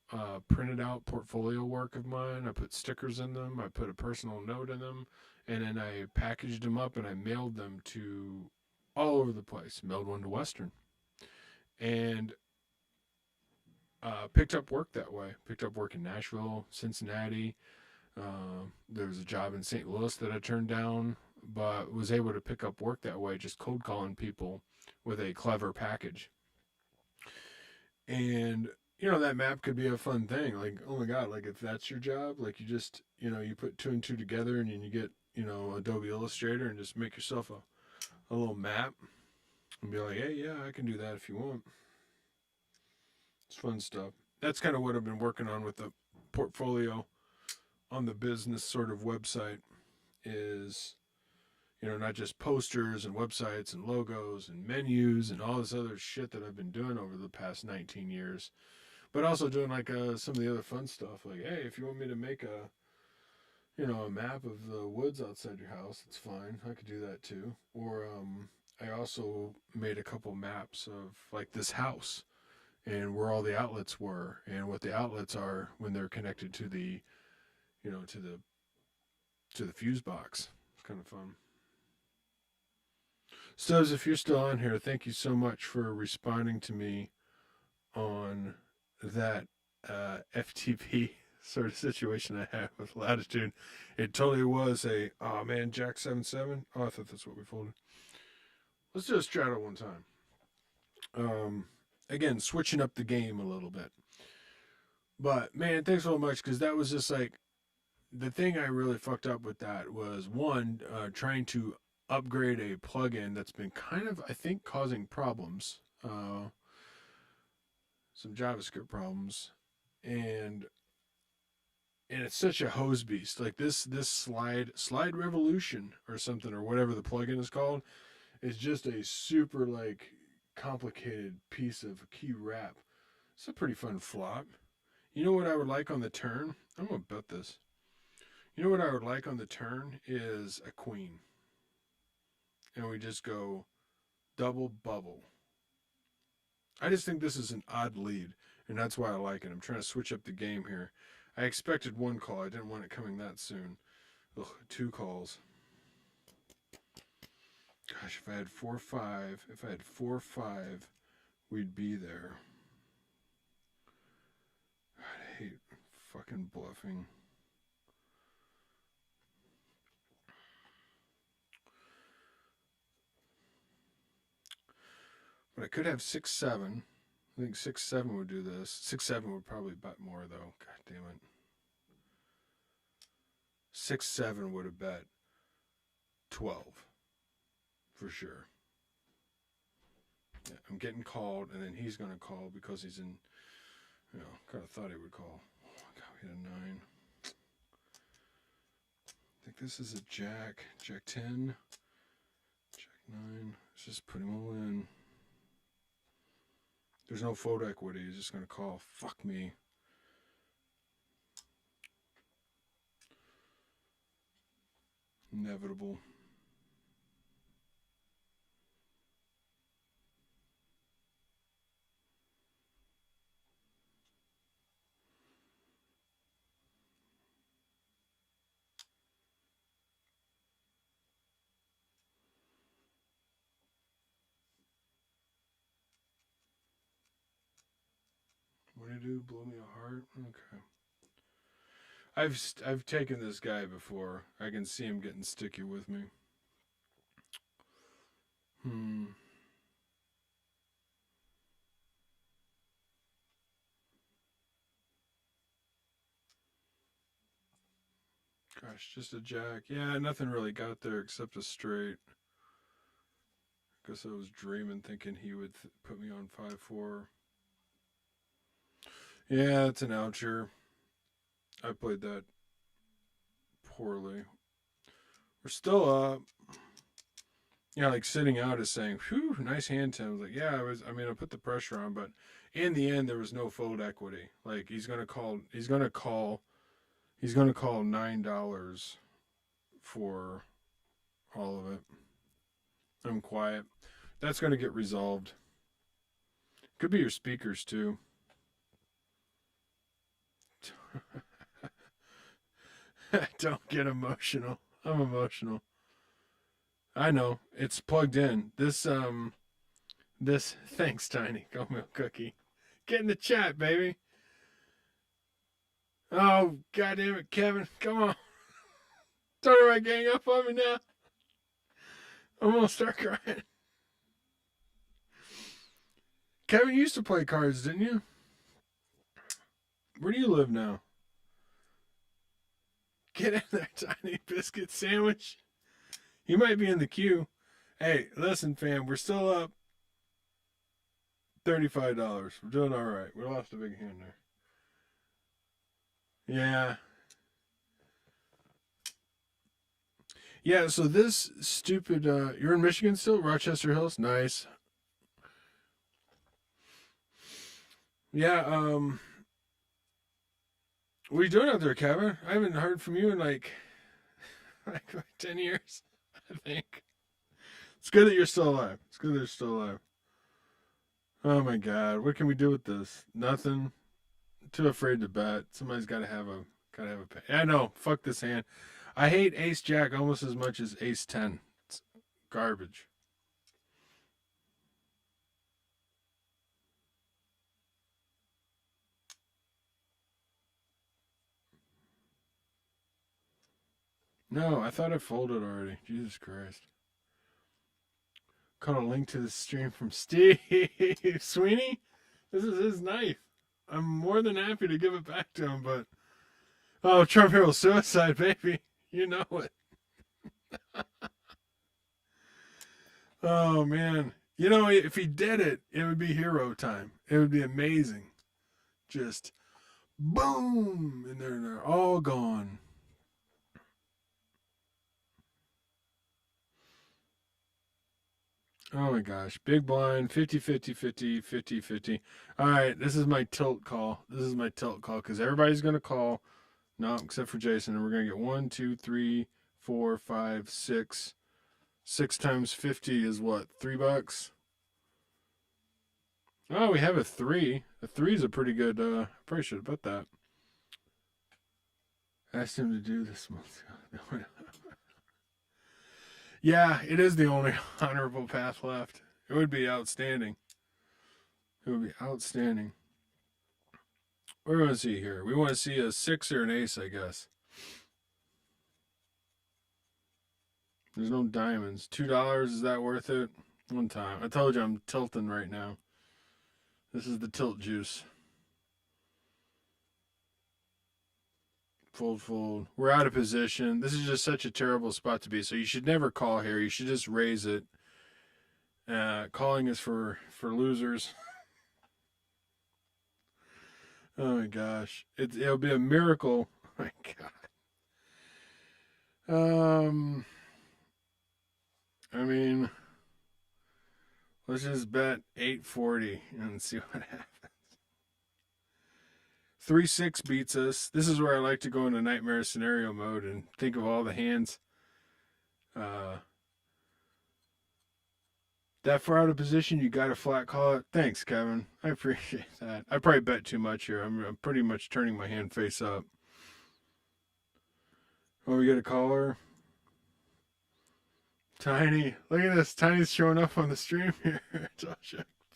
printed out portfolio work of mine. I put stickers in them. I put a personal note in them, and then I packaged them up and I mailed them to all over the place. Mailed one to Western, and picked up work that way. Picked up work in Nashville, Cincinnati. There was a job in St. Louis that I turned down, but was able to pick up work that way, just cold calling people with a clever package. And that map could be a fun thing. Like, oh my god, like if that's your job, like you just you put two and two together, and then you get Adobe Illustrator and just make yourself a little map and be like, hey, yeah, I can do that if you want. It's fun stuff. That's kind of what I've been working on with the portfolio on the business sort of website, is not just posters and websites and logos and menus and all this other shit that I've been doing over the past 19 years, but also doing like some of the other fun stuff. Like, hey, if you want me to make a map of the woods outside your house, it's fine. I could do that too. Or I also made a couple maps of like this house and where all the outlets were and what the outlets are when they're connected to the to the fuse box. It's kind of fun. Stubbs, if you're still on here, thank you so much for responding to me on that FTP sort of situation I had with Latitude. It totally was oh man, Jack 77. Oh, I thought that's what we folded. Let's do a straddle one time. Again, switching up the game a little bit. But man, thanks so much, because that was just like the thing I really fucked up with. That was one, trying to upgrade a plugin that's been kind of, I think, causing problems, some JavaScript problems, and it's such a hose beast. Like this slide revolution or something, or whatever the plugin is called, is just a super like complicated piece of key wrap. It's a pretty fun flop. You know what I would like on the turn? I'm gonna bet this. You know what I would like on the turn is a queen, and we just go double bubble. I just think this is an odd lead, and that's why I like it. I'm trying to switch up the game here. I expected one call. I didn't want it coming that soon. Ugh, two calls. Gosh, if I had 4-5, we'd be there. I hate fucking bluffing. But I could have 6-7. I think 6-7 would do this. 6-7 would probably bet more though. God damn it. 6-7 would have bet 12 for sure. Yeah, I'm getting called, and then he's gonna call because he's in. Kind of thought he would call. Oh my god, we had a 9. I think this is a jack. Jack 10. Jack 9. Let's just put him all in. There's no fold equity. He's just gonna call. Fuck me. Inevitable. do blow me a heart. Okay. I've taken this guy before. I can see him getting sticky with me. Gosh, just a jack. Yeah, nothing really got there except a straight. Guess I was dreaming thinking he would put me on 5-4. Yeah, it's an oucher. I played that poorly. We're still up. Yeah, like sitting out is saying, "Whew, nice hand, Tim." I was like, yeah, I was. I mean, I put the pressure on, but in the end, there was no fold equity. Like he's gonna call. He's gonna call. He's gonna call $9 for all of it. I'm quiet. That's gonna get resolved. Could be your speakers too. Don't get emotional. I'm emotional. I know. It's plugged in. This thanks, Tiny. Go milk cookie. Get in the chat, baby. Oh, goddamn it, Kevin. Come on. Don't everybody gang up on me now. I'm gonna start crying. Kevin, you used to play cards, didn't you? Where do you live now? Get in there, Tiny Biscuit Sandwich. You might be in the queue. Hey, listen, fam, we're still up $35. We're doing all right. We lost a big hand there. Yeah. Yeah, so this stupid, you're in Michigan still? Rochester Hills? Nice. Yeah, what are you doing out there, Kevin? I haven't heard from you in like 10 years, I think. It's good that you're still alive. It's good that you're still alive. Oh my god, what can we do with this? Nothing. Too afraid to bet. Somebody's gotta have a pay. I know, fuck this hand. I hate Ace Jack almost as much as Ace 10. It's garbage. No, I thought I folded already. Jesus Christ. Caught a link to the stream from Steve Sweeney. This is his knife. I'm more than happy to give it back to him, but oh, Trump Hero suicide, baby. You know it. Oh man. You know, if he did it, it would be hero time. It would be amazing. Just boom, and they're all gone. Oh my gosh. Big blind, 50, 50, 50, 50, 50. All right, this is my tilt call. This is my tilt call because everybody's going to call. No, except for Jason. And we're going to get 1, 2, 3, 4, 5, 6. 6 times 50 is what? $3? Oh, we have a 3. A 3 is a pretty good. Probably should have put that. Asked him to do this month. Yeah, it is the only honorable path left. It would be outstanding. It would be outstanding. What do we want to see here? We want to see a 6 or an ace, I guess. There's no diamonds. $2, is that worth it? One time. I told you I'm tilting right now. This is the tilt juice. Fold, fold. We're out of position. This is just such a terrible spot to be. So you should never call here. You should just raise it. Calling is for losers. Oh my gosh. It'll be a miracle. Oh my god. I mean, let's just bet 840 and see what happens. 3-6 beats us. This is where I like to go into nightmare scenario mode and think of all the hands. That far out of position, you got to flat call it. Thanks, Kevin. I appreciate that. I probably bet too much here. I'm pretty much turning my hand face up. Oh, we got a caller. Tiny. Look at this. Tiny's showing up on the stream here.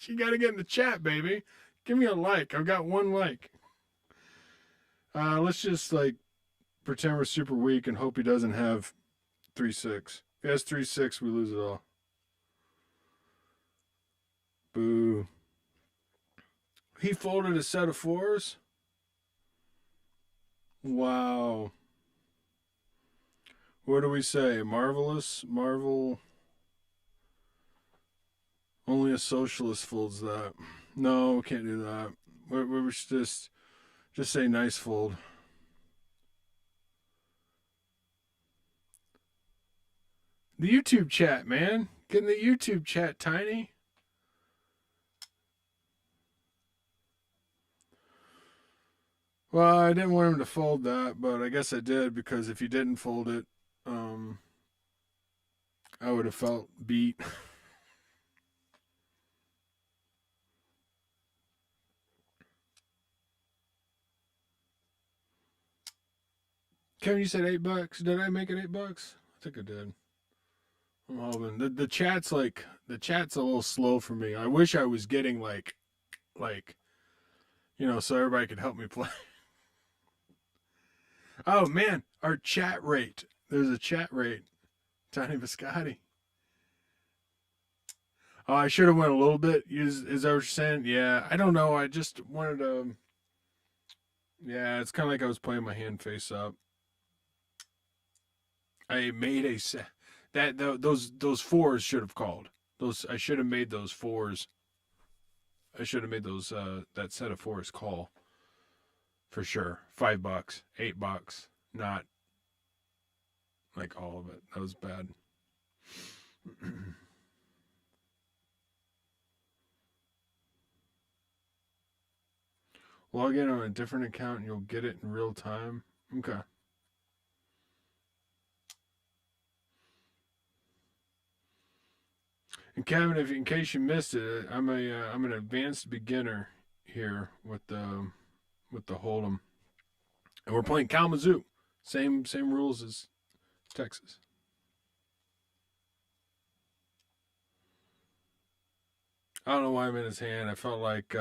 You got to get in the chat, baby. Give me a like. I've got one like. Let's just like pretend we're super weak and hope he doesn't have 3-6. If he has 3-6, we lose it all. Boo. He folded a set of 4s? Wow. What do we say? Marvelous? Marvel? Only a socialist folds that. No, we can't do that. We should just say nice fold. The YouTube chat, man. Get in the YouTube chat, Tiny. Well, I didn't want him to fold that, but I guess I did, because if he didn't fold it, I would have felt beat. Kevin, you said $8. Did I make it $8? I think I did. I'm hoping the chat's like a little slow for me. I wish I was getting like so everybody could help me play. Oh man, our chat rate. There's a chat rate. Tiny Biscotti. Oh, I should have went a little bit. Is that what you're saying? Yeah, I don't know. I just wanted to. Yeah, it's kind of like I was playing my hand face up. I made a set. Those 4s should have called. I should have made those 4s. I should have made those that set of 4s call. For sure. $5, $8, not like all of it. That was bad. Log in on a different account and you'll get it in real time. Okay. And Kevin, in case you missed it, I'm an advanced beginner here with the Hold'em, and we're playing Kalamazoo. Same rules as Texas. I don't know why I'm in his hand. I felt like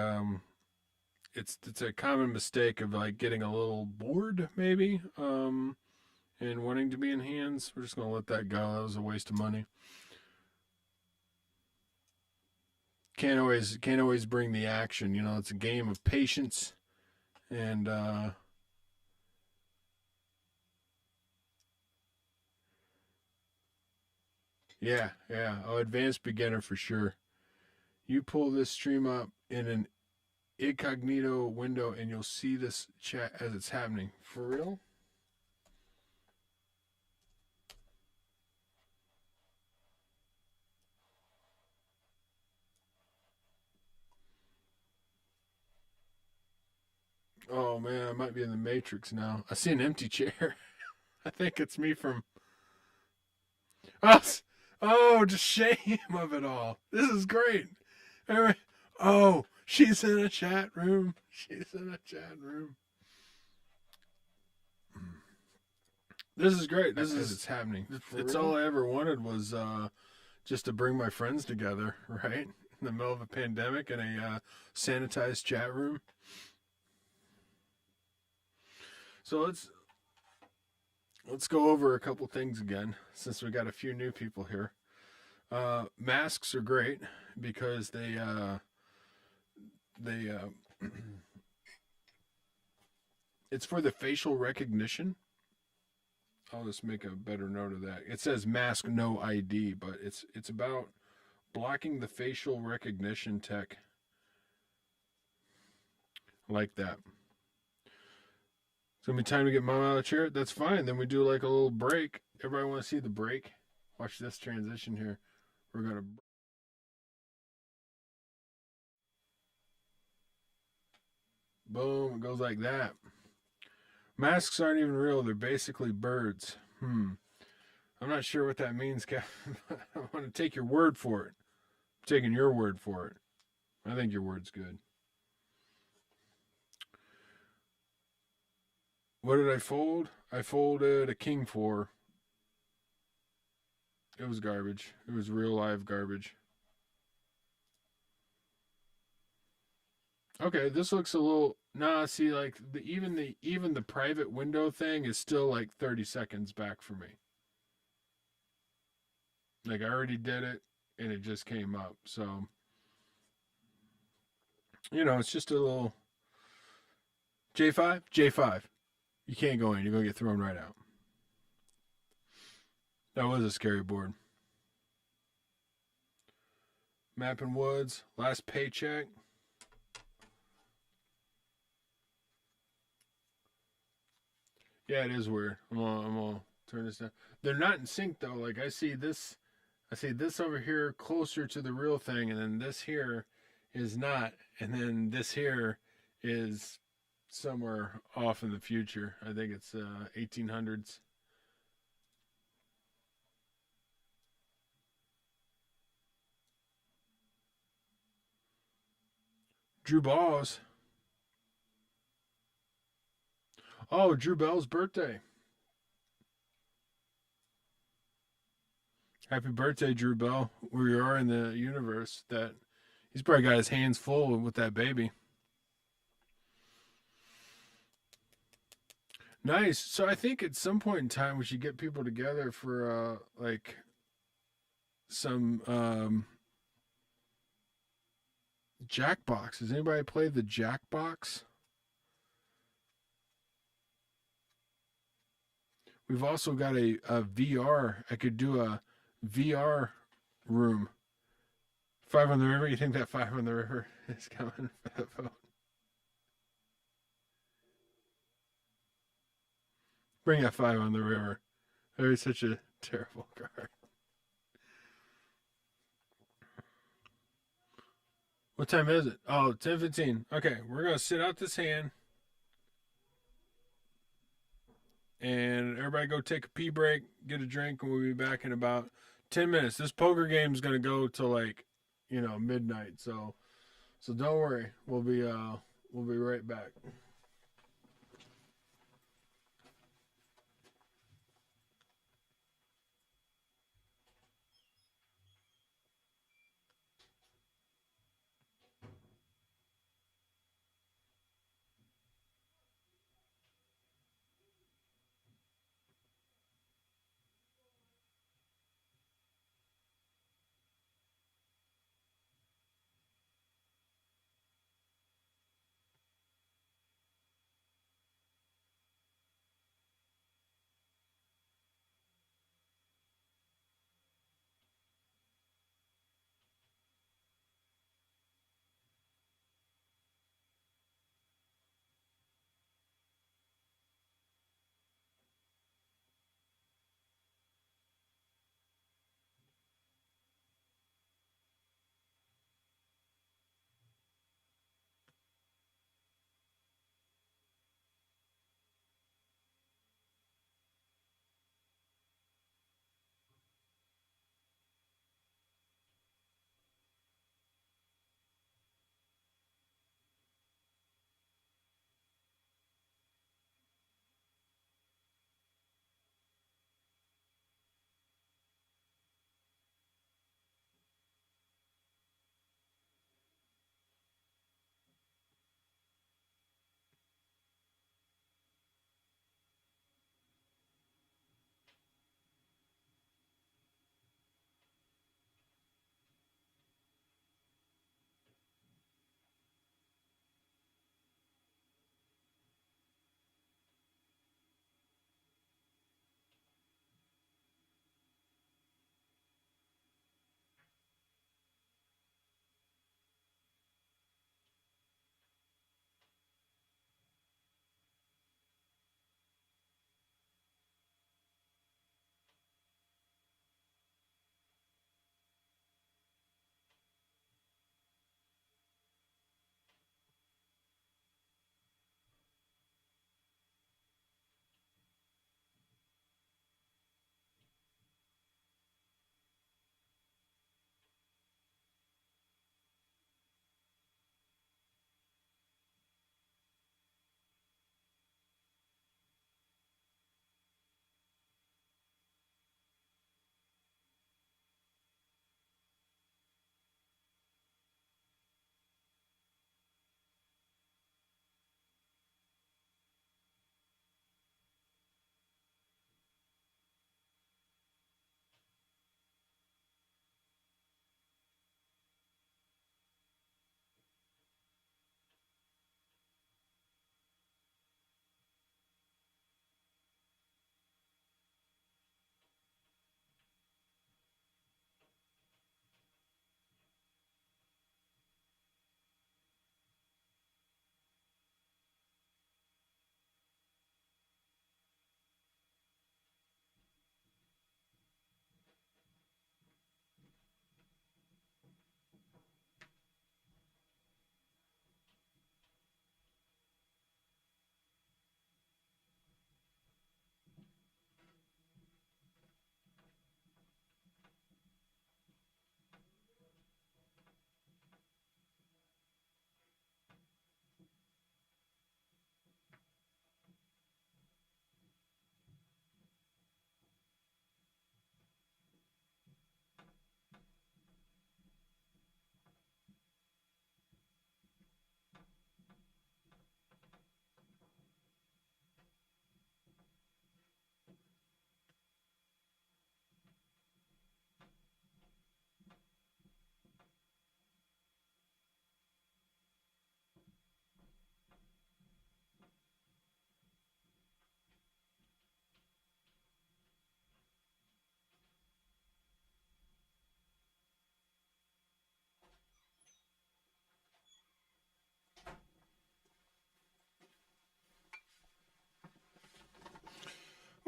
it's a common mistake of like getting a little bored maybe and wanting to be in hands. We're just gonna let that go. That was a waste of money. Can't always bring the action. It's a game of patience and yeah. Oh, advanced beginner for sure. You pull this stream up in an incognito window and you'll see this chat as it's happening. For real? Oh man, I might be in the Matrix now. I see an empty chair. I think it's me from. Oh, just shame of it all. This is great. Oh, she's in a chat room. She's in a chat room. This is great. This is it's happening. It's all I ever wanted was just to bring my friends together, right? In the middle of a pandemic in a sanitized chat room. So let's go over a couple things again, since we got a few new people here. Masks are great because they it's for the facial recognition. I'll just make a better note of that. It says mask no ID, but it's about blocking the facial recognition tech like that. It's gonna be time to get Mom out of the chair. That's fine. Then we do like a little break. Everybody want to see the break? Watch this transition here. We're gonna. Boom. It goes like that. Masks aren't even real. They're basically birds. I'm not sure what that means, Kevin. I want to take your word for it. I'm taking your word for it. I think your word's good. What did I fold? I folded a king 4. It was garbage. It was real live garbage. Okay, this looks a little. Nah, see, like even the private window thing is still like 30 seconds back for me. Like I already did it, and it just came up. So it's just a little J5, J5. You can't go in. You're gonna get thrown right out. That was a scary board. Mapping Woods, last paycheck. Yeah, it is weird. I'm gonna turn this down. They're not in sync though. Like I see this over here closer to the real thing, and then this here is not, and then this here is somewhere off in the future. I think it's 1800s. Drew Balls. Oh, Drew Bell's birthday. Happy birthday, Drew Bell. Where you are in the universe. That he's probably got his hands full with that baby. Nice. So I think at some point in time we should get people together for like some Jackbox. Has anybody played the Jackbox? We've also got a VR. I could do a VR room. Five on the river. You think that five on the river is coming for that vote? Bring that five on the river. That is such a terrible card. What time is it? Oh, 10:15. Okay, we're gonna sit out this hand and everybody go take a pee break, get a drink, and we'll be back in about 10 minutes. This poker game is gonna go till like, midnight. So don't worry. We'll be right back.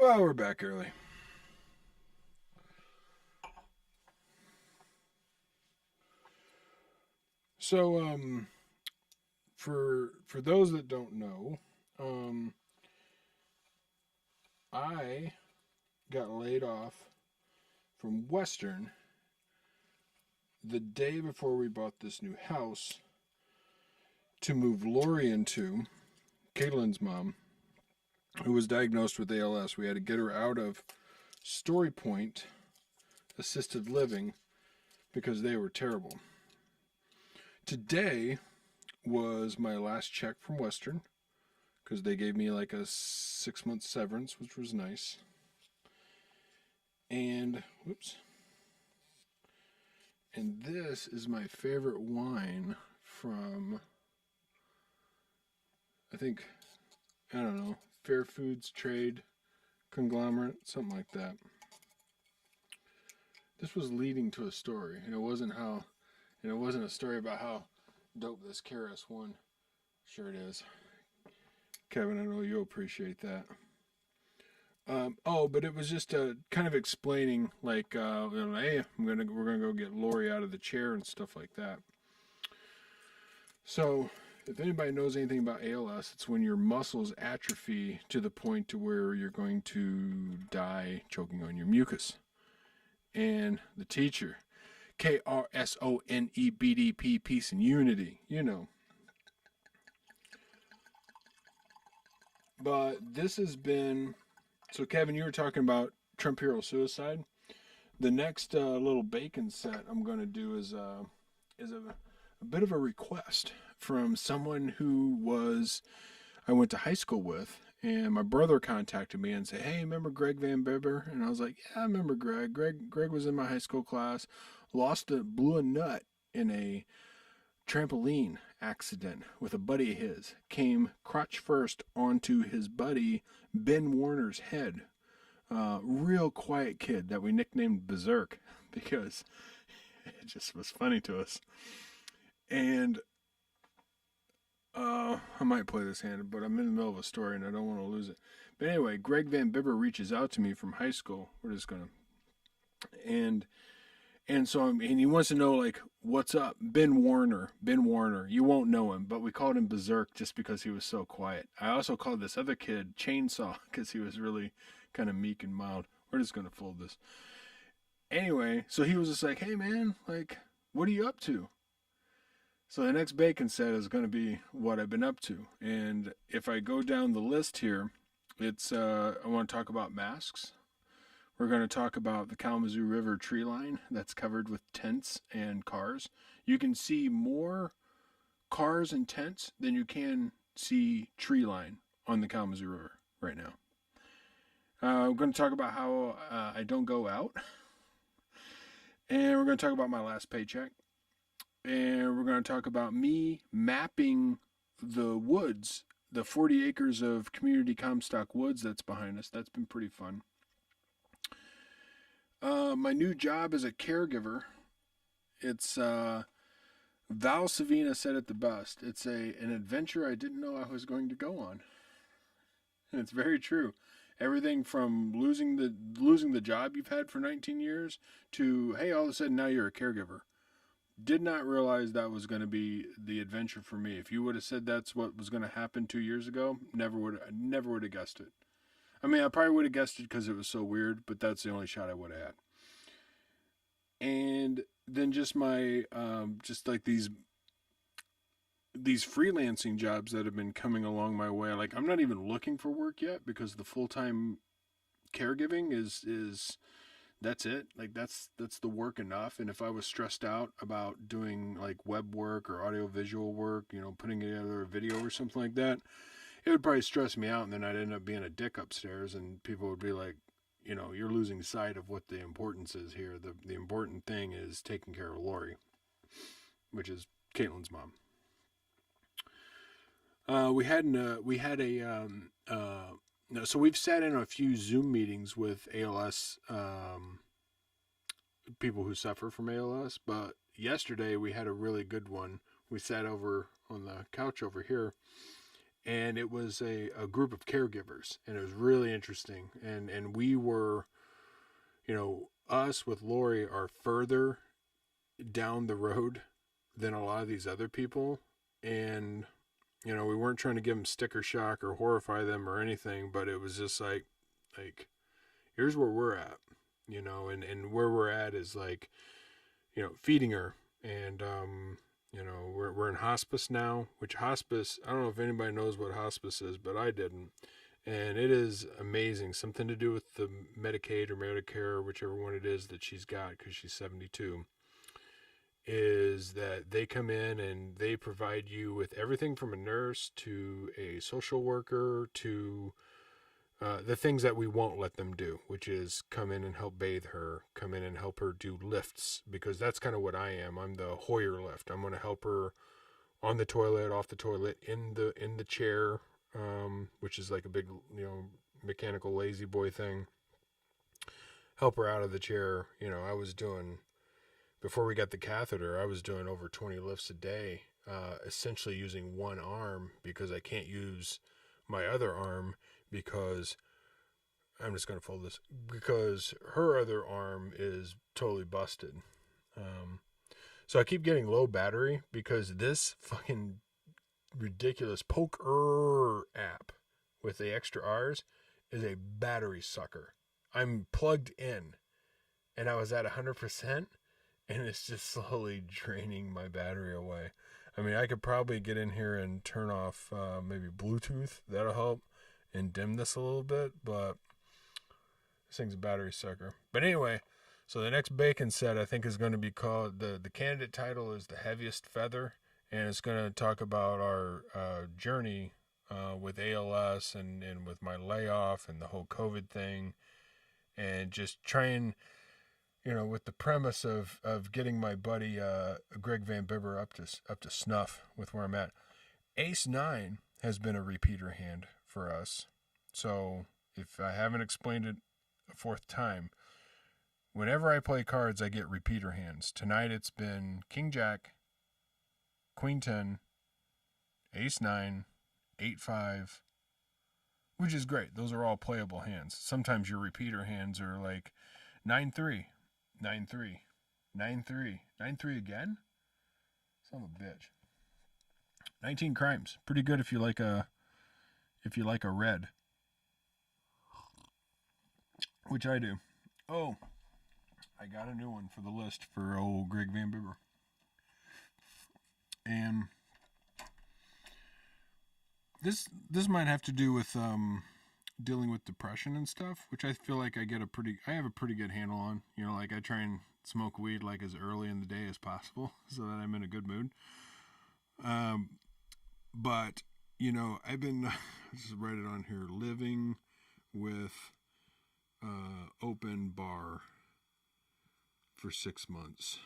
Well, we're back early. So, for those that don't know, I got laid off from Western the day before we bought this new house to move Lori into, Caitlin's mom, who was diagnosed with ALS. We had to get her out of Story Point assisted living because they were terrible. Today was my last check from Western because they gave me like a 6-month severance, which was nice. And and this is my favorite wine from, I think, I don't know, Fair Foods Trade Conglomerate, something like that. This was leading to a story, and it wasn't a story about how dope this KRS One shirt is. Kevin, I know you'll appreciate that. But it was just kind of explaining, like, hey, we're gonna go get Lori out of the chair and stuff like that. So, if anybody knows anything about ALS, it's when your muscles atrophy to the point to where you're going to die choking on your mucus. And the teacher, KRSONEBDP, peace and unity, you know. But this has been, so Kevin, you were talking about Trump hero suicide. The next little bacon set I'm going to do is a bit of a request from someone who I went to high school with, and my brother contacted me and said, hey, remember Greg Van Bibber? And I was like, yeah, I remember Greg. Greg was in my high school class, blew a nut in a trampoline accident with a buddy of his, came crotch first onto his buddy Ben Warner's head. Real quiet kid that we nicknamed Berserk because it just was funny to us. And I might play this hand, but I'm in the middle of a story and I don't want to lose it. But anyway, Greg Van Bibber reaches out to me from high school. We're just gonna, and so and he wants to know, like, what's up, Ben Warner. You won't know him, but we called him Berserk just because he was so quiet. I also called this other kid Chainsaw because he was really kind of meek and mild. We're just gonna fold this. Anyway, so he was just like, hey man, like, what are you up to? So the next bacon set is going to be what I've been up to. And if I go down the list here, it's I want to talk about masks. We're going to talk about the Kalamazoo River tree line that's covered with tents and cars. You can see more cars and tents than you can see tree line on the Kalamazoo River right now. We're going to talk about how I don't go out. And we're going to talk about my last paycheck. And we're going to talk about me mapping the woods, the 40 acres of community Comstock woods that's behind us. That's been pretty fun. My new job as a caregiver, it's Val Savina said it the best. It's an adventure I didn't know I was going to go on. And it's very true. Everything from losing the job you've had for 19 years to, hey, all of a sudden now you're a caregiver. Did not realize that was going to be the adventure for me. If you would have said that's what was going to happen 2 years ago, never would have guessed it. I mean, I probably would have guessed it because it was so weird, but that's the only shot I would have had. And then just my just like these freelancing jobs that have been coming along my way. Like, I'm not even looking for work yet because the full-time caregiving is that's it. Like, that's the work enough. And if I was stressed out about doing like web work or audio visual work, putting together a video or something like that, it would probably stress me out, and then I'd end up being a dick upstairs, and people would be like, you're losing sight of what the importance is here. The important thing is taking care of Lori, which is Caitlin's mom. So we've sat in a few Zoom meetings with ALS people who suffer from ALS, but yesterday we had a really good one. We sat over on the couch over here, and it was a group of caregivers, and it was really interesting. And we were, us with Lori are further down the road than a lot of these other people, and we weren't trying to give them sticker shock or horrify them or anything, but it was just like here's where we're at, and where we're at is like, feeding her, and we're in hospice now, which hospice, I don't know if anybody knows what hospice is, but I didn't. And it is amazing. Something to do with the Medicaid or Medicare, or whichever one it is that she's got, because she's 72, is that they come in and they provide you with everything from a nurse to a social worker to the things that we won't let them do, which is come in and help bathe her, come in and help her do lifts, because that's kind of what I am. I'm the Hoyer lift. I'm going to help her on the toilet, off the toilet, in the chair, which is like a big, mechanical lazy boy thing. Help her out of the chair. I was doing, before we got the catheter, I was doing over 20 lifts a day, essentially using one arm, because I can't use my other arm, because I'm just going to fold this, because her other arm is totally busted. So I keep getting low battery because this fucking ridiculous Poker app with the extra R's is a battery sucker. I'm plugged in and I was at 100% and it's just slowly draining my battery away. I mean, I could probably get in here and turn off maybe Bluetooth. That'll help, and dim this a little bit, but this thing's a battery sucker. But anyway, so the next bacon set I think is going to be called, the candidate title is The Heaviest Feather, and it's going to talk about our journey with ALS and with my layoff and the whole COVID thing, and just trying, with the premise of getting my buddy Greg Van Bibber up to snuff with where I'm at. Ace 9 has been a repeater hand for us. So if I haven't explained it a fourth time, whenever I play cards, I get repeater hands. Tonight it's been King Jack, Queen 10, Ace 9, 8-5, which is great. Those are all playable hands. Sometimes your repeater hands are like 9-3, 9-3, 9-3, 9-3 again? Son of a bitch. 19 crimes. Pretty good if you like a red. Which I do. Oh, I got a new one for the list for old Greg Van Bibber. And this might have to do with dealing with depression and stuff, which I feel like I have a pretty good handle on. Like I try and smoke weed like as early in the day as possible so that I'm in a good mood. But I've been, just write it on here, living with open bar for 6 months.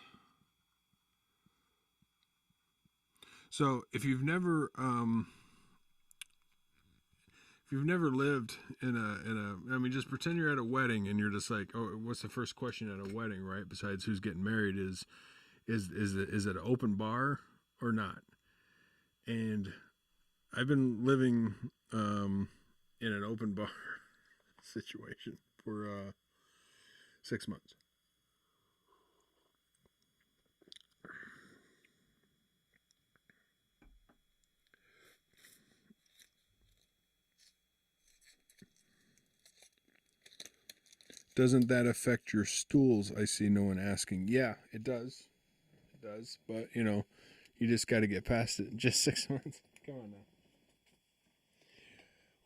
So if you've never lived in a, I mean, just pretend you're at a wedding and you're just like, oh, what's the first question at a wedding, right? Besides who's getting married is it an open bar or not? And I've been living in an open bar situation for 6 months. Doesn't that affect your stools? I see no one asking. Yeah, it does. It does. But, you just got to get past it in just 6 months. Come on now.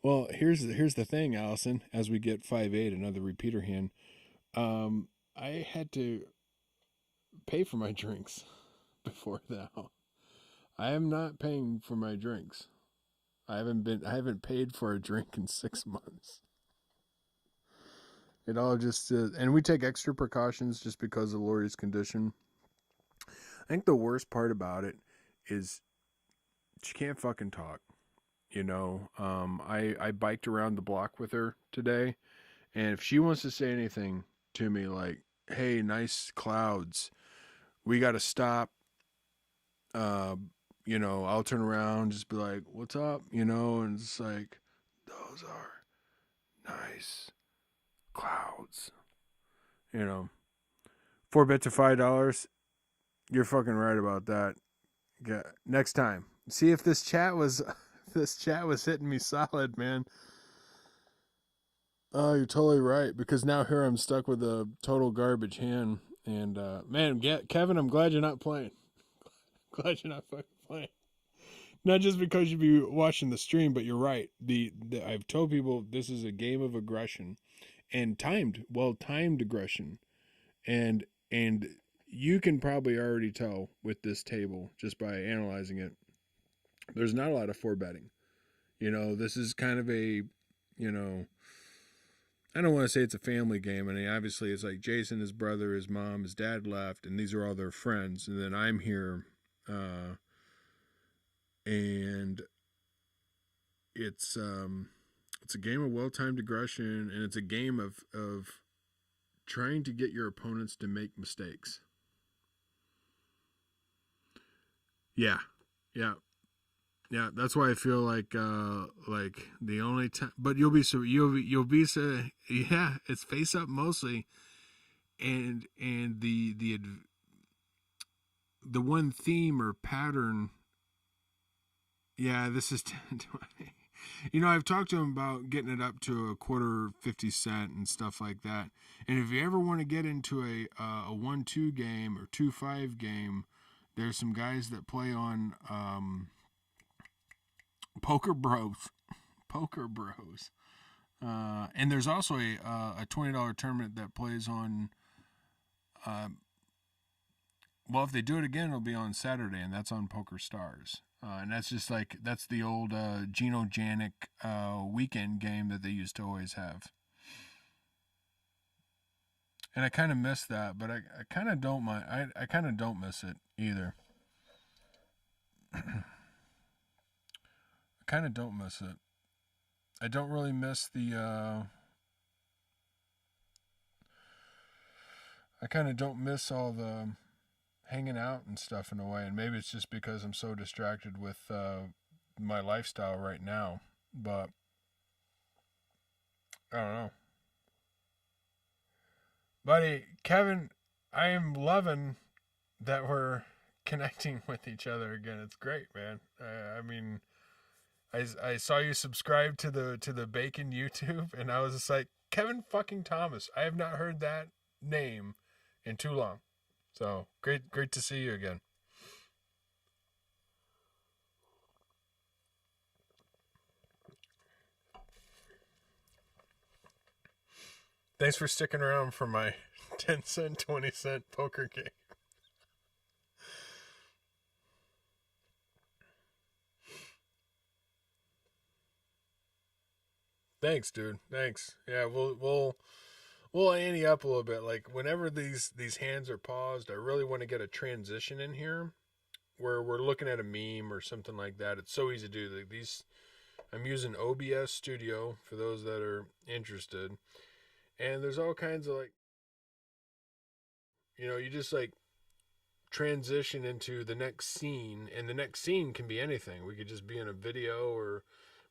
Well, here's the thing, Allison. As we get 5'8", another repeater hand, I had to pay for my drinks before now. I am not paying for my drinks. I haven't paid for a drink in 6 months. It all just is, and we take extra precautions just because of Lori's condition. I think the worst part about it is she can't fucking talk. I biked around the block with her today, and if she wants to say anything to me like, hey, nice clouds, we got to stop, I'll turn around, just be like, "What's up?" And it's like, those are nice clouds. 4 bits of $5. You're fucking right about that. Yeah. Next time, see if this chat was hitting me solid, man. Oh, you're totally right. Because now here I'm stuck with a total garbage hand. And man, Kevin, I'm glad you're not playing. Glad you're not fucking playing. Not just because you'd be watching the stream, but you're right. I've told people this is a game of aggression, and well-timed aggression, and you can probably already tell with this table just by analyzing it. There's not a lot of four betting. This is kind of a, I don't want to say it's a family game. I mean, obviously, it's like Jason, his brother, his mom, his dad left, and these are all their friends, and then I'm here, and it's a game of well-timed aggression, and it's a game of trying to get your opponents to make mistakes. Yeah. That's why I feel like the only time, but you'll be yeah, it's face up mostly, and the one theme or pattern. Yeah, this is 10-20. I've talked to him about getting it up to a quarter 50 cent and stuff like that. And if you ever want to get into a 1-2 game or 2-5 game, there's some guys that play on Poker Bros. And there's also a $20 tournament that plays on. Well, if they do it again, it'll be on Saturday, and that's on Poker Stars. And that's just that's the old Geno Janik weekend game that they used to always have. And I kind of miss that, but I kind of don't mind. I kind of don't miss it either. I kind of don't miss it. I don't really miss the. I kind of don't miss all the hanging out and stuff in a way, and maybe it's just because I'm so distracted with my lifestyle right now. But I don't know, buddy. Kevin, I am loving that we're connecting with each other again. It's great, man. I mean, I saw you subscribe to the Bacon YouTube, and I was just like, Kevin fucking Thomas. I have not heard that name in too long. So great to see you again. Thanks for sticking around for my 10-cent, 20-cent poker game. Thanks, dude. Thanks. Yeah, we'll ante up a little bit. Like whenever these hands are paused, I really want to get a transition in here where we're looking at a meme or something like that. It's so easy to do. Like these, I'm using OBS Studio for those that are interested, and there's all kinds of you just transition into the next scene, and the next scene can be anything. We could just be in a video, or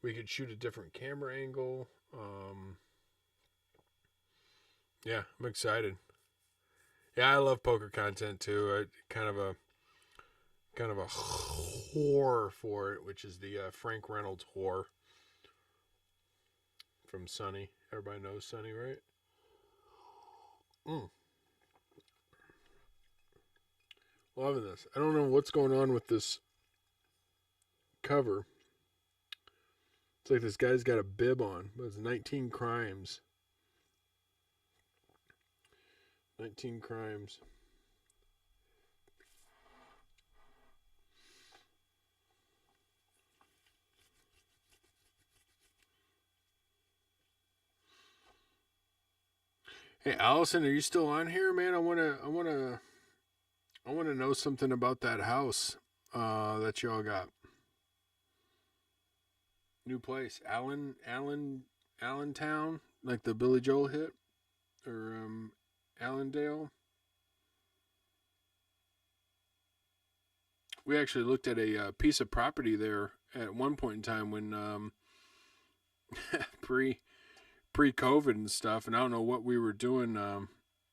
we could shoot a different camera angle. Yeah, I'm excited. Yeah, I love poker content too. I kind of a whore for it, which is the Frank Reynolds whore from Sunny. Everybody knows Sunny, right? Loving this. I don't know what's going on with this cover. It's like this guy's got a bib on, but it's 19 Crimes. 19 Crimes. Hey, Allison, are you still on here, man? I wanna know something about that house that y'all got. New place, Allentown, like the Billy Joel hit, or Allendale. We actually looked at a piece of property there at one point in time when pre COVID and stuff, and I don't know what we were doing.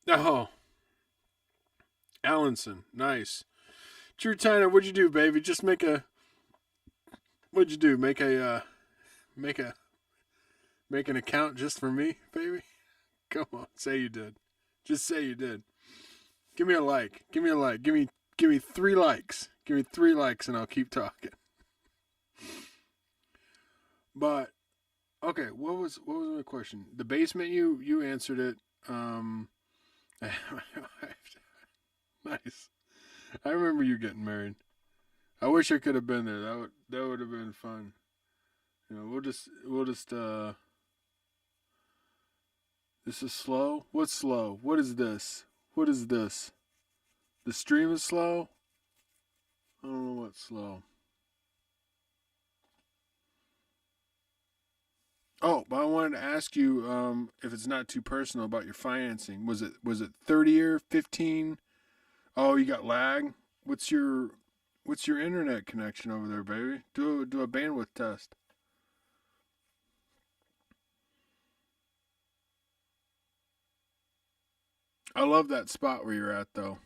Oh, Allenson, nice. Drew Tyner, what'd you do, baby? Just make a. What'd you do? Make an account just for me, baby. Come on, say you did. Just say you did. Give me a like. Give me a like. Give me 3 likes. Give me 3 likes, and I'll keep talking. But okay, what was my question? The basement, you answered it. Nice. I remember you getting married. I wish I could have been there. That would have been fun. You know, we'll just this is slow? What's slow? What is this? What is this? The stream is slow? I don't know what's slow. Oh, but I wanted to ask you if it's not too personal about your financing. Was it 30 or 15? Oh, you got lag? What's your internet connection over there, baby? Do a bandwidth test. I love that spot where you're at, though.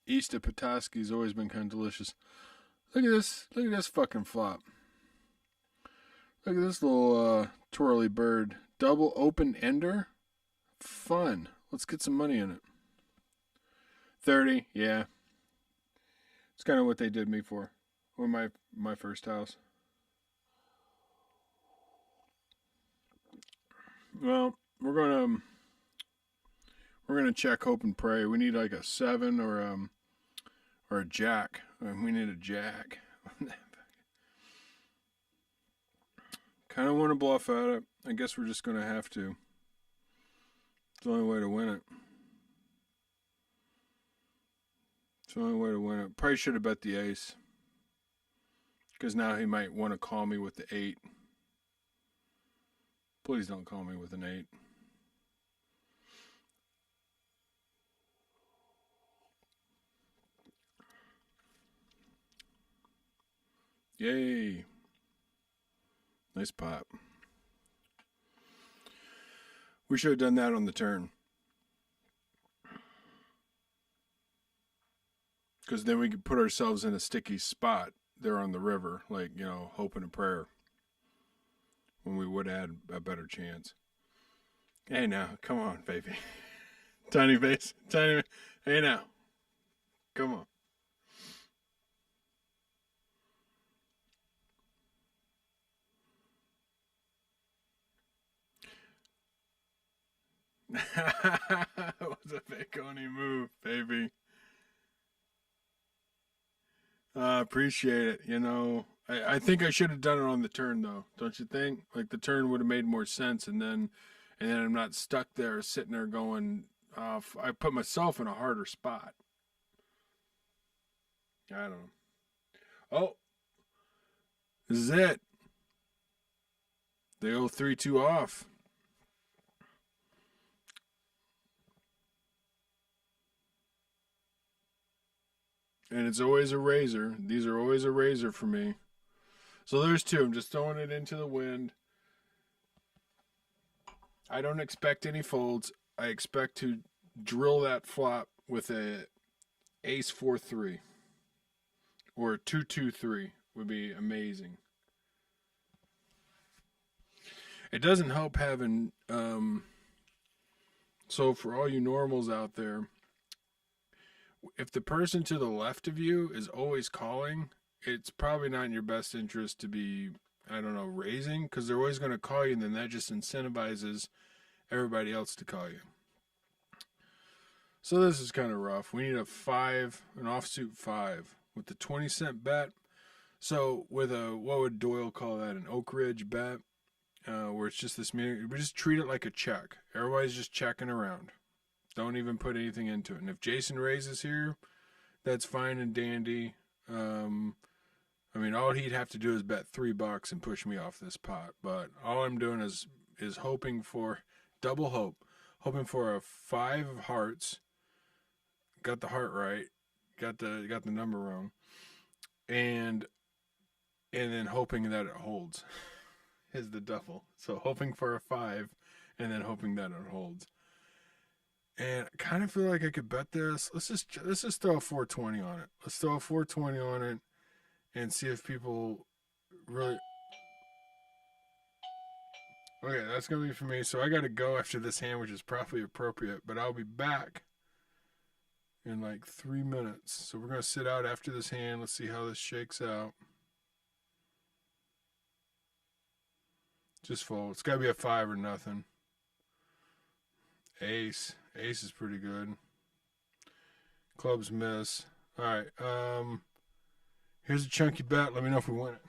East of Petoskey's always been kind of delicious. Look at this. Look at this fucking flop. Look at this little twirly bird. Double open ender. Fun. Let's get some money in it. 30, yeah. It's kind of what they did me for. Or my first house. Well, we're gonna check, hope, and pray. We need like a 7 or a jack. We need a jack. Kind of want to bluff at it. I guess we're just gonna have to. It's the only way to win it. It's the only way to win it. Probably should have bet the ace. Because now he might want to call me with the 8. Please don't call me with an 8. Yay. Nice pop. We should have done that on the turn. Because then we could put ourselves in a sticky spot there on the river. Like, you know, hoping and prayer. When we would have had a better chance. Hey now, come on, baby. Tiny face. Tiny. Hey now. Come on. That was a Vaconi move, baby. Appreciate it. You know, I think I should have done it on the turn, though. Don't you think? Like, the turn would have made more sense, and then I'm not stuck there, sitting there going, I put myself in a harder spot. I don't know. Oh, this is it. They go 3-2 off. And it's always a razor. These are always a razor for me. So there's 2. I'm just throwing it into the wind. I don't expect any folds. I expect to drill that flop with a ace 4-3 or 2-2-3 would be amazing. It doesn't help having so for all you normals out there, if the person to the left of you is always calling, it's probably not in your best interest to be, I don't know, raising, because they're always going to call you, and then that just incentivizes everybody else to call you. So this is kind of rough. We need a 5, an offsuit 5 with the 20-cent bet. So with a, what would Doyle call that, an Oak Ridge bet, where it's just this meeting. We just treat it like a check. Everybody's just checking around. Don't even put anything into it. And if Jason raises here, that's fine and dandy. I mean, all he'd have to do is bet $3 and push me off this pot. But all I'm doing is hoping for double hope. hoping for a 5 of hearts. Got the heart right. Got the number wrong. And then hoping that it holds is the duffel. So hoping for a 5 and then hoping that it holds. And I kind of feel like I could bet this. Let's just throw a 420 on it. Let's throw a 420 on it and see if people really. Okay, that's going to be for me. So I got to go after this hand, which is probably appropriate. But I'll be back in like 3 minutes. So we're going to sit out after this hand. Let's see how this shakes out. Just fold. It's got to be a 5 or nothing. Ace. Ace is pretty good. Clubs miss. All right. Here's a chunky bet. Let me know if we win it.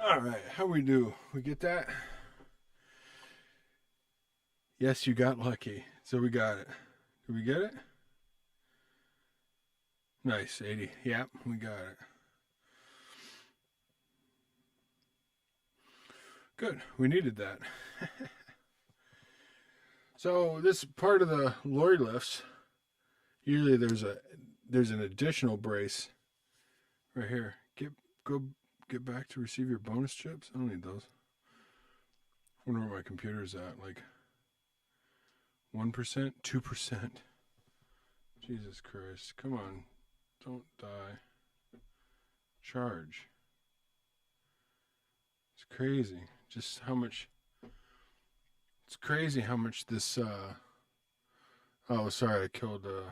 All right, how we do? We get that? Yes, you got lucky. So we got it. Did we get it? Nice, 80. Yep, we got it. Good. We needed that. So this part of the lorry lifts, usually there's an additional brace right here. Get back to receive your bonus chips. I don't need those. I wonder where my computer's at. Like 1%, 2%. Jesus Christ. Come on. Don't die. Charge. It's crazy. Just how much. It's crazy how much this. Oh, sorry. I killed it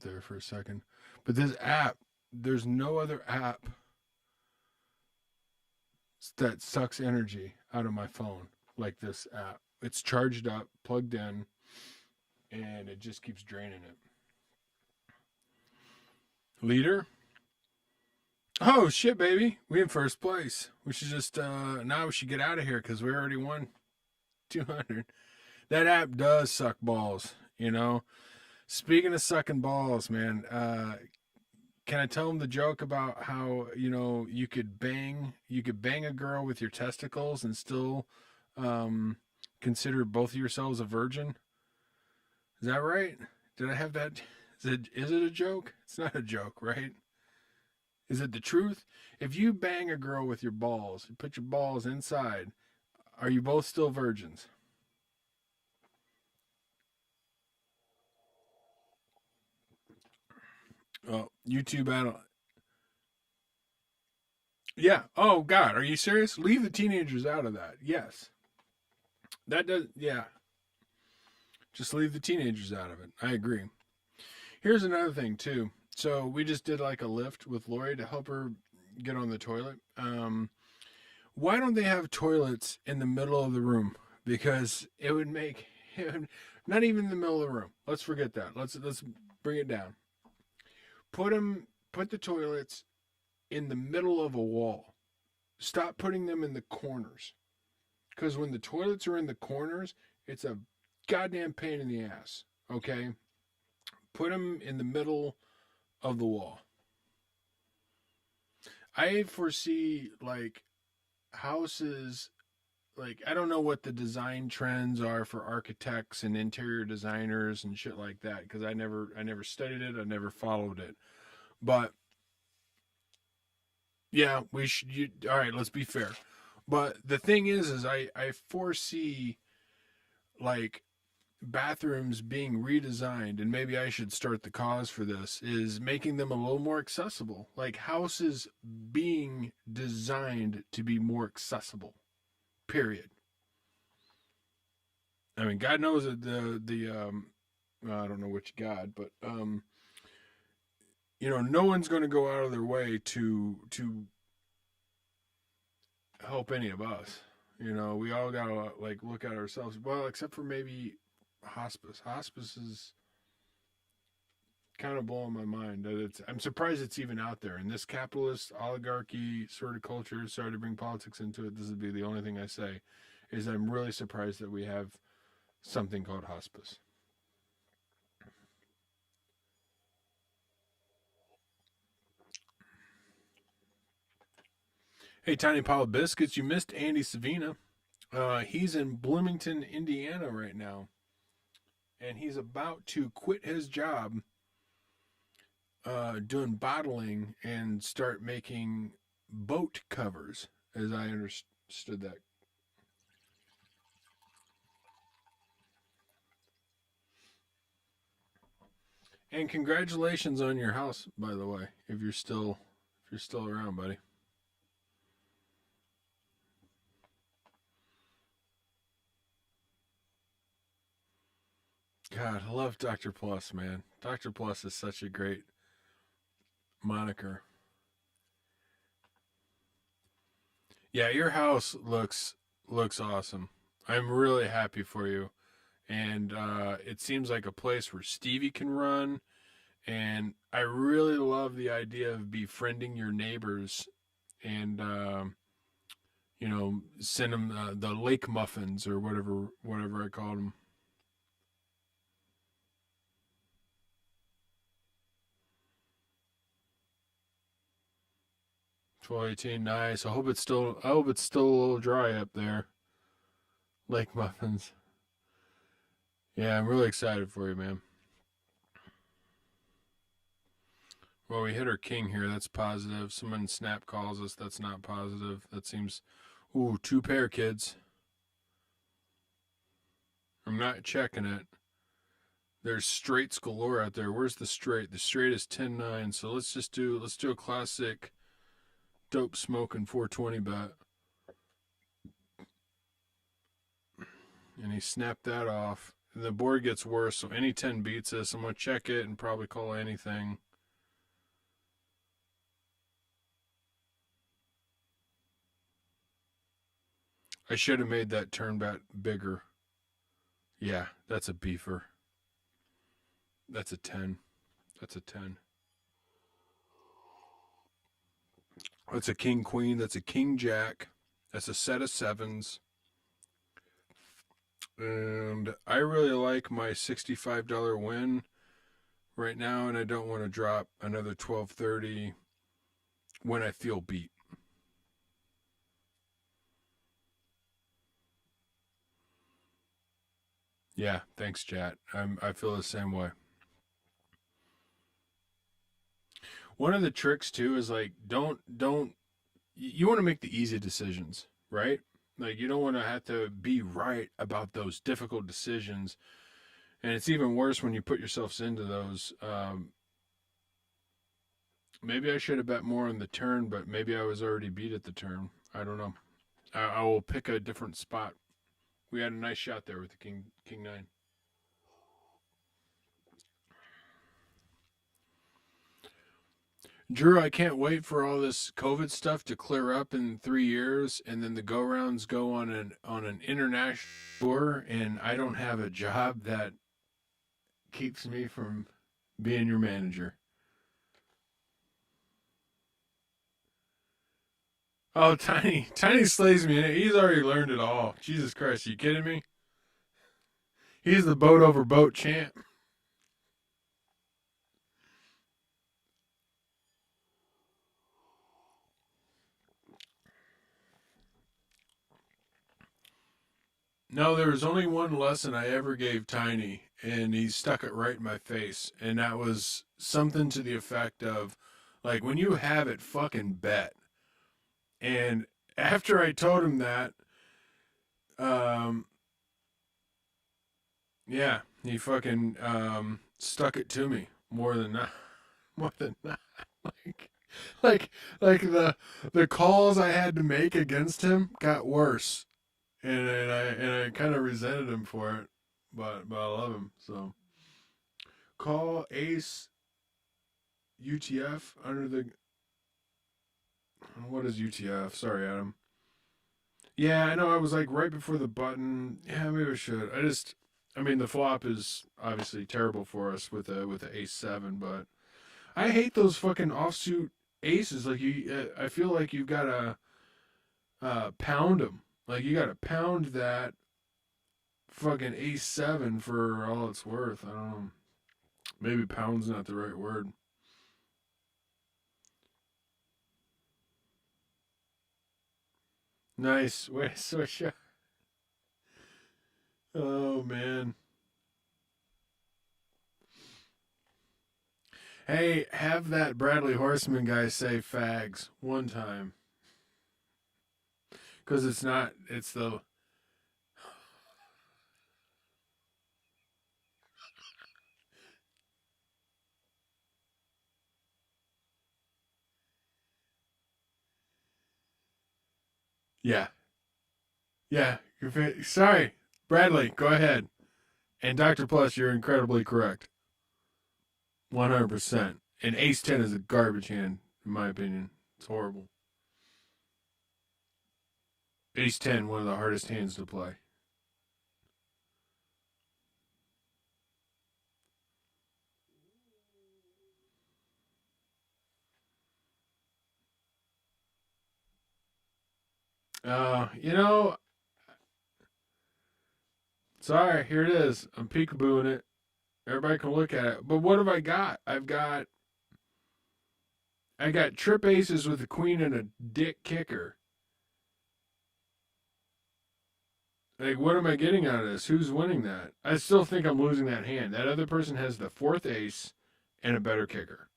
there for a second. But this app, there's no other app that sucks energy out of my phone like this app. It's charged up, plugged in, and it just keeps draining it. Leader? Oh, shit, baby. We in first place. We should just, now we should get out of here because we already won 200. That app does suck balls, you know? Speaking of sucking balls, man, can I tell him the joke about how, you could bang a girl with your testicles and still consider both of yourselves a virgin? Is that right? Did I have that? Is it a joke? It's not a joke, right? Is it the truth? If you bang a girl with your balls, you put your balls inside, are you both still virgins? Oh, YouTube, I don't. Yeah. Oh, God. Are you serious? Leave the teenagers out of that. Yes. That does. Yeah. Just leave the teenagers out of it. I agree. Here's another thing, too. So we just did like a lift with Lori to help her get on the toilet. Why don't they have toilets in the middle of the room? Because it would make not even in the middle of the room. Let's forget that. Let's bring it down. Put the toilets in the middle of a wall. Stop putting them in the corners. Because when the toilets are in the corners, it's a goddamn pain in the ass. Okay? Put them in the middle of the wall. I foresee like houses, like I don't know what the design trends are for architects and interior designers and shit like that, because I never studied it, I never followed it. But yeah, we should. All right, let's be fair. But the thing is I foresee like bathrooms being redesigned, and maybe I should start the cause for this, is making them a little more accessible. Like houses being designed to be more accessible. Period. I mean, God knows that I don't know which God, but no one's going to go out of their way to help any of us. We all gotta like look at ourselves. Well, except for maybe hospice. Hospice is kind of blowing my mind. I'm surprised it's even out there in this capitalist oligarchy sort of culture. Sorry to bring politics into it. This would be the only thing I say. Is I'm really surprised that we have something called hospice. Hey, Tiny Pile of Biscuits, you missed Andy Savina. He's in Bloomington, Indiana right now. And he's about to quit his job doing bottling and start making boat covers, as I understood that. And congratulations on your house, by the way, if you're still around, buddy. God, I love Dr. Plus, man. Dr. Plus is such a great moniker. Yeah, your house looks awesome. I'm really happy for you. And it seems like a place where Stevie can run. And I really love the idea of befriending your neighbors and send them the lake muffins or whatever I called them. 1218, nice. I hope it's still a little dry up there. Lake muffins. Yeah, I'm really excited for you, man. Well, we hit our king here. That's positive. Someone snap calls us. That's not positive. That seems. Ooh, two pair, kids. I'm not checking it. There's straights galore out there. Where's the straight? The straight is 10-9. So let's do a classic dope smoking 420 bet. And he snapped that off. The board gets worse, so any 10 beats us. I'm going to check it and probably call anything. I should have made that turn bet bigger. Yeah, that's a beefer. That's a 10. That's a 10. That's a king queen. That's a king jack. That's a set of sevens. And I really like my $65 win right now, and I don't want to drop another 12:30 when I feel beat. Yeah, thanks, chat. I feel the same way. One of the tricks too is like don't you want to make the easy decisions, right? Like you don't want to have to be right about those difficult decisions, and it's even worse when you put yourselves into those. Maybe I should have bet more on the turn, but maybe I was already beat at the turn. I don't know. I will pick a different spot. We had a nice shot there with the king nine. Drew, I can't wait for all this COVID stuff to clear up in 3 years, and then the go rounds go on an international tour, and I don't have a job that keeps me from being your manager. Oh, Tiny slays me. He's already learned it all. Jesus Christ, are you kidding me? He's the boat over boat champ. No, there was only one lesson I ever gave Tiny, and he stuck it right in my face. And that was something to the effect of, like, when you have it, fucking bet. And after I told him that, um, yeah, he fucking stuck it to me more than that. More than that. Like, like, like the calls I had to make against him got worse, and I kind of resented him for it, but I love him. So call Ace UTF under the what is UTF? Sorry, Adam. Yeah, I know. I was like right before the button. Yeah, maybe I should. I mean, the flop is obviously terrible for us with the ace seven, but I hate those fucking offsuit aces. Like I feel like you've got to pound them. Like you got to pound that fucking ace seven for all it's worth. I don't know. Maybe pound's not the right word. Nice. Wait, switch. Oh man. Hey, have that Bradley Horseman guy say fags one time. Because it's not, it's the. Yeah. Yeah. Sorry. Bradley, go ahead. And Dr. Plus, you're incredibly correct. 100%. And Ace 10 is a garbage hand, in my opinion. It's horrible. Ace 10, one of the hardest hands to play. You know, sorry, here it is. I'm peekabooing it. Everybody can look at it. But what have I got? I got trip aces with a queen and a dick kicker. Like, what am I getting out of this? Who's winning that? I still think I'm losing that hand. That other person has the fourth ace and a better kicker.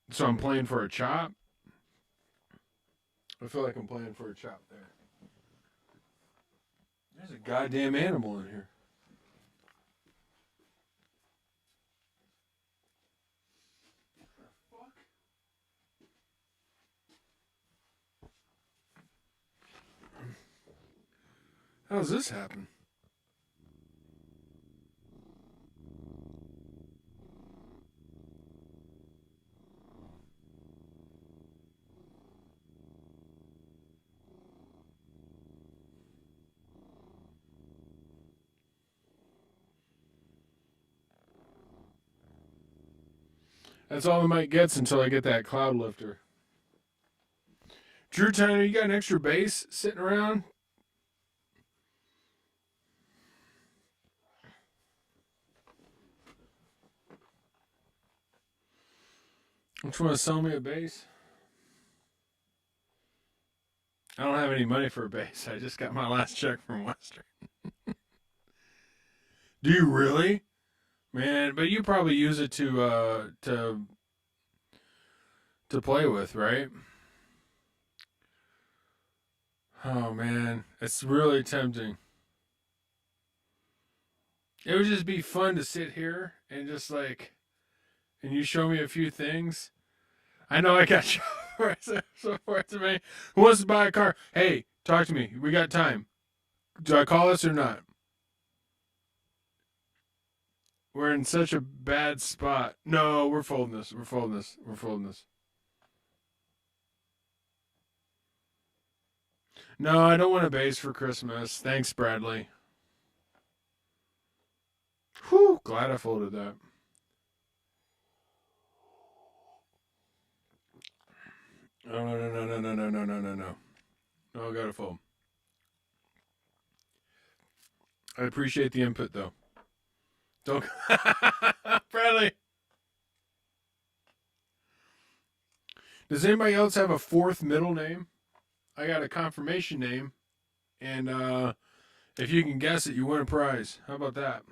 So I'm playing for a chop. I feel like I'm playing for a chop there. There's a goddamn animal in here. How's this happen? That's all the mic gets until I get that cloud lifter. Drew Tyner, you got an extra base sitting around? Which want to sell me a bass? I don't have any money for a bass. I just got my last check from Western. Do you really? Man, but you probably use it to play with, right? Oh man, it's really tempting. It would just be fun to sit here and just like, and you show me a few things. I know I got so far to me. Who wants to buy a car? Hey, talk to me. We got time. Do I call us or not? We're in such a bad spot. No, we're folding this. We're folding this. We're folding this. No, I don't want a bass for Christmas. Thanks, Bradley. Whew, glad I folded that. Oh, no, no, no, no, no, no, no, no, no. No, I gotta fold. I appreciate the input, though. Don't. Bradley! Does anybody else have a fourth middle name? I got a confirmation name. And if you can guess it, you win a prize. How about that?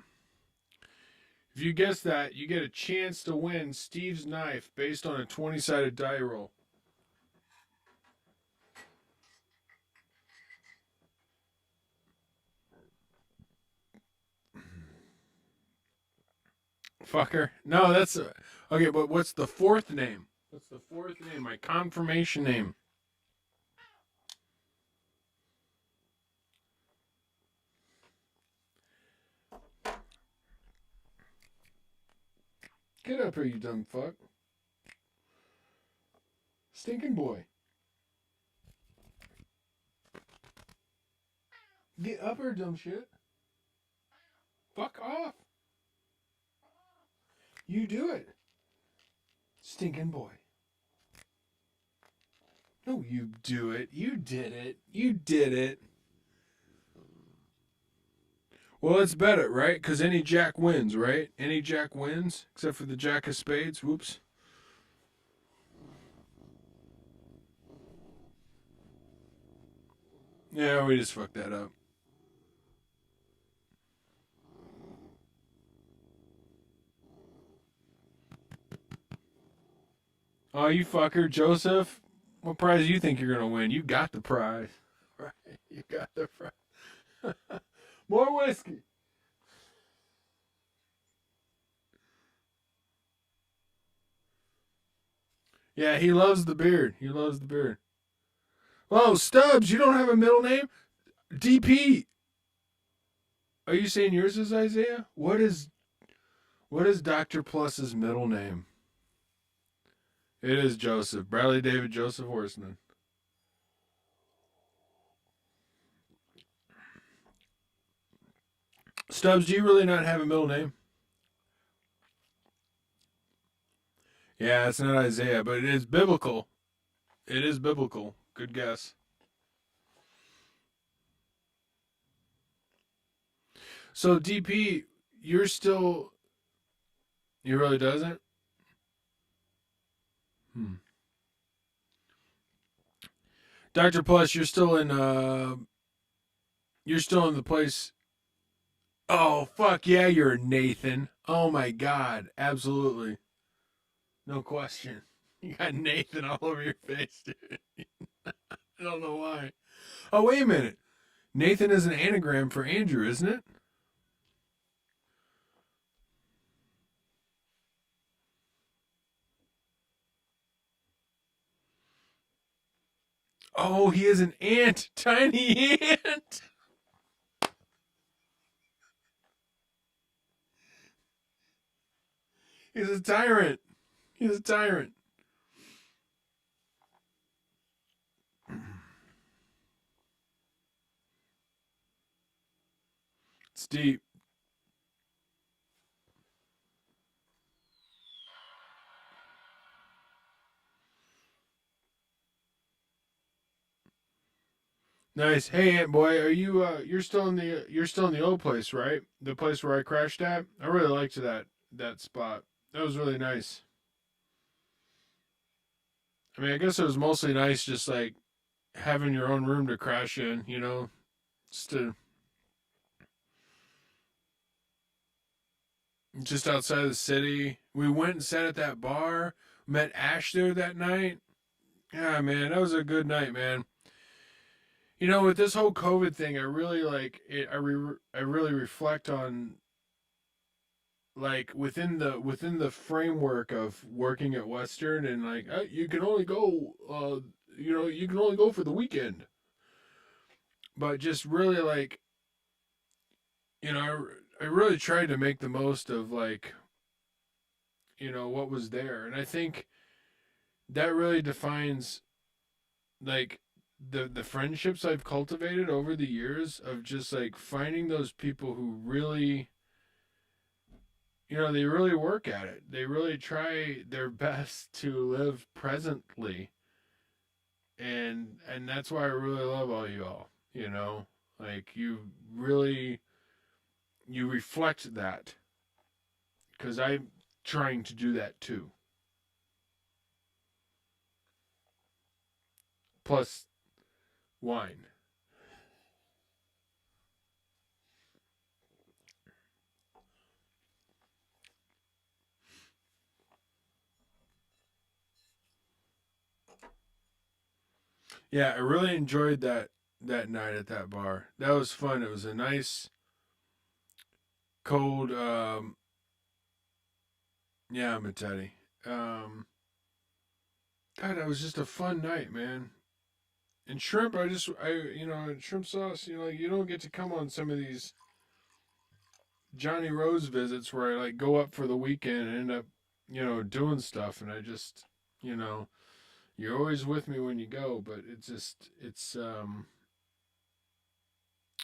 If you guess that, you get a chance to win Steve's knife based on a 20-sided die roll. Fucker. No, that's... okay, but what's the fourth name? What's the fourth name? My confirmation name. Get up here, you dumb fuck. Stinking boy. Get up here, dumb shit. Fuck off. You do it. Stinking boy. No, you do it. You did it. You did it. Well, let's bet it, right? Because any jack wins, right? Any jack wins, except for the jack of spades. Whoops. Yeah, we just fucked that up. Oh, you fucker, Joseph. What prize do you think you're going to win? You got the prize. Right? You got the prize. More whiskey. Yeah, he loves the beard. He loves the beard. Oh, Stubbs, you don't have a middle name? DP. Are you saying yours is Isaiah? What is Dr. Plus's middle name? It is Joseph. Bradley David Joseph Horseman. Stubbs, do you really not have a middle name? Yeah, it's not Isaiah, but it is biblical. It is biblical. Good guess. So DP, you're still. He really doesn't. Dr. Plus, you're still in. You're still in the place. Oh fuck yeah, you're Nathan. Oh my god, absolutely. No question. You got Nathan all over your face, dude. I don't know why. Oh, wait a minute. Nathan is an anagram for Andrew, isn't it? Oh, he is an ant. Tiny ant. He's a tyrant. He's a tyrant. It's deep. Nice. Hey, Ant Boy, are you you're still in the old place, right? The place where I crashed at? I really liked that spot. That was really nice. I mean, I guess it was mostly nice just like having your own room to crash in, just to just outside of the city. We went and sat at that bar, met Ash there that night. Yeah, man, that was a good night, man. With this whole COVID thing, I really like it. I really reflect on like within the framework of working at Western, and like you can only go, you can only go for the weekend. But just really like, I really tried to make the most of like, what was there, and I think that really defines like the friendships I've cultivated over the years of just like finding those people who really, they really work at it. They really try their best to live presently. And that's why I really love all you all, Like you reflect that cuz I'm trying to do that too. Plus wine. Yeah, I really enjoyed that night at that bar. That was fun. It was a nice cold yeah, Matetti. Um God, that was just a fun night, man. And shrimp, shrimp sauce, like you don't get to come on some of these Johnny Rose visits where I like go up for the weekend and end up, doing stuff, and I just, you know, you're always with me when you go, but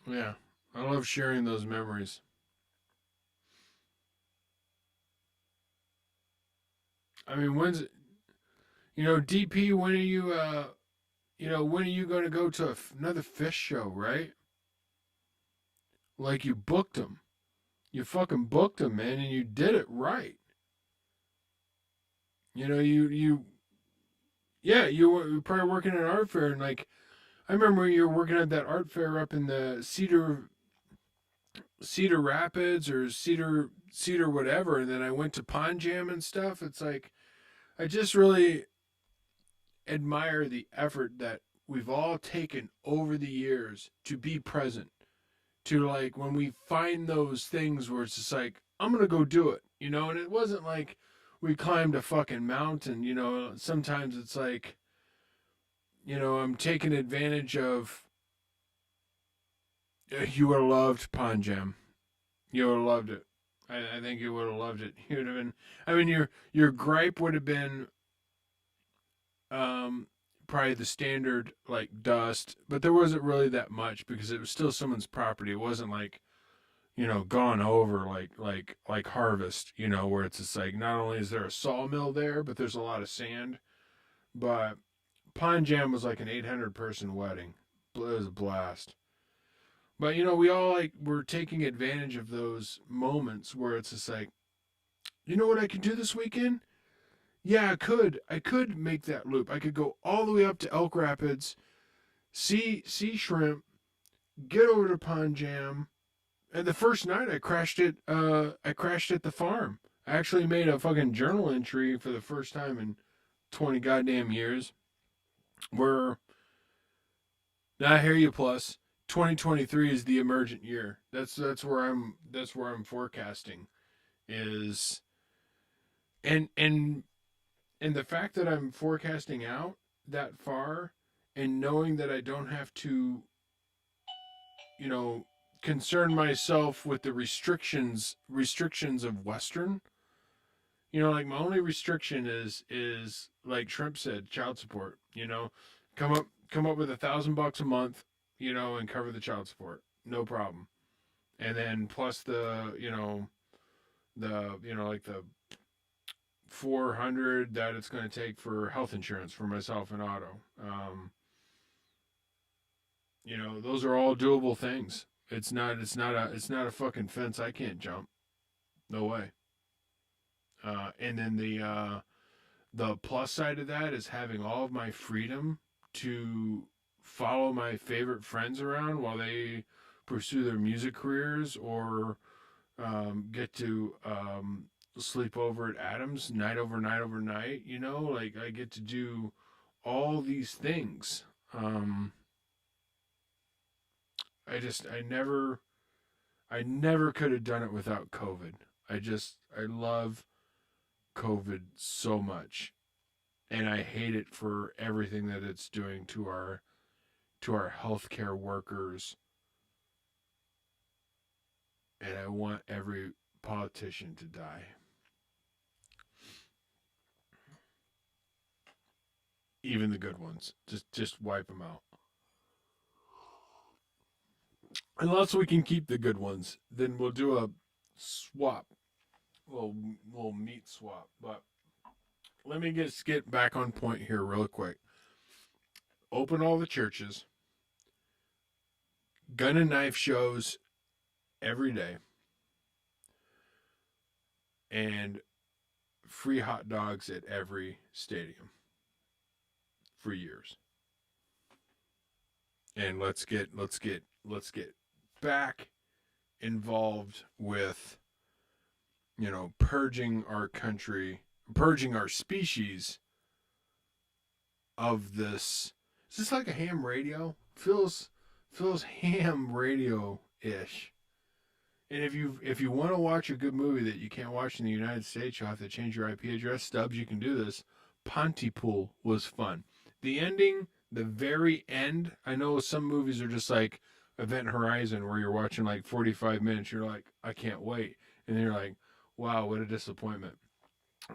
yeah, I love sharing those memories. I mean, DP, when are you going to go to another fish show, right? Like you booked them. You fucking booked them, man, and you did it right. You yeah, you were probably working at an art fair, and like I remember you were working at that art fair up in the Cedar Rapids or Cedar whatever, and then I went to Pond Jam and stuff. It's like I just really admire the effort that we've all taken over the years to be present. To like when we find those things where it's just like I'm gonna go do it, and it wasn't like we climbed a fucking mountain. Sometimes it's like I'm taking advantage of. You would have loved Pond Jam. You would have loved it. I think you would have loved it. You would have been. I mean, your gripe would have been probably the standard like dust, but there wasn't really that much because it was still someone's property. It wasn't like gone over like harvest. Where it's just like not only is there a sawmill there, but there's a lot of sand. But Pond Jam was like an 800 person wedding. It was a blast. But we all like were taking advantage of those moments where it's just like, you know what I could do this weekend? Yeah, I could. I could make that loop. I could go all the way up to Elk Rapids, see shrimp, get over to Pond Jam, and the first night I crashed it. I crashed at the farm. I actually made a fucking journal entry for the first time in 20 goddamn years. Where now I hear you. Plus, 2023 is the emergent year. That's where I'm forecasting is and the fact that I'm forecasting out that far and knowing that I don't have to, you know, concern myself with the restrictions of Western. Like my only restriction is like Shrimp said, child support. Come up with $1,000 a month, and cover the child support, no problem. And then plus like the 400 that it's going to take for health insurance for myself and Otto. Those are all doable things. It's not a fucking fence I can't jump. No way. And then the plus side of that is having all of my freedom to follow my favorite friends around while they pursue their music careers, or get to sleep over at Adams night over night over night. You know, like I get to do all these things. I never could have done it without COVID. I love COVID so much, and I hate it for everything that it's doing to our healthcare workers, and I want every politician to die. Even the good ones. Just wipe them out. Unless we can keep the good ones, then we'll do a swap. We'll meat swap. But let me just get back on point here real quick. Open all the churches. Gun and knife shows every day. And free hot dogs at every stadium for years. And let's get back involved with, purging our country, purging our species of this. Is this like a ham radio? Feels ham radio ish. And if you want to watch a good movie that you can't watch in the United States, you'll have to change your IP address. Stubbs, you can do this. Pontypool was fun. The ending, the very end, I know some movies are just like Event Horizon where you're watching like 45 minutes, you're like, I can't wait. And then you're like, wow, what a disappointment.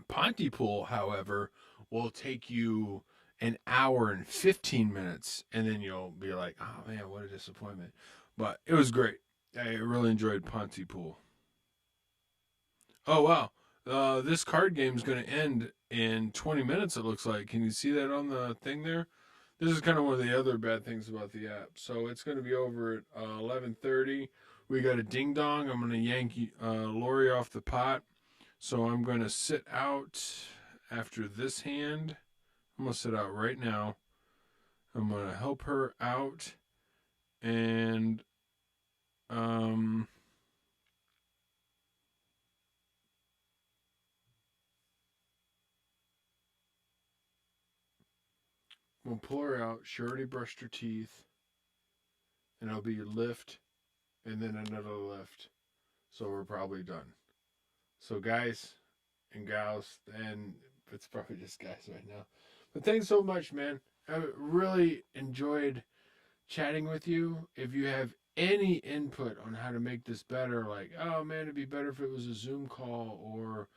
Pontypool, however, will take you an hour and 15 minutes, and then you'll be like, oh man, what a disappointment. But it was great. I really enjoyed Pontypool. Oh, wow. This card game is going to end in 20 minutes, it looks like. Can you see that on the thing there? This is kind of one of the other bad things about the app. So it's going to be over at 11:30. We got a ding dong. I'm going to yank Lori off the pot. So I'm going to sit out after this hand. I'm going to sit out right now. I'm going to help her out. And we'll pull her out. She already brushed her teeth. And I'll be lift and then another lift. So we're probably done. So guys and gals, and it's probably just guys right now. But thanks so much, man. I really enjoyed chatting with you. If you have any input on how to make this better, like, oh man, it'd be better if it was a Zoom call, or,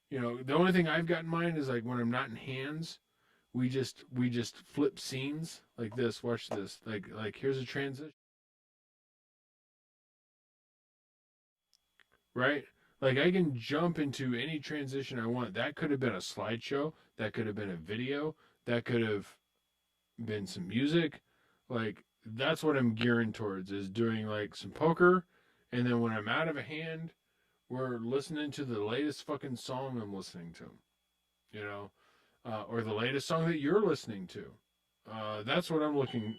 the only thing I've got in mind is like when I'm not in hands, we just flip scenes like this. Watch this. Like here's a transition. Right? Like I can jump into any transition I want. That could have been a slideshow. That could have been a video. That could have been some music. Like that's what I'm gearing towards, is doing like some poker, and then when I'm out of a hand, we're listening to the latest fucking song I'm listening to, or the latest song that you're listening to. That's what I'm looking.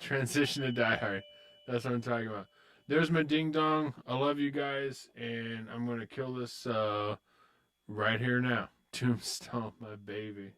Transition to Die Hard. That's what I'm talking about. There's my ding dong. I love you guys, and I'm gonna kill this right here now. Tombstone, my baby.